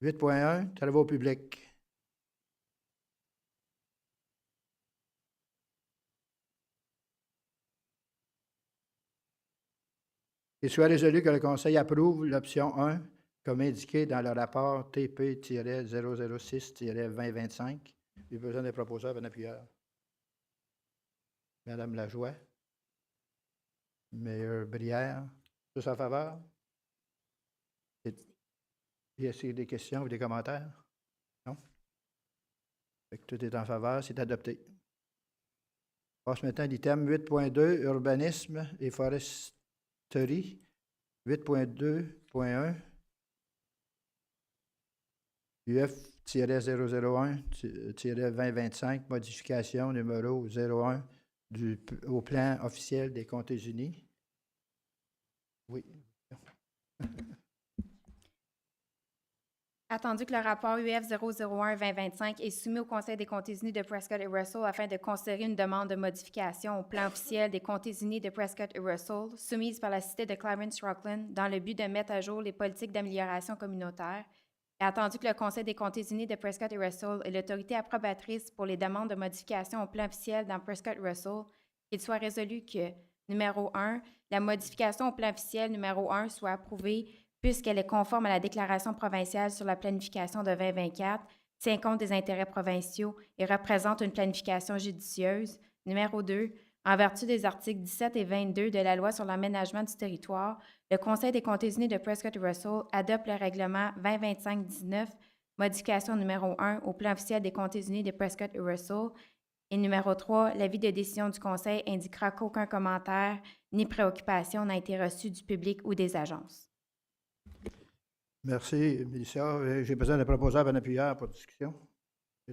8.1, travaux publics. Il soit résolu que le Conseil approuve l'option 1 comme indiqué dans le rapport TP-006-2025. Il y a besoin des proposeurs, un appuyeur. Madame Lajoie. Maire Brière. Tous en faveur? Y a-t-il des questions ou des commentaires? Non? Fait que tout est en faveur, c'est adopté. On passe maintenant à l'item 8.2, urbanisme et foresterie. 8.2.1. UF-001-2025, modification numéro 01 au plan officiel des Comtés-Unis. Oui. Attendu que le rapport UF 001-2025 est soumis au Conseil des Comtés-Unis de Prescott et Russell afin de considérer une demande de modification au plan officiel des Comtés-Unis de Prescott et Russell soumise par la Cité de Clarence-Rockland dans le but de mettre à jour les politiques d'amélioration communautaire, et attendu que le Conseil des Comtés-Unis de Prescott et Russell est l'autorité approbatrice pour les demandes de modification au plan officiel dans Prescott-Russell, qu'il soit résolu que, numéro 1, la modification au plan officiel numéro 1 soit approuvée puisqu'elle est conforme à la déclaration provinciale sur la planification de 2024, tient compte des intérêts provinciaux et représente une planification judicieuse. Numéro 2, en vertu des articles 17 et 22 de la Loi sur l'aménagement du territoire, le Conseil des Comtés-Unis de Prescott-Russell adopte le règlement 2025-19, modification numéro 1 au plan officiel des Comtés-Unis de Prescott-Russell. Et numéro 3, l'avis de décision du Conseil indiquera qu'aucun commentaire ni préoccupation n'a été reçu du public ou des agences. Merci, Mélissa. J'ai besoin de proposeurs et appuyeurs pour discussion.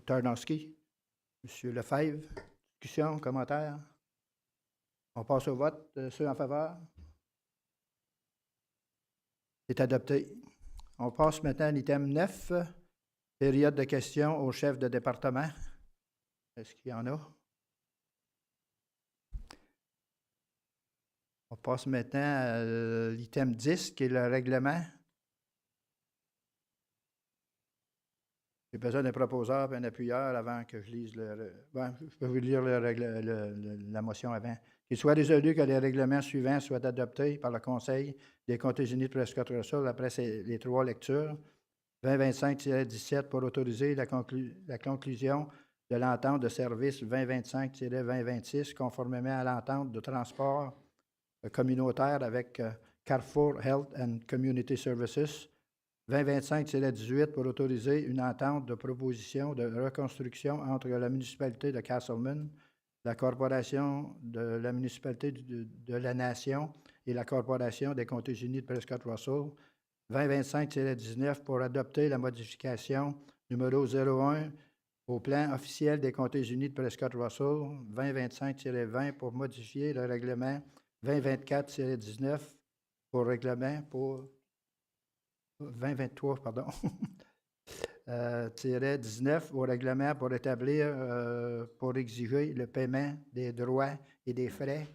Tarnowski, M. Lefebvre, discussion, commentaire. On passe au vote. Ceux en faveur? C'est adopté. On passe maintenant à l'item 9, période de questions au chef de département. Est-ce qu'il y en a? On passe maintenant à l'item 10, qui est le règlement. J'ai besoin d'un proposeur et un appuyeur avant que je lise je peux vous lire la motion avant. Qu'il soit résolu que les règlements suivants soient adoptés par le Conseil des Comtés-Unis de Prescott-Russell après les 3 lectures. 2025-17 pour autoriser la conclusion de l'entente de service 2025-2026 conformément à l'entente de transport communautaire avec Carrefour Health and Community Services. 2025-18 pour autoriser une entente de proposition de reconstruction entre la municipalité de Castleman, la Corporation de la municipalité de la Nation et la Corporation des Comtés unis de Prescott-Russell. 2025-19 pour adopter la modification numéro 01 au plan officiel des Comtés unis de Prescott-Russell. 2025-20 pour modifier le règlement 2024-19 pour règlement pour 2023, pardon, 19 au règlement pour établir, pour exiger le paiement des droits et des frais.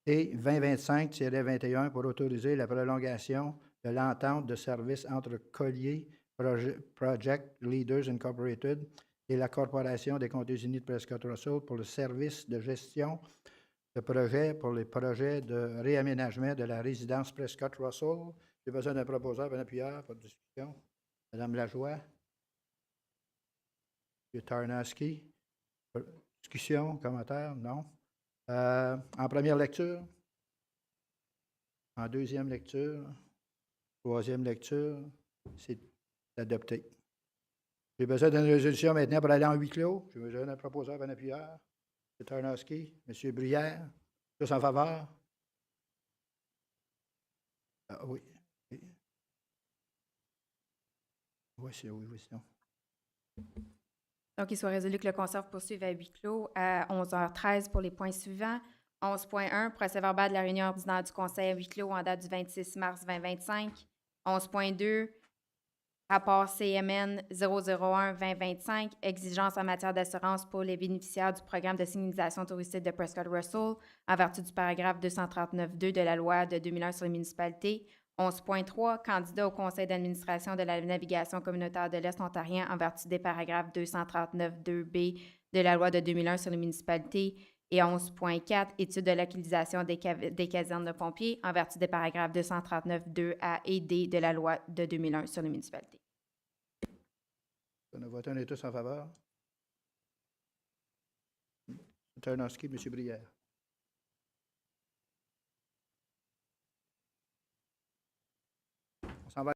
Et 2025-21 pour autoriser la prolongation de l'entente de service entre Collier Project Leaders Incorporated et la Corporation des Comtés unis de Prescott-Russell pour le service de gestion de projet pour les projets de réaménagement de la résidence Prescott-Russell. J'ai besoin d'un proposeur, un appuyeur pour discussion. Madame Lajoie. M. Tarnowski. Discussion, commentaire, non. En première lecture. En deuxième lecture. Troisième lecture. C'est adopté. J'ai besoin d'une résolution maintenant pour aller en huis clos. J'ai besoin d'un proposeur, un appuyeur. M. Tarnowski. M. Brière. Tous en faveur? Oui. Oui, c'est oui, oui, c'est non. Donc, il soit résolu que le Conseil poursuive à huis clos à 11h13 pour les points suivants. 11.1, procès-verbal de la réunion ordinaire du Conseil à huis clos en date du 26 mars 2025. 11.2, rapport CMN 001-2025, exigence en matière d'assurance pour les bénéficiaires du programme de signalisation touristique de Prescott-Russell en vertu du paragraphe 239.2 de la loi de 2001 sur les municipalités. 11.3, candidat au conseil d'administration de la navigation communautaire de l'Est ontarien en vertu des paragraphes 239.2b de la loi de 2001 sur les municipalités. Et 11.4, étude de l'utilisation des casernes de pompiers en vertu des paragraphes 239.2a et d de la loi de 2001 sur les municipalités. On a voté, on est tous en faveur. M. Tarnowski, M. Brière. On s'en va.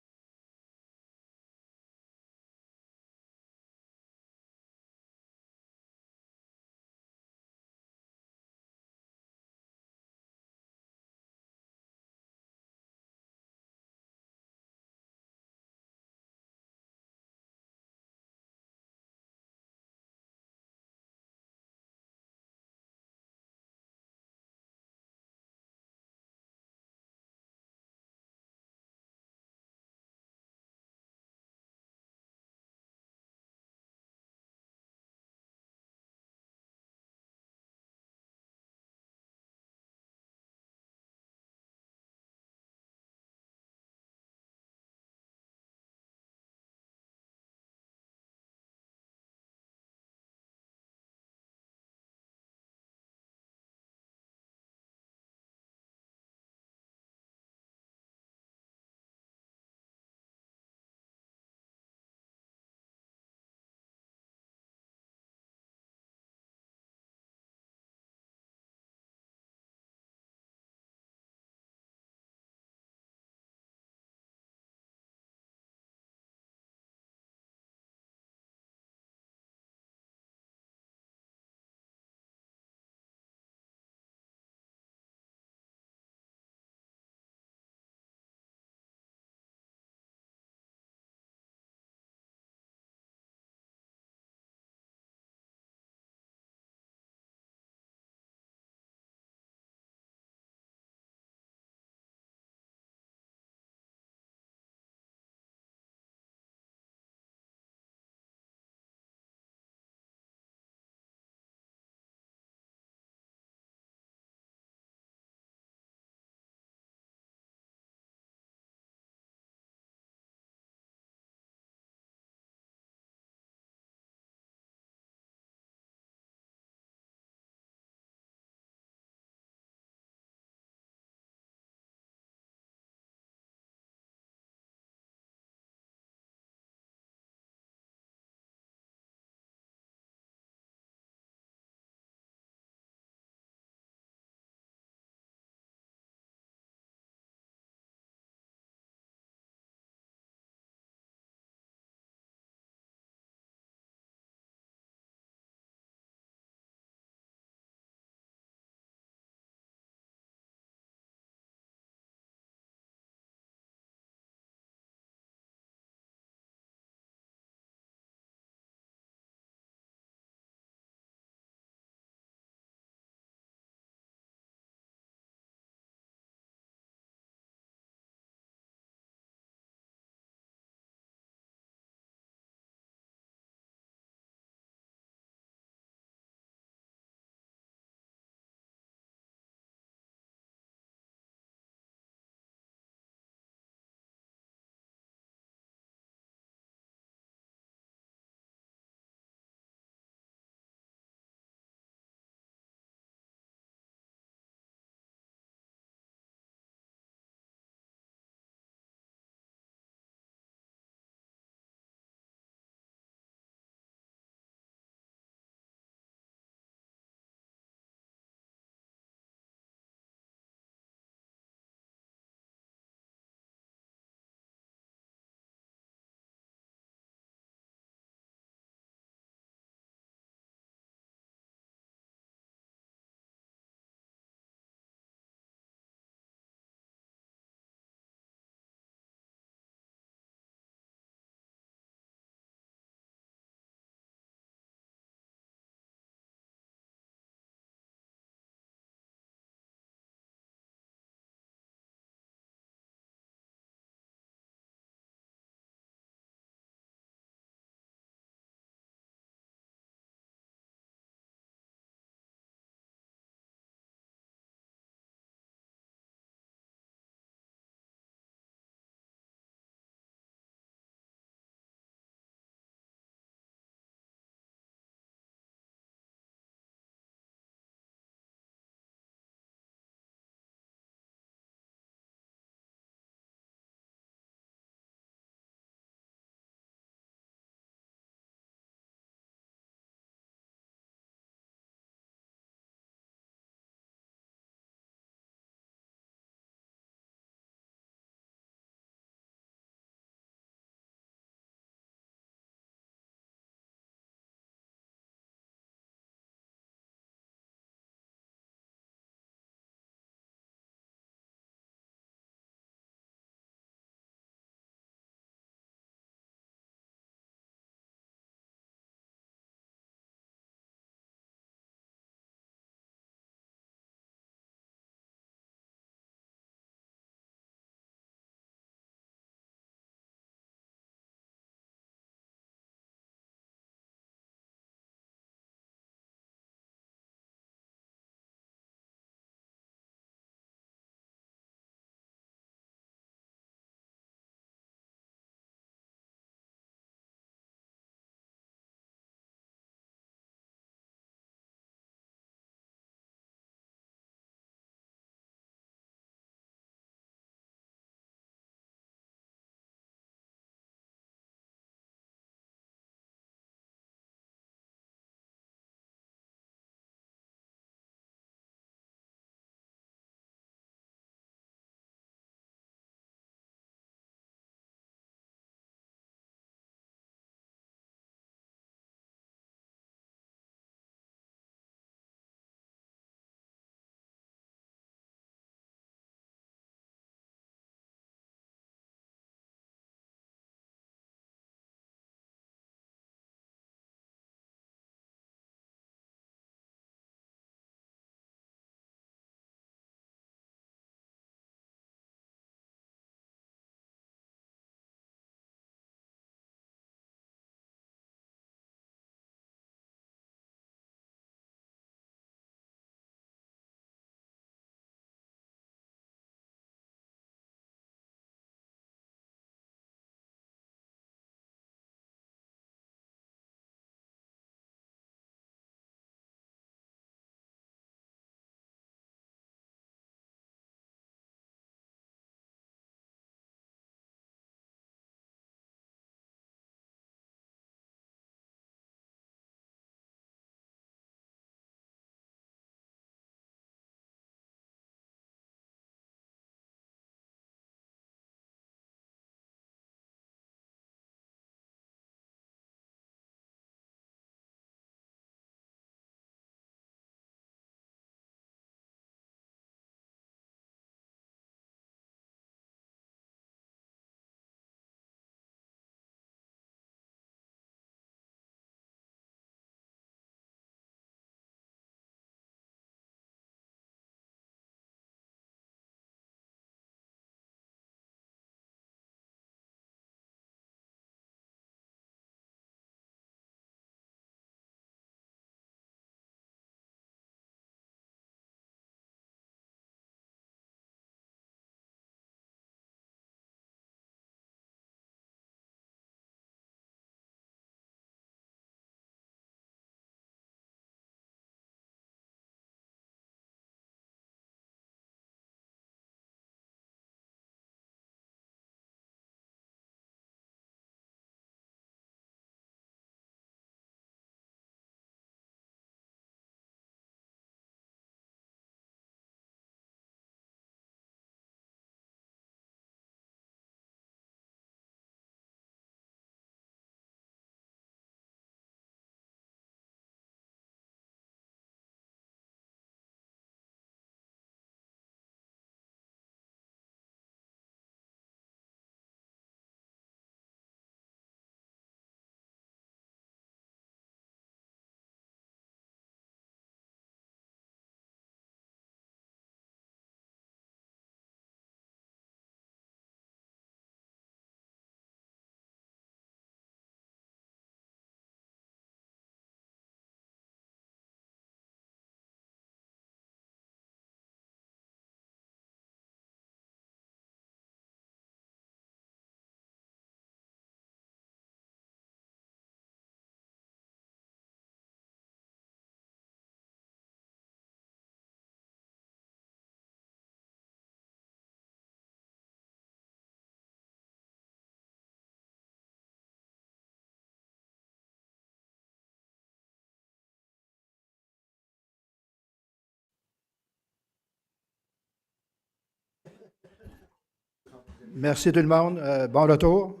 Merci tout le monde. Bon retour.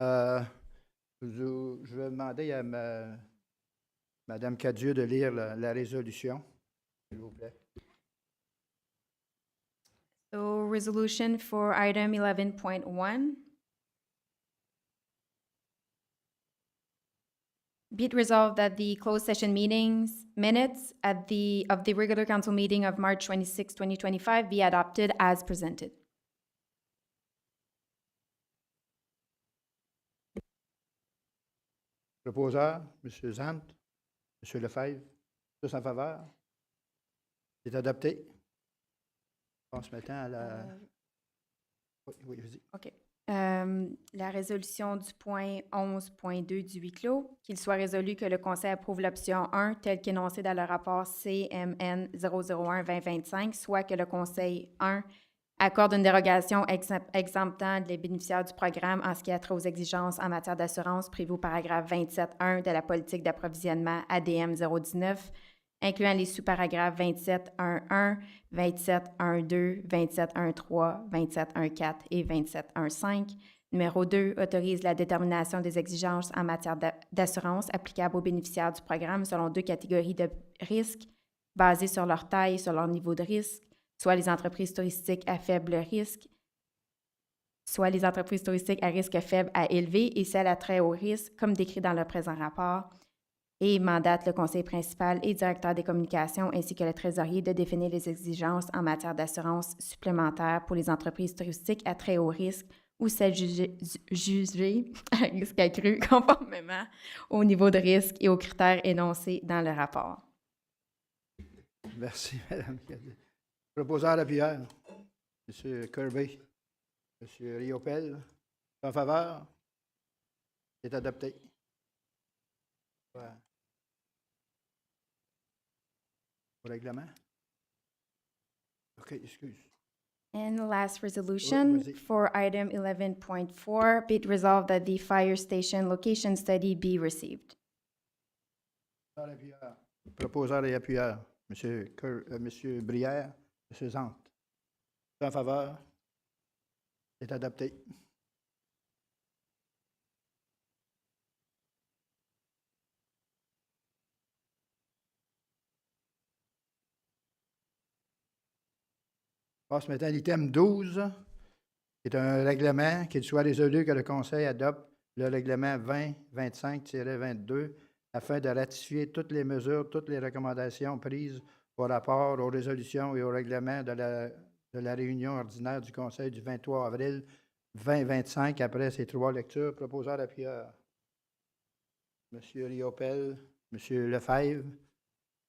Je vais demander à Mme Cadieux de lire la résolution, s'il vous plaît. So resolution for item 11.1. Be it resolved that the closed session minutes of the regular council meeting of March 26, 2025 be adopted as presented. Proposeur, M. Zant, M. Lefebvre, tous en faveur? C'est adopté. On se mettant à la... Oui, vas-y. OK. La résolution du point 11.2 du huis clos, qu'il soit résolu que le Conseil approuve l'option 1 telle qu'énoncée dans le rapport CMN 001-2025, soit que le Conseil 1 accorde une dérogation exemptant les bénéficiaires du programme en ce qui a trait aux exigences en matière d'assurance prévues au paragraphe 27.1 de la politique d'approvisionnement ADM 019, incluant les sous-paragraphes 27.1.1, 27.1.2, 27.1.3, 27.1.4 et 27.1.5. Numéro 2, autorise la détermination des exigences en matière d'assurance applicables aux bénéficiaires du programme selon 2 catégories de risques basées sur leur taille et sur leur niveau de risque, soit les entreprises touristiques à faible risque, soit les entreprises touristiques à risque faible à élevé et celles à très haut risque, comme décrit dans le présent rapport, et mandate le conseiller principal et directeur des communications ainsi que le trésorier de définir les exigences en matière d'assurance supplémentaire pour les entreprises touristiques à très haut risque ou celles jugées à risque accru conformément au niveau de risque et aux critères énoncés dans le rapport. Merci, Mme Cadieux. Proposeur appuyeur, M. Kirby, M. Riopel, en faveur? C'est adopté. Ouais. Au règlement? OK, excuse. And the last resolution vas-y. for item 11.4, be it resolved that the fire station location study be received. Proposeur et appuyeur, M. Brière, M. Zant. En faveur? C'est adopté. Passe maintenant à l'item 12, qui est un règlement, qu'il soit résolu que le Conseil adopte le règlement 2025-22 afin de ratifier toutes les mesures, toutes les recommandations prises au rapport, aux résolutions et au règlement de la réunion ordinaire du Conseil du 23 avril 2025 après ces 3 lectures. Proposeur appuyeur, M. Riopel, M. Lefebvre.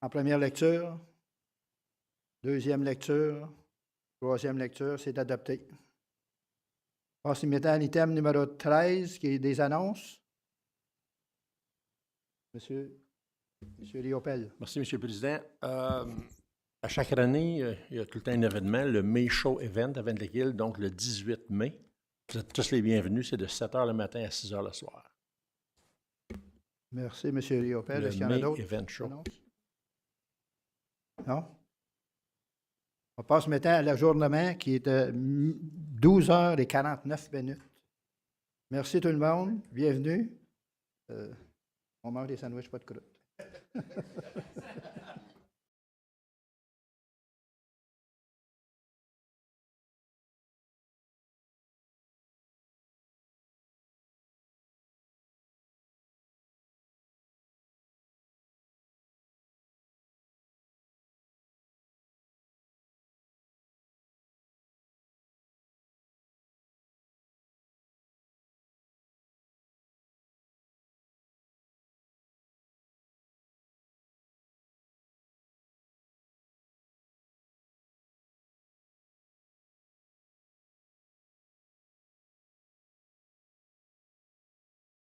En première lecture, deuxième lecture, troisième lecture, c'est adopté. Passe immédiatement à l'item numéro 13, qui est des annonces. Monsieur Riopel. Merci, M. le Président. À chaque année, il y a tout le temps un événement, le May Show Event à Vente-les-Îles, donc le 18 mai. Vous êtes tous les bienvenus, c'est de 7 h le matin à 6 h le soir. Merci, M. Riopel. Le Est-ce qu'il y en a May d'autres? Event Show. Non? On passe maintenant à l'ajournement qui est de 12 h et 49 minutes. Merci tout le monde. Bienvenue. On mange des sandwichs, pas de croûte.